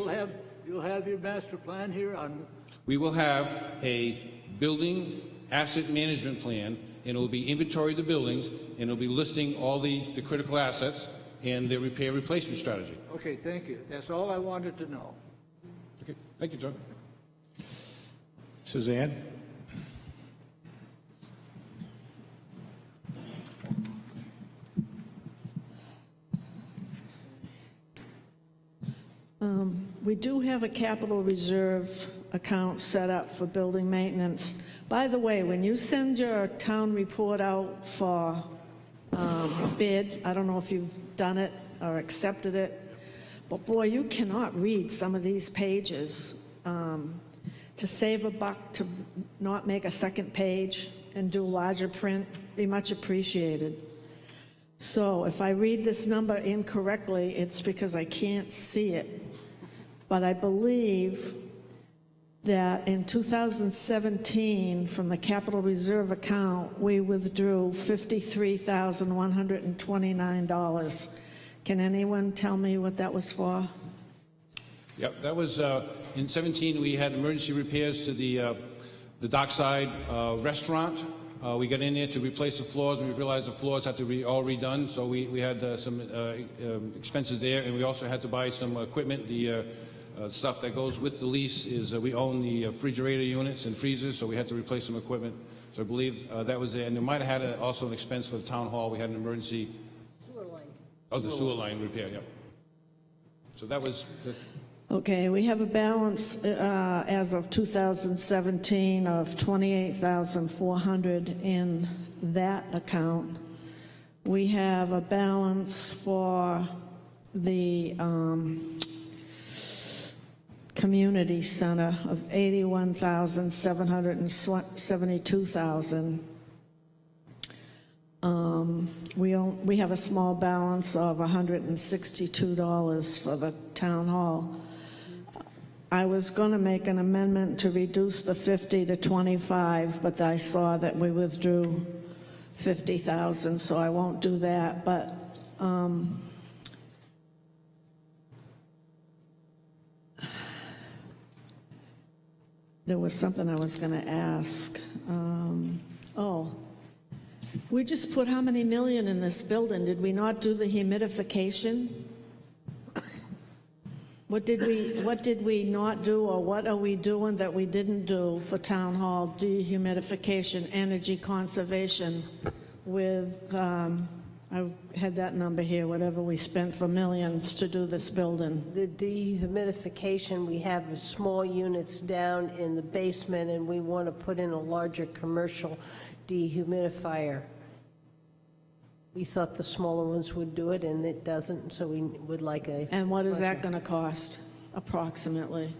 Speaker 9: You'll have your master plan here on.
Speaker 6: We will have a building asset management plan, and it will be inventory of the buildings, and it will be listing all the critical assets and the repair replacement strategy.
Speaker 9: Okay, thank you. That's all I wanted to know.
Speaker 6: Okay, thank you, John.
Speaker 3: Suzanne?
Speaker 7: We do have a capital reserve account set up for building maintenance. By the way, when you send your town report out for bid, I don't know if you've done it or accepted it, but boy, you cannot read some of these pages. To save a buck, to not make a second page and do larger print, be much appreciated. So if I read this number incorrectly, it's because I can't see it. But I believe that in 2017, from the capital reserve account, we withdrew $53,129. Can anyone tell me what that was for?
Speaker 6: Yep, that was in 17. We had emergency repairs to the dockside restaurant. We got in there to replace the floors, and we realized the floors had to be all redone. So we had some expenses there, and we also had to buy some equipment. The stuff that goes with the lease is we own the refrigerator units and freezers, so we had to replace some equipment. So I believe that was there. And we might have had also an expense for the town hall. We had an emergency.
Speaker 2: Sewer line.
Speaker 6: Oh, the sewer line repair, yeah. So that was.
Speaker 7: Okay, we have a balance as of 2017 of $28,400 in that account. we have a balance for the community center of $81,772,000. We have a small balance of $162 for the town hall. I was going to make an amendment to reduce the 50 to 25, but I saw that we withdrew 50,000, so I won't do that. But there was something I was going to ask. We just put how many million in this building? Did we not do the humidification? What did we not do, or what are we doing that we didn't do for town hall dehumidification, energy conservation with, I had that number here, whatever we spent for millions to do this building?
Speaker 2: The dehumidification, we have small units down in the basement, and we want to put in a larger commercial dehumidifier. We thought the smaller ones would do it, and it doesn't, so we would like a...
Speaker 7: And what is that going to cost, approximately?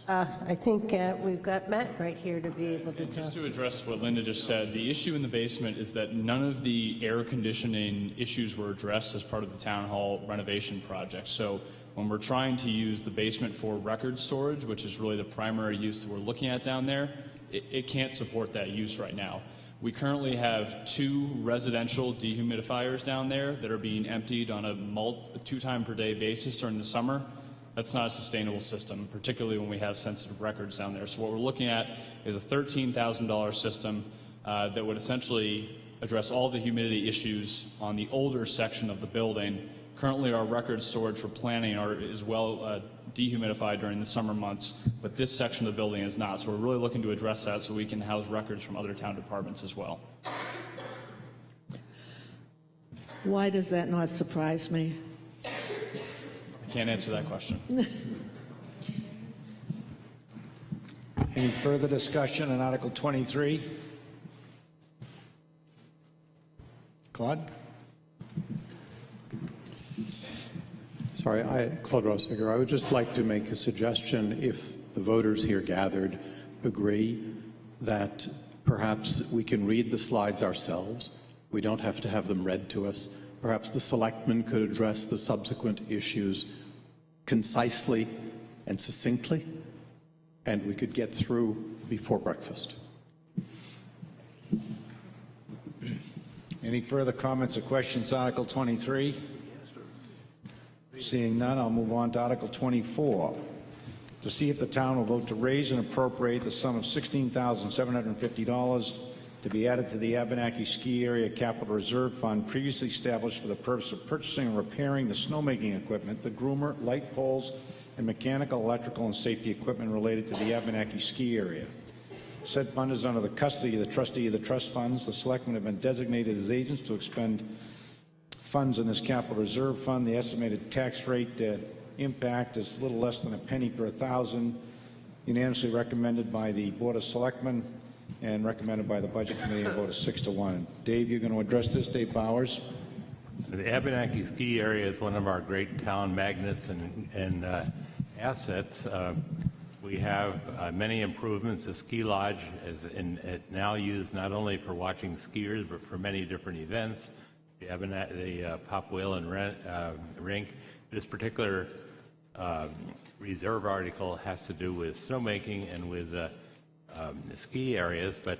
Speaker 2: I think we've got Matt right here to be able to
Speaker 15: Just to address what Linda just said, the issue in the basement is that none of the air conditioning issues were addressed as part of the town hall renovation project. So when we're trying to use the basement for record storage, which is really the primary use that we're looking at down there, it can't support that use right now. We currently have 2 residential dehumidifiers down there that are being emptied on a 2-time per day basis during the summer. That's not a sustainable system, particularly when we have sensitive records down there. So what we're looking at is a $13,000 system that would essentially address all the humidity issues on the older section of the building. Currently, our record storage for planning is well dehumidified during the summer months, but this section of the building is not. So we're really looking to address that so we can house records from other town departments as well.
Speaker 7: Why does that not surprise me?
Speaker 15: I can't answer that question.
Speaker 3: Any further discussion on Article 23? Claude?
Speaker 8: Sorry, Claude Rossiger. I would just like to make a suggestion. If the voters here gathered agree that perhaps we can read the slides ourselves, we don't have to have them read to us. Perhaps the selectmen could address the subsequent issues concisely and succinctly, and we could get through before breakfast.
Speaker 3: Any further comments or questions on Article 23? Seeing none, I'll move on to Article 24. To see if the town will vote to raise and appropriate the sum of $16,750 to be added to the Abenaki Ski Area Capital Reserve Fund previously established for the purpose of purchasing and repairing the snowmaking equipment, the groomer, light poles, and mechanical, electrical, and safety equipment related to the Abenaki Ski Area. Said fund is under the custody of the trustee of the trust funds. The selectmen have been designated as agents to expend funds in this capital reserve fund. The estimated tax rate impact is a little less than a penny per thousand, unanimously recommended by the Board of Selectmen and recommended by the Budget Committee in a vote of 6-1. Dave, you're going to address this, Dave Bowers.
Speaker 21: The Abenaki ski area is one of our great town magnets and assets. We have many improvements. The ski lodge is now used not only for watching skiers, but for many different events. The Pop Whalen rink. This particular reserve article has to do with snowmaking and with the ski areas, but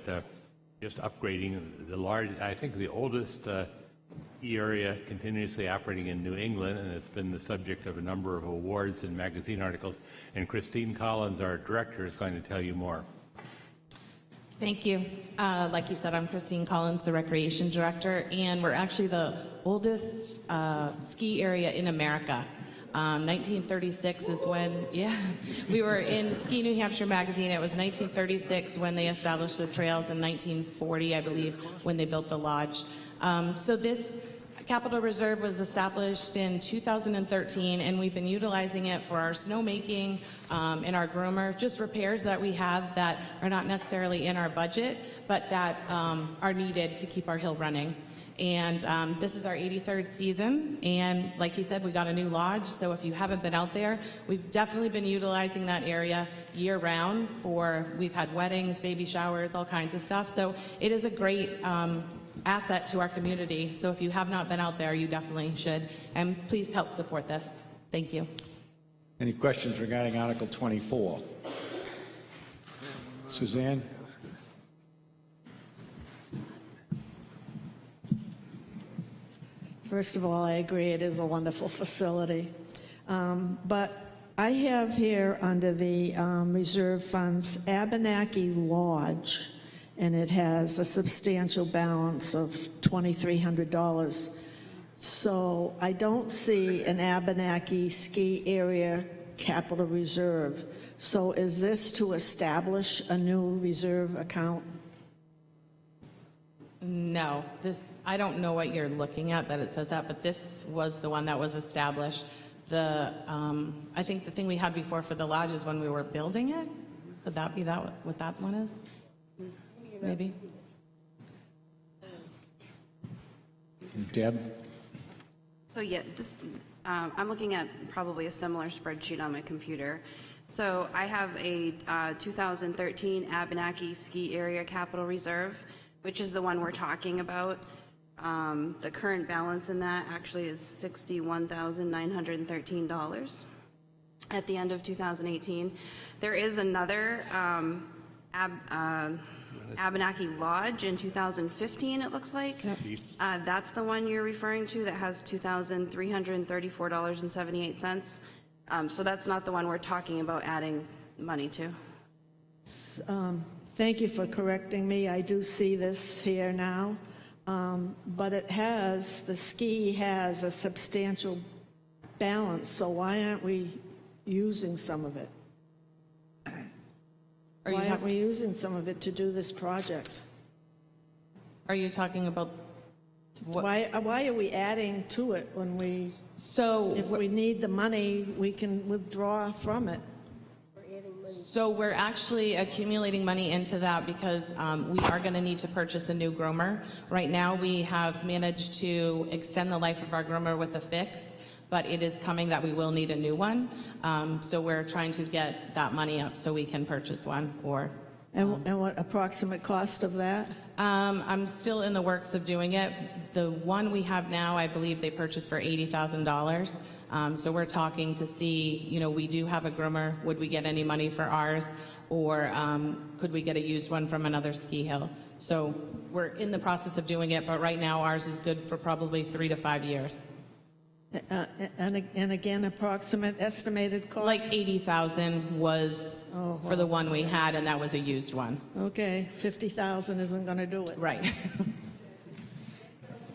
Speaker 21: just upgrading the large, I think the oldest ski area continuously operating in New England, and it's been the subject of a number of awards and magazine articles. And Christine Collins, our director, is going to tell you more.
Speaker 16: Thank you. Like you said, I'm Christine Collins, the Recreation Director, and we're actually the oldest ski area in America. 1936 is when, we were in Ski New Hampshire magazine. It was 1936 when they established the trails, in 1940, I believe, when they built the lodge. So this Capital Reserve was established in 2013, and we've been utilizing it for our snowmaking and our groomer, just repairs that we have that are not necessarily in our budget, but that are needed to keep our hill running. And this is our 83rd season, and like he said, we got a new lodge, so if you haven't been out there, we've definitely been utilizing that area year-round we've had weddings, baby showers, all kinds of stuff, so it is a great asset to our community, so if you have not been out there, you definitely should, and please help support this. Thank you.
Speaker 3: Any questions regarding Article 24? Suzanne?
Speaker 7: First of all, I agree it is a wonderful facility. But I have here under the reserve funds Abenaki Lodge, and it has a substantial balance of $2,300. So I don't see an Abenaki ski area capital reserve. So is this to establish a new reserve account?
Speaker 16: No, I don't know what you're looking at that it says that, but this was the one that was established. I think the thing we had before for the lodge is when we were building it. Could that be what that one is? Maybe.
Speaker 3: Deb?
Speaker 12: So yeah, I'm looking at probably a similar spreadsheet on my computer. So I have a 2013 Abenaki Ski Area Capital Reserve, which is the one we're talking about. The current balance in that actually is $61,913 at the end of 2018. There is another Abenaki Lodge in 2015, it looks like. That's the one you're referring to that has $2,334.78. So that's not the one we're talking about adding money to.
Speaker 7: Thank you for correcting me. I do see this here now. But the ski has a substantial balance, so why aren't we using some of it? Why aren't we using some of it to do this project?
Speaker 16: Are you talking about what?
Speaker 7: Why are we adding to it when if we need the money, we can withdraw from it?
Speaker 16: So we're actually accumulating money into that because we are going to need to purchase a new groomer. Right now we have managed to extend the life of our groomer with a fix, but it is coming that we will need a new one. So we're trying to get that money up so we can purchase one.
Speaker 7: And what approximate cost of that?
Speaker 16: I'm still in the works of doing it. The one we have now, I believe they purchased for $80,000. So we're talking to see, we do have a groomer. Would we get any money for ours? Or could we get a used one from another ski hill? So we're in the process of doing it, but right now ours is good for probably 3 to 5 years.
Speaker 7: And again, approximate estimated cost?
Speaker 16: Like $80,000 was for the one we had, and that was a used one.
Speaker 7: Okay, $50,000 isn't going to do it.
Speaker 16: Right.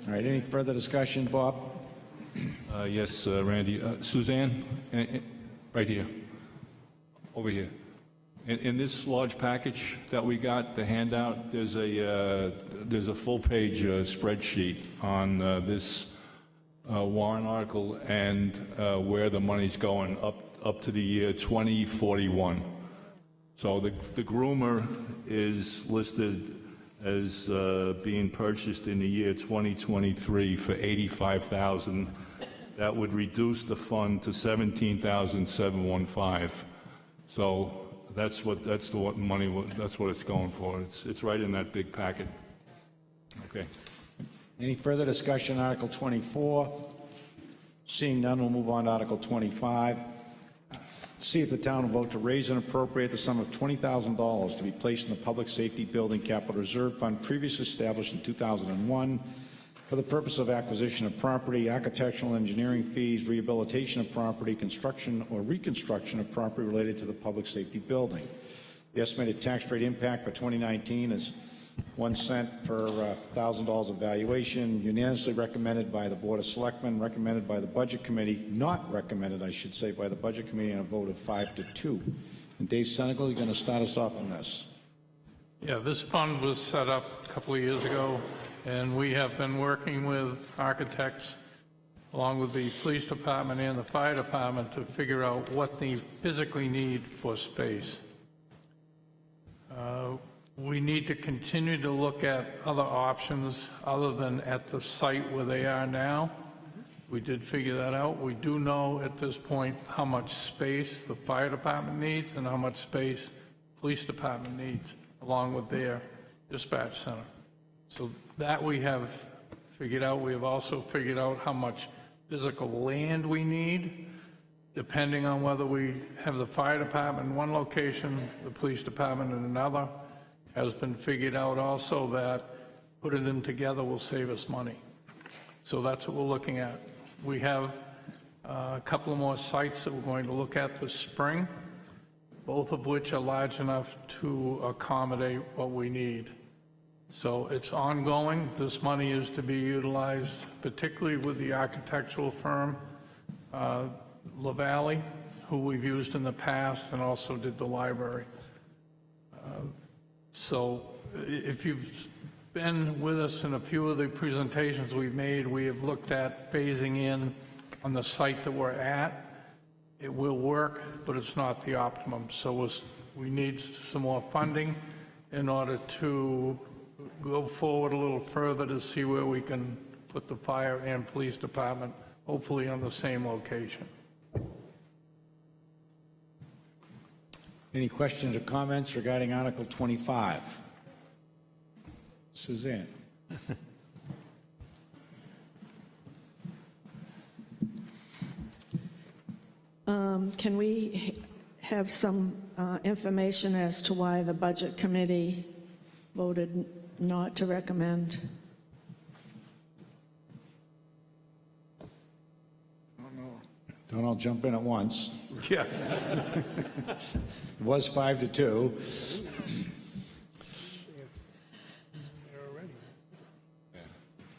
Speaker 3: All right, any further discussion, Bob?
Speaker 17: Yes, Randy. Suzanne, right here, over here. In this large package that we got, the handout, there's a full-page spreadsheet on this warrant article and where the money's going up to the year 2041. So the groomer is listed as being purchased in the year 2023 for $85,000. That would reduce the fund to $17,715. So that's what it's going for. It's right in that big packet. Okay.
Speaker 3: Any further discussion on Article 24? Seeing none, we'll move on to Article 25. See if the town will vote to raise and appropriate the sum of $20,000 to be placed in the Public Safety Building Capital Reserve Fund previously established in 2001 for the purpose of acquisition of property, architectural engineering fees, rehabilitation of property, construction or reconstruction of property related to the public safety building. The estimated tax rate impact for 2019 is 1 cent per $1,000 of valuation, unanimously recommended by the Board of Selectmen, recommended by the Budget Committee, not recommended, I should say, by the Budget Committee on a vote of 5-2. And Dave Senegal, you're going to start us off on this.
Speaker 13: Yeah, this fund was set up a couple of years ago, and we have been working with architects along with the police department and the fire department to figure out what they physically need for space. we need to continue to look at other options other than at the site where they are now. We did figure that out. We do know at this point how much space the fire department needs and how much space police department needs, along with their dispatch center. So that we have figured out. We have also figured out how much physical land we need, depending on whether we have the fire department in one location, the police department in another. Has been figured out also that putting them together will save us money. So that's what we're looking at. We have a couple of more sites that we're going to look at this spring, both of which are large enough to accommodate what we need. So it's ongoing. This money is to be utilized, particularly with the architectural firm, LaValle, who we've used in the past and also did the library. So if you've been with us in a few of the presentations we've made, we have looked at phasing in on the site that we're at. It will work, but it's not the optimum. So we need some more funding in order to go forward a little further to see where we can put the fire and police department, hopefully on the same location.
Speaker 3: Any questions or comments regarding Article 25? Suzanne.
Speaker 7: Can we have some information as to why the Budget Committee voted not to recommend?
Speaker 3: Don't all jump in at once.
Speaker 13: Yeah.
Speaker 3: It was 5-2.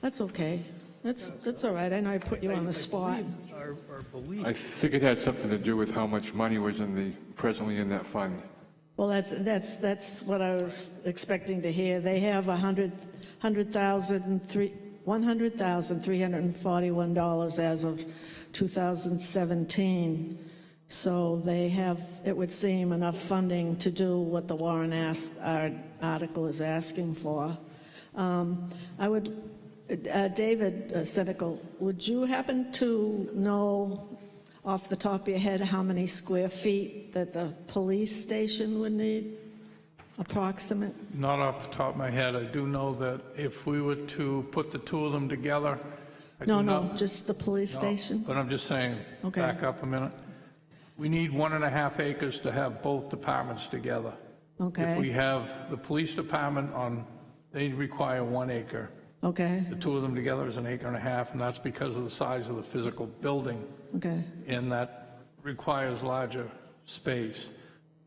Speaker 7: That's okay. That's all right. I know I put you on the spot.
Speaker 18: I think it had something to do with how much money was presently in that fund.
Speaker 7: Well, that's what I was expecting to hear. They have $100,341 as of 2017. So they have, it would seem, enough funding to do what the Warren article is asking for. David Senical, would you happen to know off the top of your head how many square feet that the police station would need, approximate?
Speaker 13: Not off the top of my head. I do know that if we were to put the two of them together.
Speaker 7: Just the police station?
Speaker 13: But I'm just saying,
Speaker 7: okay.
Speaker 13: Back up a minute. We need 1.5 acres to have both departments together.
Speaker 7: Okay.
Speaker 13: If we have the police department they require 1 acre.
Speaker 7: Okay.
Speaker 13: The two of them together is 1.5 acres, and that's because of the size of the physical building.
Speaker 7: Okay.
Speaker 13: And that requires larger space.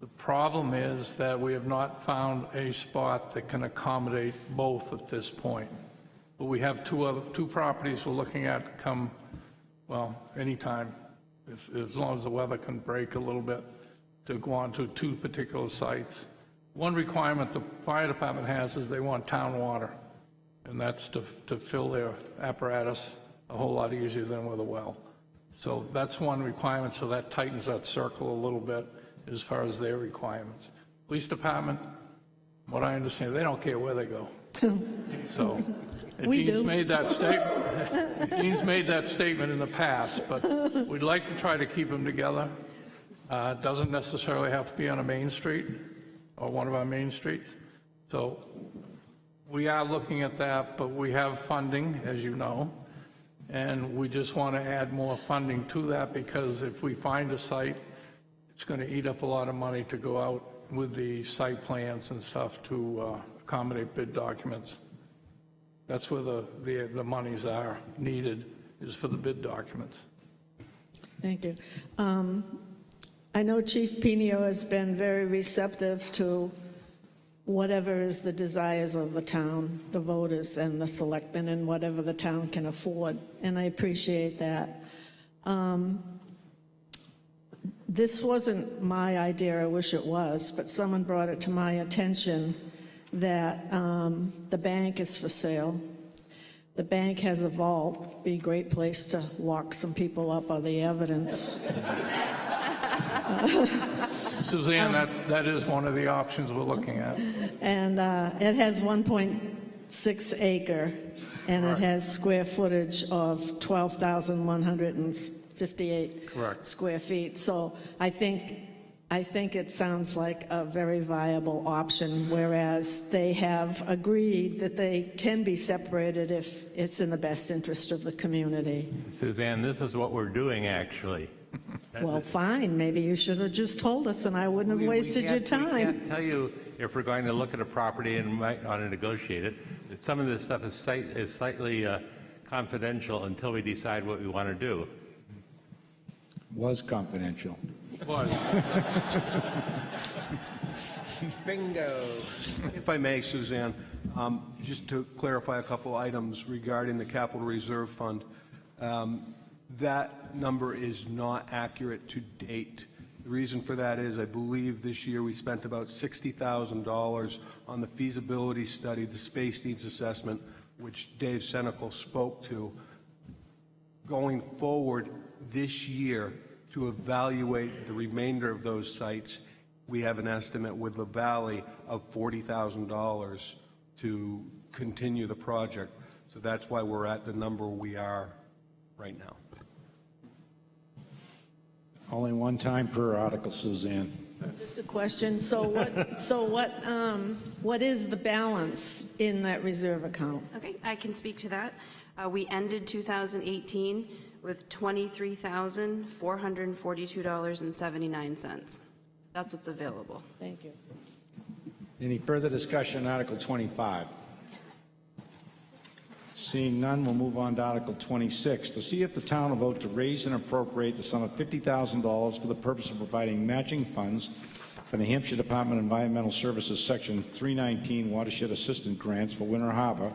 Speaker 13: The problem is that we have not found a spot that can accommodate both at this point. But we have two properties we're looking at come, well, anytime, as long as the weather can break a little bit, to go on to 2 particular sites. One requirement the fire department has is they want town water, and that's to fill their apparatus a whole lot easier than with a well. So that's one requirement, so that tightens that circle a little bit as far as their requirements. Police department, what I understand, they don't care where they go. So Dean's made that statement. Dean's made that statement in the past, but we'd like to try to keep them together. It doesn't necessarily have to be on a main street or one of our main streets. So we are looking at that, but we have funding, as you know, and we just want to add more funding to that because if we find a site, it's going to eat up a lot of money to go out with the site plans and stuff to accommodate bid documents. That's where the monies are needed, is for the bid documents.
Speaker 7: Thank you. I know Chief Pinio has been very receptive to whatever is the desires of the town, the voters and the selectmen, and whatever the town can afford, and I appreciate that. This wasn't my idea, I wish it was, but someone brought it to my attention that the bank is for sale. The bank has a vault, be a great place to lock some people up on the evidence.
Speaker 13: Suzanne, that is one of the options we're looking at.
Speaker 7: And it has 1.6 acre, and it has square footage of 12,158 square feet. So I think it sounds like a very viable option, whereas they have agreed that they can be separated if it's in the best interest of the community.
Speaker 21: Suzanne, this is what we're doing, actually.
Speaker 7: Well, fine, maybe you should have just told us and I wouldn't have wasted your
Speaker 21: We
Speaker 7: time.
Speaker 21: can't tell you if we're going to look at a property and might want to negotiate it. Some of this stuff is slightly confidential until we decide what we want to do.
Speaker 3: Was confidential.
Speaker 4: Bingo. If I may, Suzanne, just to clarify a couple items regarding the Capital Reserve Fund. That number is not accurate to date. The reason for that is I believe this year we spent about $60,000 on the feasibility study, the space needs assessment, which Dave Senecal spoke to. Going forward this year to evaluate the remainder of those sites, we have an estimate with La Valley of $40,000 to continue the project. So that's why we're at the number we are right now.
Speaker 3: Only one time per article, Suzanne.
Speaker 7: Just a question. So what is the balance in that reserve account?
Speaker 12: Okay, I can speak to that. We ended 2018 with $23,442.79. That's what's available.
Speaker 7: Thank you.
Speaker 3: Any further discussion on Article 25? Seeing none, we'll move on to Article 26. To see if the town will vote to raise and appropriate the sum of $50,000 for the purpose of providing matching funds for New Hampshire Department of Environmental Services Section 319 Watershed Assistant Grants for Winter Harbor,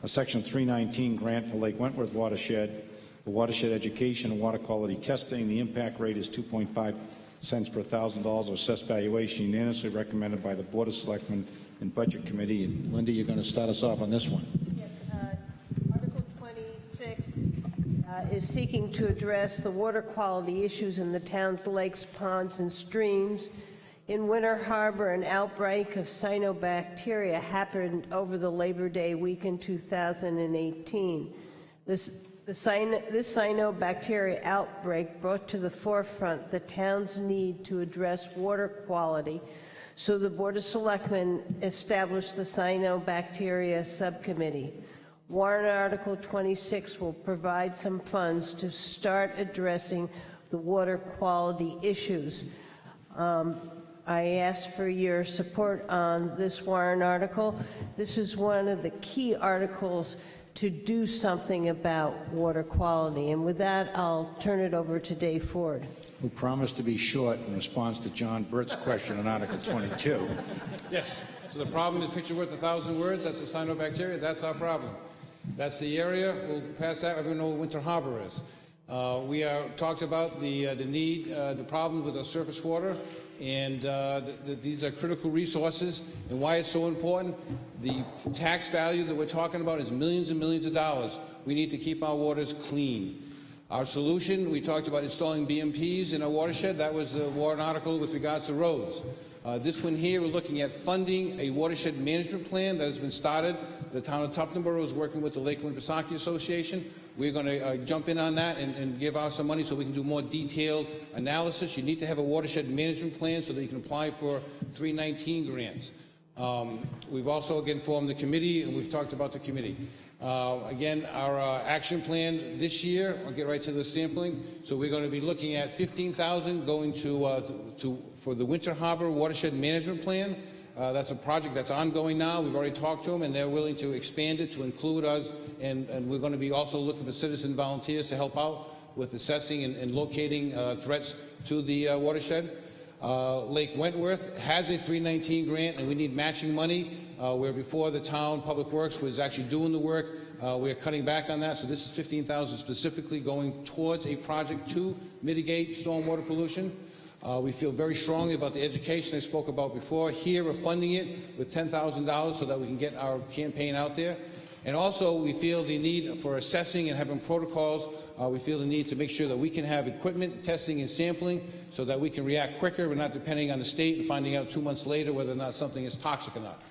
Speaker 3: a Section 319 grant for Lake Wentworth Watershed, for watershed education and water quality testing. The impact rate is 2.5 cents per $1,000 of assessed valuation, unanimously recommended by the Board of Selectmen and Budget Committee. And Linda, you're going to start us off on this one.
Speaker 2: Is seeking to address the water quality issues in the town's lakes, ponds, and streams. In Winter Harbor, an outbreak of cyanobacteria happened over the Labor Day weekend 2018. This cyanobacteria outbreak brought to the forefront the town's need to address water quality, so the Board of Selectmen established the Cyanobacteria Subcommittee. Warrant Article 26 will provide some funds to start addressing the water quality issues. I ask for your support on this warrant article. This is one of the key articles to do something about water quality. And with that, I'll turn it over to Dave Ford,
Speaker 3: Who promised to be short in response to John Burt's question on Article 22.
Speaker 6: Yes. So the problem is picture worth 1,000 words. That's the cyanobacteria. That's our problem. That's the area. We'll pass that. Everyone knows what Winter Harbor is. We talked about the need, the problem with the surface water, and these are critical resources. And why it's so important, the tax value that we're talking about is millions and millions of dollars. We need to keep our waters clean. Our solution, we talked about installing BMPs in our watershed. That was the warrant article with regards to roads. This one here, we're looking at funding a watershed management plan that has been started. The town of Tuftonboro is working with the Lake Winnipesaukee Association. We're going to jump in on that and give out some money so we can do more detailed analysis. You need to have a watershed management plan so that you can apply for 319 grants. We've also, again, formed the committee, and we've talked about the committee. Again, our action plan this year, I'll get right to the sampling. So we're going to be looking at $15,000 going for the Winter Harbor Watershed Management Plan. That's a project that's ongoing now. We've already talked to them, and they're willing to expand it to include us. And we're going to be also looking for citizen volunteers to help out with assessing and locating threats to the watershed. Lake Wentworth has a 319 grant, and we need matching money, where before the town Public Works was actually doing the work. We're cutting back on that, so this is $15,000 specifically going towards a project to mitigate stormwater pollution. We feel very strongly about the education I spoke about before. Here we're funding it with $10,000 so that we can get our campaign out there. And also, we feel the need for assessing and having protocols. We feel the need to make sure that we can have equipment, testing, and sampling so that we can react quicker. We're not depending on the state and finding out 2 months later whether or not something is toxic or not.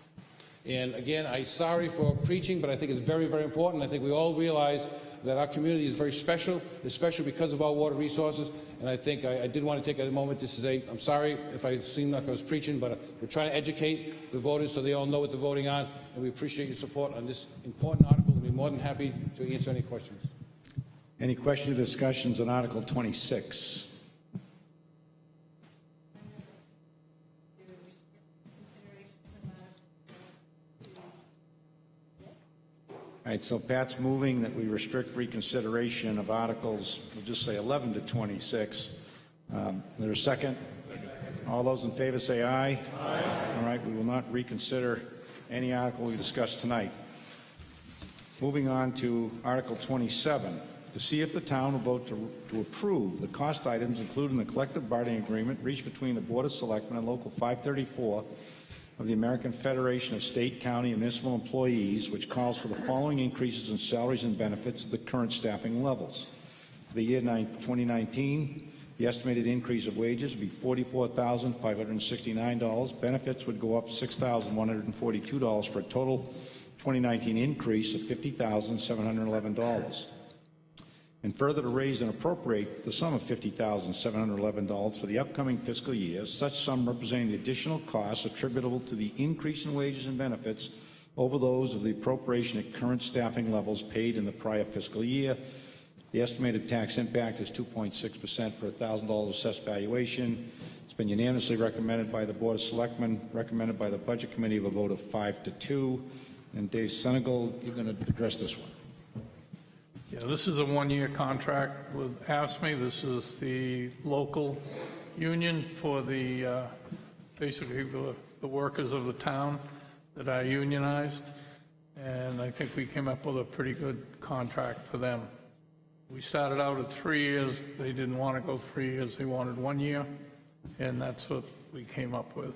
Speaker 6: And again, I'm sorry for preaching, but I think it's very, very important. I think we all realize that our community is very special. It's special because of our water resources. And I think I did want to take a moment to say, I'm sorry if I seemed like I was preaching, but we're trying to educate the voters so they all know what they're voting on. And we appreciate your support on this important article. We'll be more than happy to answer any questions.
Speaker 3: Any questions or discussions on Article 26? All right, so Pat's moving that we restrict reconsideration of Articles, we'll just say 11 to 26. Is there a second? All those in favor say aye. Aye. All right, we will not reconsider any article we discussed tonight. Moving on to Article 27, to see if the town will vote to approve the cost items included in the collective bargaining agreement reached between the Board of Selectmen and Local 534 of the American Federation of State, County, and Municipal Employees, which calls for the following increases in salaries and benefits at the current staffing levels. For the year 2019, the estimated increase of wages would be $44,569. Benefits would go up $6,142 for a total 2019 increase of $50,711. And further, to raise and appropriate the sum of $50,711 for the upcoming fiscal year, such sum representing the additional costs attributable to the increase in wages and benefits over those of the appropriation at current staffing levels paid in the prior fiscal year. The estimated tax impact is 2.6% per $1,000 assessed valuation. It's been unanimously recommended by the Board of Selectmen, recommended by the Budget Committee of a vote of 5-2. And Dave Senegal, you're going to address this one.
Speaker 13: Yeah, this is a one-year contract with AFSCME. This is the local union for the basically the workers of the town that are unionized, and I think we came up with a pretty good contract for them. We started out at 3 years. They didn't want to go 3 years. They wanted 1 year, and that's what we came up with.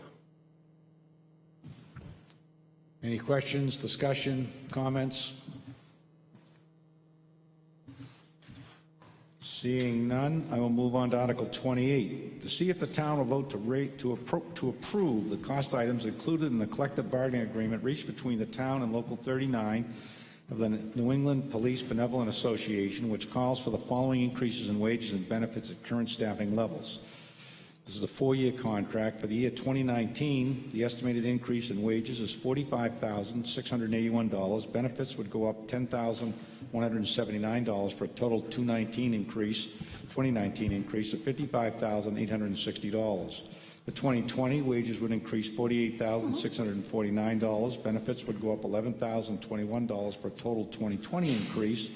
Speaker 3: Any questions, discussion, comments? Seeing none, I will move on to Article 28, to see if the town will vote to approve the cost items included in the collective bargaining agreement reached between the town and Local 39 of the New England Police Benevolent Association, which calls for the following increases in wages and benefits at current staffing levels. This is a 4-year contract. For the year 2019, the estimated increase in wages is $45,681. Benefits would go up $10,179 for a total 2019 increase of $55,860. For 2020, wages would increase $48,649. Benefits would go up $11,021 for a total 2020 increase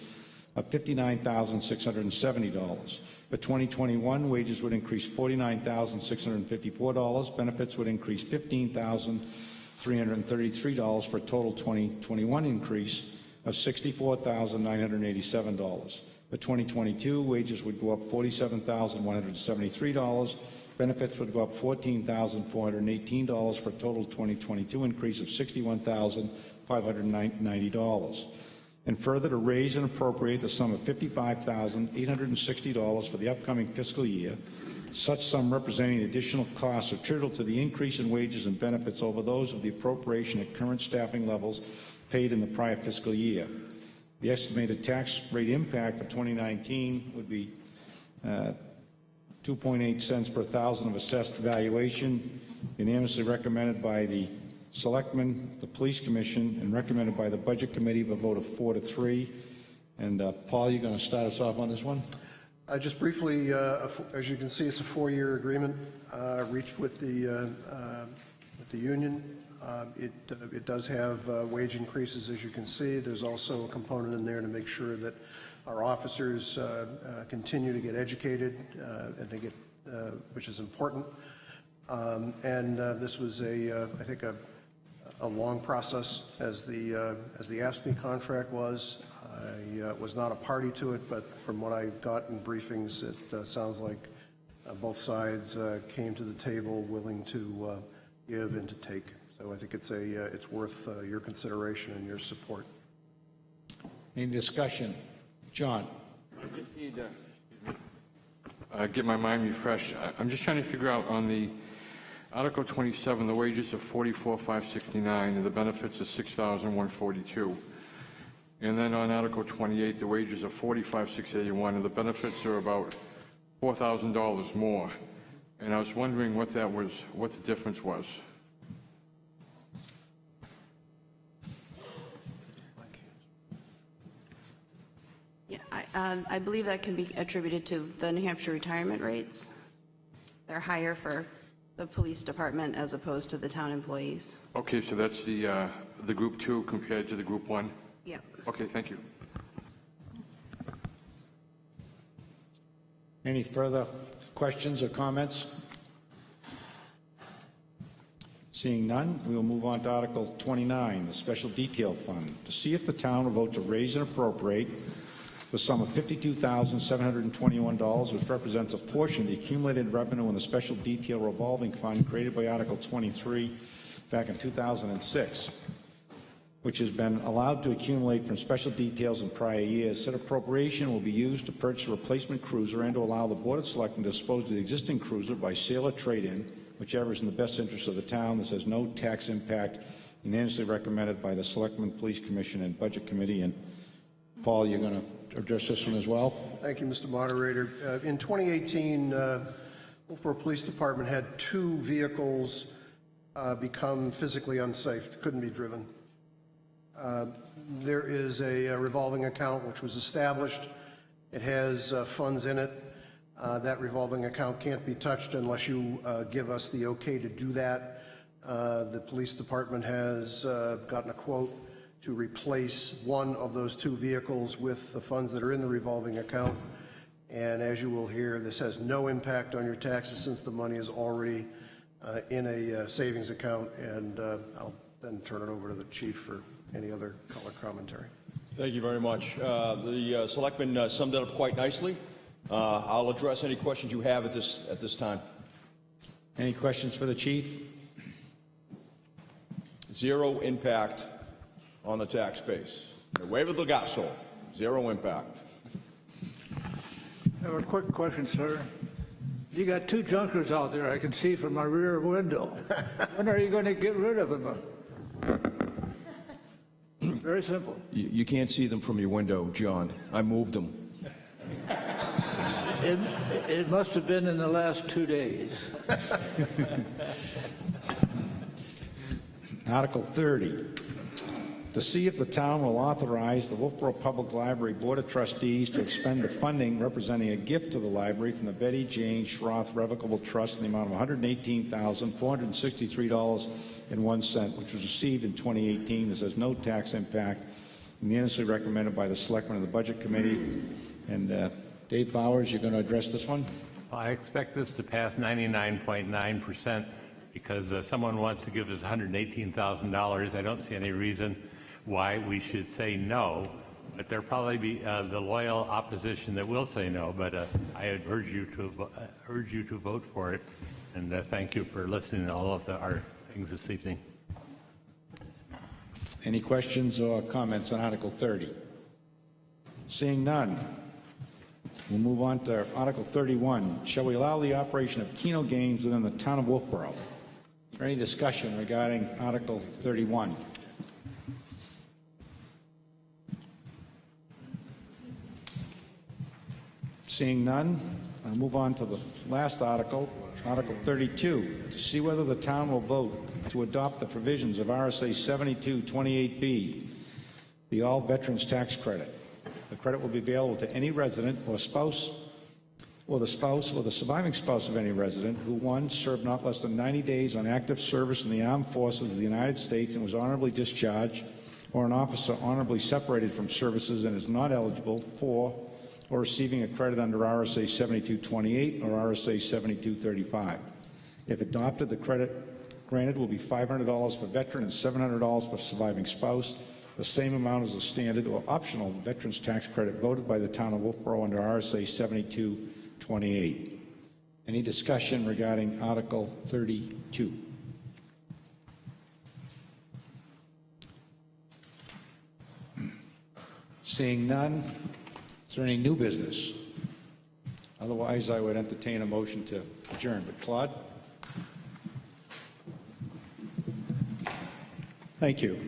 Speaker 3: of $59,670. For 2021, wages would increase $49,654. Benefits would increase $15,333 for a total 2021 increase of $64,987. For 2022, wages would go up $47,173. Benefits would go up $14,418 for a total 2022 increase of $61,590. And further, to raise and appropriate the sum of $55,860 for the upcoming fiscal year, such sum representing the additional costs attributable to the increase in wages and benefits over those of the appropriation at current staffing levels paid in the prior fiscal year. The estimated tax rate impact for 2019 would be 2.8 cents per thousand of assessed valuation, unanimously recommended by the Selectmen, the Police Commission, and recommended by the Budget Committee of a vote of 4-3. And Paul, you're going to start us off on this one?
Speaker 4: Just briefly, as you can see, it's a 4-year agreement reached with the union. It does have wage increases, as you can see. There's also a component in there to make sure that our officers continue to get educated and to get, which is important. This was I think a long process, as the AFSCME contract was. I was not a party to it, but from what I got in briefings, it sounds like both sides came to the table willing to give and to take. So I think it's worth your consideration and your support.
Speaker 3: Any discussion? John?
Speaker 18: Get my mind refreshed. I'm just trying to figure out on the Article 27, the wages of $44,569 and the benefits of $6,142. And then on Article 28, the wages of $45,681 and the benefits are about $4,000 more. And I was wondering what that was, what the difference was.
Speaker 12: Yeah, I believe that can be attributed to the New Hampshire retirement rates. They're higher for the police department as opposed to the town employees.
Speaker 18: Okay, so that's the Group 2 compared to the Group 1?
Speaker 12: Yeah.
Speaker 18: Okay, thank you.
Speaker 3: Any further questions or comments? Seeing none, we will move on to Article 29, the Special Detail Fund, to see if the town will vote to raise and appropriate the sum of $52,721, which represents a portion of the accumulated revenue in the Special Detail Revolving Fund created by Article 23 back in 2006, which has been allowed to accumulate from special details in prior years. Said appropriation will be used to purchase a replacement cruiser and to allow the Board of Selectmen to dispose of the existing cruiser by sale or trade-in, whichever is in the best interest of the town. This has no tax impact, unanimously recommended by the Selectmen, Police Commission, and Budget Committee. And Paul, you're going to address this one as well?
Speaker 4: Thank you, Mr. Moderator. In 2018, Wolfeboro Police Department had 2 vehicles become physically unsafe, couldn't be driven. There is a revolving account which was established. It has funds in it. That revolving account can't be touched unless you give us the okay to do that. The police department has gotten a quote to replace one of those 2 vehicles with the funds that are in the revolving account. And as you will hear, this has no impact on your taxes since the money is already in a savings account. And I'll then turn it over to the chief for any other color commentary.
Speaker 22: Thank you very much. The selectman summed it up quite nicely. I'll address any questions you have at this time.
Speaker 3: Any questions for the chief?
Speaker 22: Zero impact on the tax base. Waiver the gasto, zero impact.
Speaker 9: I have a quick question, sir. You got 2 junkers out there I can see from my rear window. When are you going to get rid of them? Very simple.
Speaker 22: You can't see them from your window, John. I moved them.
Speaker 9: It must have been in the last 2 days.
Speaker 3: Article 30, to see if the town will authorize the Wolfeboro Public Library Board of Trustees to expend the funding representing a gift to the library from the Betty Jane Schroth Revocable Trust in the amount of $118,463.01, which was received in 2018. This has no tax impact, unanimously recommended by the Selectmen and the Budget Committee. And Dave Bowers, you're going to address this one?
Speaker 21: I expect this to pass 99.9% because someone wants to give us $118,000. I don't see any reason why we should say no, but there'll probably be the loyal opposition that will say no, but I urge you to vote for it, and thank you for listening to all of our things this evening.
Speaker 3: Any questions or comments on Article 30? Seeing none, we'll move on to Article 31. Shall we allow the operation of Keno games within the town of Wolfeboro? Is there any discussion regarding Article 31? Seeing none, I'll move on to the last article, Article 32, to see whether the town will vote to adopt the provisions of RSA 7228B, the All Veterans Tax Credit. The credit will be available to any resident or spouse, or the spouse or the surviving spouse of any resident who, 1, served not less than 90 days on active service in the armed forces of the United States and was honorably discharged, or an officer honorably separated from services and is not eligible for or receiving a credit under RSA 7228 or RSA 7235. If adopted, the credit granted will be $500 for veteran and $700 for surviving spouse, the same amount as the standard or optional veterans tax credit voted by the town of Wolfeboro under RSA 7228. Any discussion regarding Article 32? Seeing none, is there any new business? Otherwise, I would entertain a motion to adjourn. But Claude?
Speaker 8: Thank you.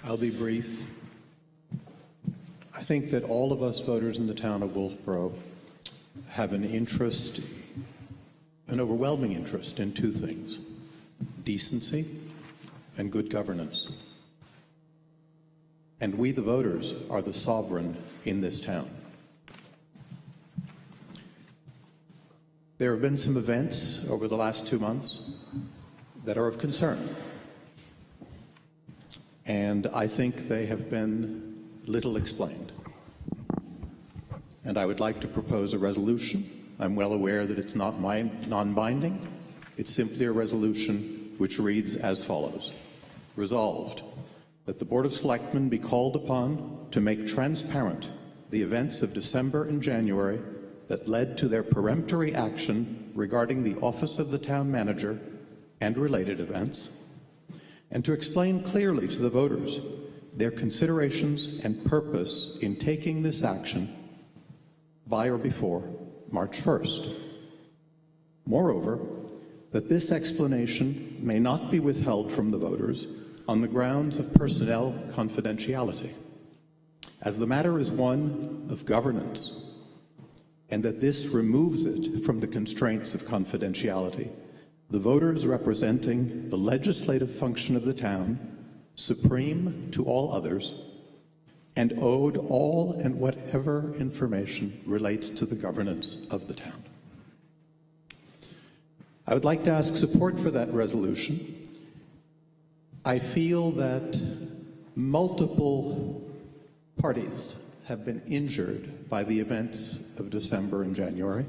Speaker 8: I'll be brief. I think that all of us voters in the town of Wolfeboro have an interest, an overwhelming interest in two things: decency and good governance. And we, the voters, are the sovereign in this town. There have been some events over the last 2 months that are of concern. And I think they have been little explained. And I would like to propose a resolution. I'm well aware that it's not non-binding. It's simply a resolution which reads as follows. Resolved, that the Board of Selectmen be called upon to make transparent the events of December and January that led to their peremptory action regarding the office of the town manager and related events, and to explain clearly to the voters their considerations and purpose in taking this action by or before March 1st. Moreover, that this explanation may not be withheld from the voters on the grounds of personnel confidentiality, as the matter is one of governance, and that this removes it from the constraints of confidentiality. The voters representing the legislative function of the town, supreme to all others, and owed all and whatever information relates to the governance of the town. I would like to ask support for that resolution. I feel that multiple parties have been injured by the events of December and January.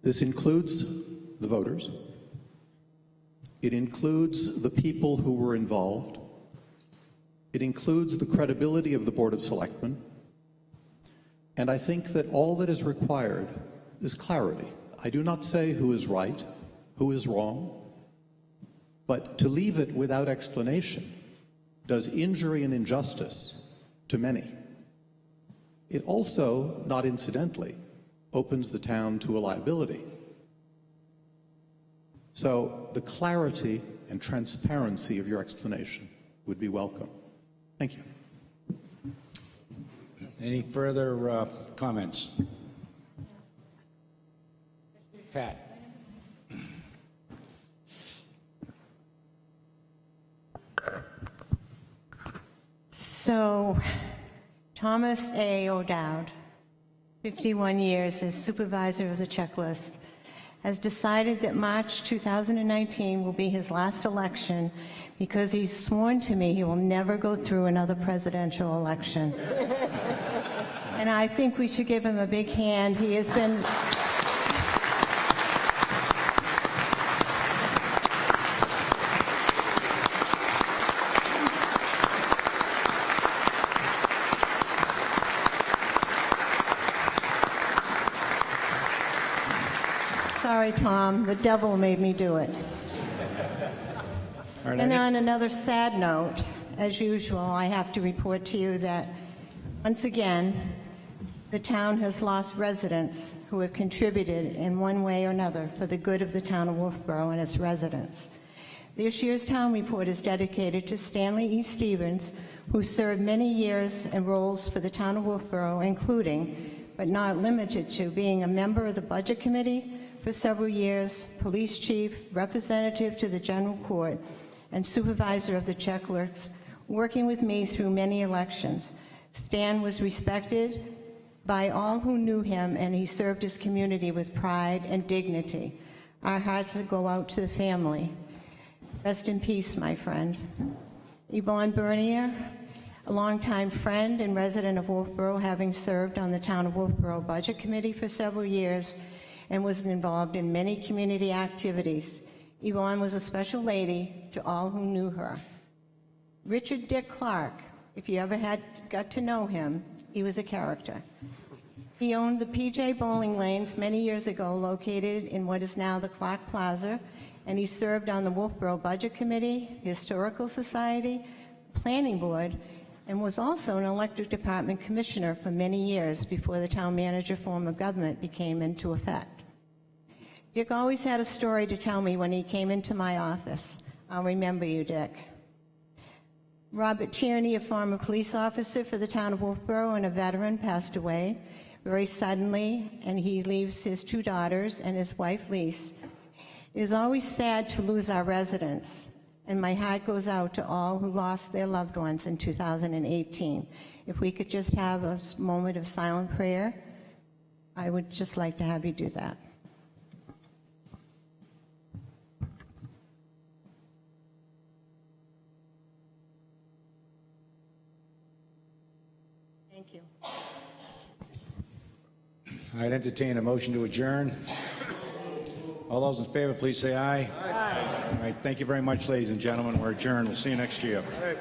Speaker 8: This includes the voters. It includes the people who were involved. It includes the credibility of the Board of Selectmen. And I think that all that is required is clarity. I do not say who is right, who is wrong, but to leave it without explanation does injury and injustice to many. It also, not incidentally, opens the town to a liability. So the clarity and transparency of your explanation would be welcome. Thank you.
Speaker 3: Any further comments? Pat?
Speaker 14: So, Thomas A. O'Dowd, 51 years as supervisor of the checklist, has decided that March 2019 will be his last election because he's sworn to me he will never go through another presidential election. And I think we should give him a big hand. He has been... Sorry, Tom, the devil made me do it. And on another sad note, as usual, I have to report to you that, once again, the town has lost residents who have contributed in one way or another for the good of the town of Wolfeboro and its residents. This year's town report is dedicated to Stanley E. Stevens, who served many years and roles for the town of Wolfeboro, including, but not limited to, being a member of the Budget Committee for several years, police chief, representative to the General Court, and supervisor of the checklist, working with me through many elections. Stan was respected by all who knew him, and he served his community with pride and dignity. Our hearts go out to the family. Rest in peace, my friend. Yvonne Bernier, a longtime friend and resident of Wolfeboro, having served on the Town of Wolfeboro Budget Committee for several years and was involved in many community activities. Yvonne was a special lady to all who knew her. Richard Dick Clark, if you ever got to know him, he was a character. He owned the PJ Bowling Lanes many years ago, located in what is now the Clark Plaza, and he served on the Wolfeboro Budget Committee, Historical Society, Planning Board, and was also an electric department commissioner for many years before the town manager form of government became into effect. Dick always had a story to tell me when he came into my office. I'll remember you, Dick. Robert Tierney, a former police officer for the town of Wolfeboro and a veteran, passed away very suddenly, and he leaves his 2 daughters and his wife, Lise. It is always sad to lose our residents, and my heart goes out to all who lost their loved ones in 2018. If we could just have a moment of silent prayer, I would just like to have you do that. Thank you.
Speaker 3: I'd entertain a motion to adjourn. All those in favor, please say aye. Aye. All right, thank you very much, ladies and gentlemen. We're adjourned. We'll see you next year.
Speaker 4: All right.